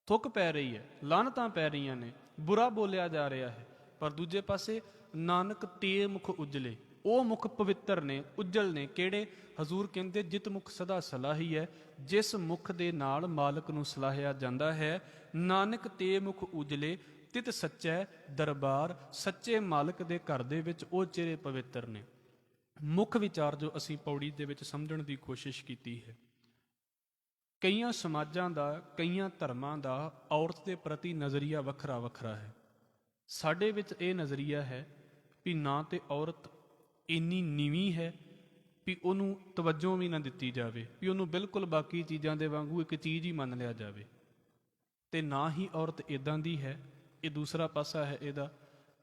ਥੁੱਕ ਪੈ ਰਹੀ ਹੈ, ਲਾਹਨਤਾਂ ਪੈ ਰਹੀਆਂ ਨੇ, ਬੁਰਾ ਬੋਲਿਆ ਜਾ ਰਿਹਾ ਹੈ। ਪਰ ਦੂਜੇ ਪਾਸੇ ਨਾਨਕ ਤੇ ਮੁਖ ਉਜਲੇ, ਉਹ ਮੁਖ ਪਵਿੱਤਰ ਨੇ, ਉਜਲ ਨੇ। ਕਿਹੜੇ? ਹਜ਼ੂਰ ਕਹਿੰਦੇ ਜਿਤ ਮੁਖ ਸਦਾ ਸਲਾਹੀ ਹੈ, ਜਿਸ ਮੁਖ ਦੇ ਨਾਲ ਮਾਲਕ ਨੂੰ ਸਲਾਹਿਆ ਜਾਂਦਾ ਹੈ। ਨਾਨਕ ਤੇ ਮੁਖ ਉਜਲੇ ਤਿਤ ਸੱਚੈ ਦਰਬਾਰ, ਸੱਚੇ ਮਾਲਕ ਦੇ ਘਰ ਦੇ ਵਿੱਚ ਉਹ ਚਿਹਰੇ ਪਵਿੱਤਰ ਨੇ। ਮੁੱਖ ਵਿਚਾਰ ਜੋ ਅਸੀਂ ਪੌੜੀ ਦੇ ਵਿੱਚ ਸਮਝਣ ਦੀ ਕੋਸ਼ਿਸ਼ ਕੀਤੀ ਹੈ, ਕਈਆਂ ਸਮਾਜਾਂ ਦਾ, ਕਈਆਂ ਧਰਮਾਂ ਦਾ ਔਰਤ ਦੇ ਪ੍ਰਤੀ ਨਜ਼ਰੀਆ ਵੱਖਰਾ ਵੱਖਰਾ ਹੈ। ਸਾਡੇ ਵਿੱਚ ਇਹ ਨਜ਼ਰੀਆ ਹੈ ਵੀ ਨਾ ਤੇ ਔਰਤ ਇੰਨੀ ਨੀਵੀਂ ਹੈ ਵੀ ਉਹਨੂੰ ਤਵੱਜੋ ਵੀ ਨਾ ਦਿੱਤੀ ਜਾਵੇ, ਵੀ ਉਹਨੂੰ ਬਿਲਕੁਲ ਬਾਕੀ ਚੀਜ਼ਾਂ ਦੇ ਵਾਂਗੂ ਇੱਕ ਚੀਜ਼ ਹੀ ਮੰਨ ਲਿਆ ਜਾਵੇ, ਤੇ ਨਾ ਹੀ ਔਰਤ ਇਦਾਂ ਦੀ ਹੈ। ਇਹ ਦੂਸਰਾ ਪਾਸਾ ਹੈ ਇਹਦਾ,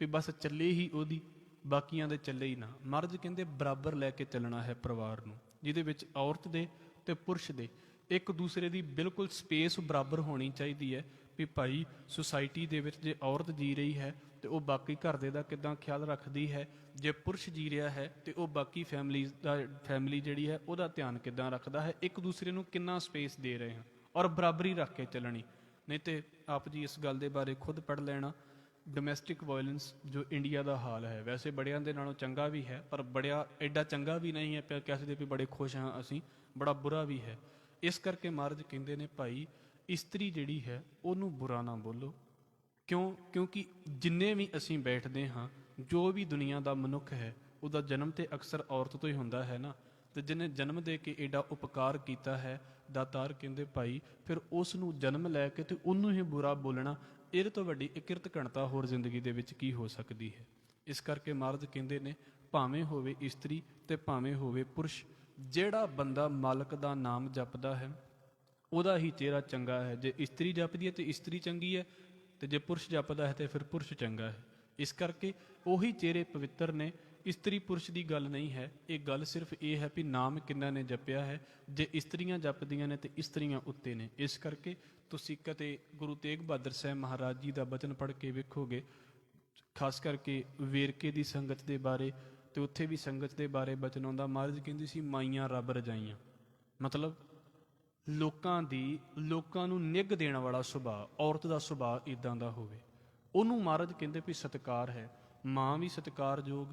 ਵੀ ਬਸ ਚੱਲੇ ਹੀ ਉਹਦੀ, ਬਾਕੀਆਂ ਦੇ ਚੱਲੇ ਹੀ ਨਾ। ਮਰਦ ਕਹਿੰਦੇ ਬਰਾਬਰ ਲੈ ਕੇ ਚੱਲਣਾ ਹੈ ਪਰਿਵਾਰ ਨੂੰ, ਜਿਹਦੇ ਵਿੱਚ ਔਰਤ ਦੇ ਤੇ ਪੁਰਸ਼ ਦੇ ਇੱਕ ਦੂਸਰੇ ਦੀ ਬਿਲਕੁਲ ਸਪੇਸ ਬਰਾਬਰ ਹੋਣੀ ਚਾਹੀਦੀ ਹੈ। ਵੀ ਭਾਈ ਸੁਸਾਇਟੀ ਦੇ ਵਿੱਚ ਜੇ ਔਰਤ ਜੀ ਰਹੀ ਹੈ ਤੇ ਉਹ ਬਾਕੀ ਘਰ ਦੇ ਦਾ ਕਿੱਦਾਂ ਖਿਆਲ ਰੱਖਦੀ ਹੈ, ਜੇ ਪੁਰਸ਼ ਜੀ ਰਿਹਾ ਹੈ ਤੇ ਉਹ ਬਾਕੀ ਫੈਮਿਲੀ ਜਿਹੜੀ ਹੈ ਉਹਦਾ ਧਿਆਨ ਕਿੱਦਾਂ ਰੱਖਦਾ ਹੈ, ਇੱਕ ਦੂਸਰੇ ਨੂੰ ਕਿੰਨਾ ਸਪੇਸ ਦੇ ਰਹੇ ਹਾਂ, ਔਰ ਬਰਾਬਰੀ ਰੱਖ ਕੇ ਚੱਲਣੀ। ਨਹੀਂ ਤੇ ਆਪ ਜੀ ਇਸ ਗੱਲ ਦੇ ਬਾਰੇ ਖੁਦ ਪੜ੍ਹ ਲੈਣਾ। ਡੋਮੈਸਟਿਕ ਵਾਇਲੈਂਸ ਜੋ ਇੰਡੀਆ ਦਾ ਹਾਲ ਹੈ, ਵੈਸੇ ਬੜਿਆਂ ਦੇ ਨਾਲੋਂ ਚੰਗਾ ਵੀ ਹੈ, ਪਰ ਬੜਿਆ ਐਡਾ ਚੰਗਾ ਵੀ ਨਹੀਂ ਹੈ ਪਿਆ ਕਹਿ ਸਕਦੇ ਵੀ ਬੜੇ ਖੁਸ਼ ਹਾਂ ਅਸੀਂ, ਬੜਾ ਬੁਰਾ ਵੀ ਹੈ। ਇਸ ਕਰਕੇ ਮਹਾਰਾਜ ਕਹਿੰਦੇ ਨੇ ਭਾਈ ਇਸਤਰੀ ਜਿਹੜੀ ਹੈ ਉਹਨੂੰ ਬੁਰਾ ਨਾ ਬੋਲੋ। ਕਿਉਂਕਿ ਜਿੰਨੇ ਵੀ ਅਸੀਂ ਬੈਠਦੇ ਹਾਂ, ਜੋ ਵੀ ਦੁਨੀਆ ਦਾ ਮਨੁੱਖ ਹੈ, ਉਹਦਾ ਜਨਮ ਤੇ ਅਕਸਰ ਔਰਤ ਤੋਂ ਹੀ ਹੁੰਦਾ ਹੈ ਨਾ। ਤੇ ਜਿਹਨੇ ਜਨਮ ਦੇ ਕੇ ਐਡਾ ਉਪਕਾਰ ਕੀਤਾ ਹੈ, ਦਾਤਾਰ ਕਹਿੰਦੇ ਭਾਈ ਫਿਰ ਉਸ ਨੂੰ ਜਨਮ ਲੈ ਕੇ ਤੇ ਉਹਨੂੰ ਹੀ ਬੁਰਾ ਬੋਲਣਾ, ਇਹਦੇ ਤੋਂ ਵੱਡੀ ਇਕਿਰਤ ਘਣਤਾ ਹੋਰ ਜ਼ਿੰਦਗੀ ਦੇ ਵਿੱਚ ਕੀ ਹੋ ਸਕਦੀ ਹੈ। ਇਸ ਕਰਕੇ ਮਹਾਰਾਜ ਕਹਿੰਦੇ ਨੇ ਭਾਵੇਂ ਹੋਵੇ ਇਸਤਰੀ ਤੇ ਭਾਵੇਂ ਹੋਵੇ ਪੁਰਸ਼, ਜਿਹੜਾ ਬੰਦਾ ਮਾਲਕ ਦਾ ਨਾਮ ਜਪਦਾ ਹੈ ਉਹਦਾ ਹੀ ਚਿਹਰਾ ਚੰਗਾ ਹੈ। ਜੇ ਇਸਤਰੀ ਜਪਦੀ ਹੈ ਤੇ ਇਸਤਰੀ ਚੰਗੀ ਹੈ, ਤੇ ਜੇ ਪੁਰਸ਼ ਜਪਦਾ ਹੈ ਤੇ ਫਿਰ ਪੁਰਸ਼ ਚੰਗਾ ਹੈ। ਇਸ ਕਰਕੇ ਉਹੀ ਚਿਹਰੇ ਪਵਿੱਤਰ ਨੇ। ਇਸਤਰੀ ਪੁਰਸ਼ ਦੀ ਗੱਲ ਨਹੀਂ ਹੈ, ਇਹ ਗੱਲ ਸਿਰਫ ਇਹ ਹੈ ਵੀ ਨਾਮ ਕਿੰਨਾ ਨੇ ਜਪਿਆ ਹੈ। ਜੇ ਇਸਤਰੀਆਂ ਜਪਦੀਆਂ ਨੇ ਤੇ ਇਸਤਰੀਆਂ ਉੱਤੇ ਨੇ। ਇਸ ਕਰਕੇ ਤੁਸੀਂ ਕਦੇ ਗੁਰੂ ਤੇਗ ਬਹਾਦਰ ਸਾਹਿਬ ਮਹਾਰਾਜ ਜੀ ਦਾ ਬਚਨ ਪੜ੍ਹ ਕੇ ਵੇਖੋਗੇ, ਖਾਸ ਕਰਕੇ ਵੇਰਕੇ ਦੀ ਸੰਗਤ ਦੇ ਬਾਰੇ, ਤੇ ਉੱਥੇ ਵੀ ਸੰਗਤ ਦੇ ਬਾਰੇ ਬਚਨ ਆਉਂਦਾ। ਮਹਾਰਾਜ ਕਹਿੰਦੀ ਸੀ ਮਾਈਆਂ ਰੱਬ ਰਜਾਈਆਂ, ਮਤਲਬ ਲੋਕਾਂ ਨੂੰ ਨਿੱਘ ਦੇਣ ਵਾਲਾ ਸੁਭਾਅ, ਔਰਤ ਦਾ ਸੁਭਾਅ ਇਦਾਂ ਦਾ ਹੋਵੇ, ਉਹਨੂੰ ਮਹਾਰਾਜ ਕਹਿੰਦੇ ਵੀ ਸਤਿਕਾਰ ਹੈ। ਮਾਂ ਵੀ ਸਤਿਕਾਰਯੋਗ,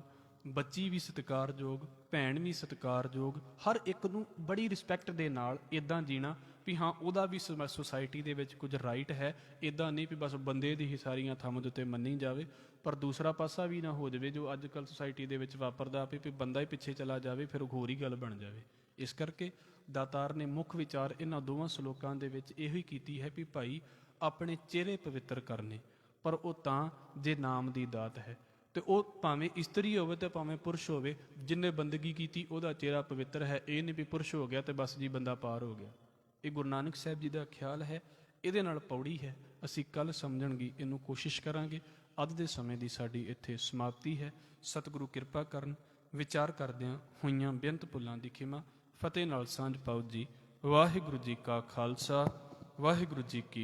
ਬੱਚੀ ਵੀ ਸਤਿਕਾਰਯੋਗ, ਭੈਣ ਵੀ ਸਤਿਕਾਰਯੋਗ, ਹਰ ਇੱਕ ਨੂੰ ਬੜੀ ਰਿਸਪੈਕਟ ਦੇ ਨਾਲ ਇਦਾਂ ਜੀਣਾ ਵੀ ਹਾਂ ਉਹਦਾ ਵੀ ਸੁਸਾਇਟੀ ਦੇ ਵਿੱਚ ਕੁਝ ਰਾਈਟ ਹੈ। ਇਦਾਂ ਨਹੀਂ ਵੀ ਬਸ ਬੰਦੇ ਦੀ ਹੀ ਸਾਰੀਆਂ ਥੰਮ ਦੇ ਉੱਤੇ ਮੰਨੀ ਜਾਵੇ, ਪਰ ਦੂਸਰਾ ਪਾਸਾ ਵੀ ਨਾ ਹੋ ਜਾਵੇ ਜੋ ਅੱਜ ਕੱਲ੍ਹ ਸੁਸਾਇਟੀ ਦੇ ਵਿੱਚ ਵਾਪਰਦਾ ਵੀ ਬੰਦਾ ਹੀ ਪਿੱਛੇ ਚਲਾ ਜਾਵੇ, ਫਿਰ ਹੋਰ ਹੀ ਗੱਲ ਬਣ ਜਾਵੇ। ਇਸ ਕਰਕੇ ਦਾਤਾਰ ਨੇ ਮੁੱਖ ਵਿਚਾਰ ਇਹਨਾਂ ਦੋਵਾਂ ਸ਼ਲੋਕਾਂ ਦੇ ਵਿੱਚ ਇਹੋ ਹੀ ਕੀਤੀ ਹੈ ਵੀ ਭਾਈ ਆਪਣੇ ਚਿਹਰੇ ਪਵਿੱਤਰ ਕਰਨੇ, ਪਰ ਉਹ ਤਾਂ ਜੇ ਨਾਮ ਦੀ ਦਾਤ ਹੈ। ਤੇ ਉਹ ਭਾਵੇਂ ਇਸਤਰੀ ਹੋਵੇ ਤੇ ਭਾਵੇਂ ਪੁਰਸ਼ ਹੋਵੇ, ਜਿੰਨੇ ਬੰਦਗੀ ਕੀਤੀ ਉਹਦਾ ਚਿਹਰਾ ਪਵਿੱਤਰ ਹੈ। ਇਹ ਨਹੀਂ ਵੀ ਪੁਰਸ਼ ਹੋ ਗਿਆ ਤੇ ਬਸ ਜੀ ਬੰਦਾ ਪਾਰ ਹੋ ਗਿਆ। ਇਹ ਗੁਰੂ ਨਾਨਕ ਸਾਹਿਬ ਜੀ ਦਾ ਖਿਆਲ ਹੈ। ਇਹਦੇ ਨਾਲ ਪੌੜੀ ਹੈ, ਅਸੀਂ ਕੱਲ੍ਹ ਸਮਝਣ ਦੀ ਇਹਨੂੰ ਕੋਸ਼ਿਸ਼ ਕਰਾਂਗੇ। ਅੱਜ ਦੇ ਸਮੇਂ ਦੀ ਸਾਡੀ ਇੱਥੇ ਸਮਾਪਤੀ ਹੈ। ਸਤਿਗੁਰੂ ਕਿਰਪਾ ਕਰਨ। ਵਿਚਾਰ ਕਰਦਿਆਂ ਹੋਈਆਂ ਬੇਅੰਤ ਭੁੱਲਾਂ ਦੀ ਖਿਮਾ। ਫਤਿਹ ਨਾਲ ਸਾਂਝ ਪਾਓ ਜੀ। ਵਾਹਿਗੁਰੂ ਜੀ ਕਾ ਖਾਲਸਾ, ਵਾਹਿਗੁਰੂ ਜੀ ਕੀ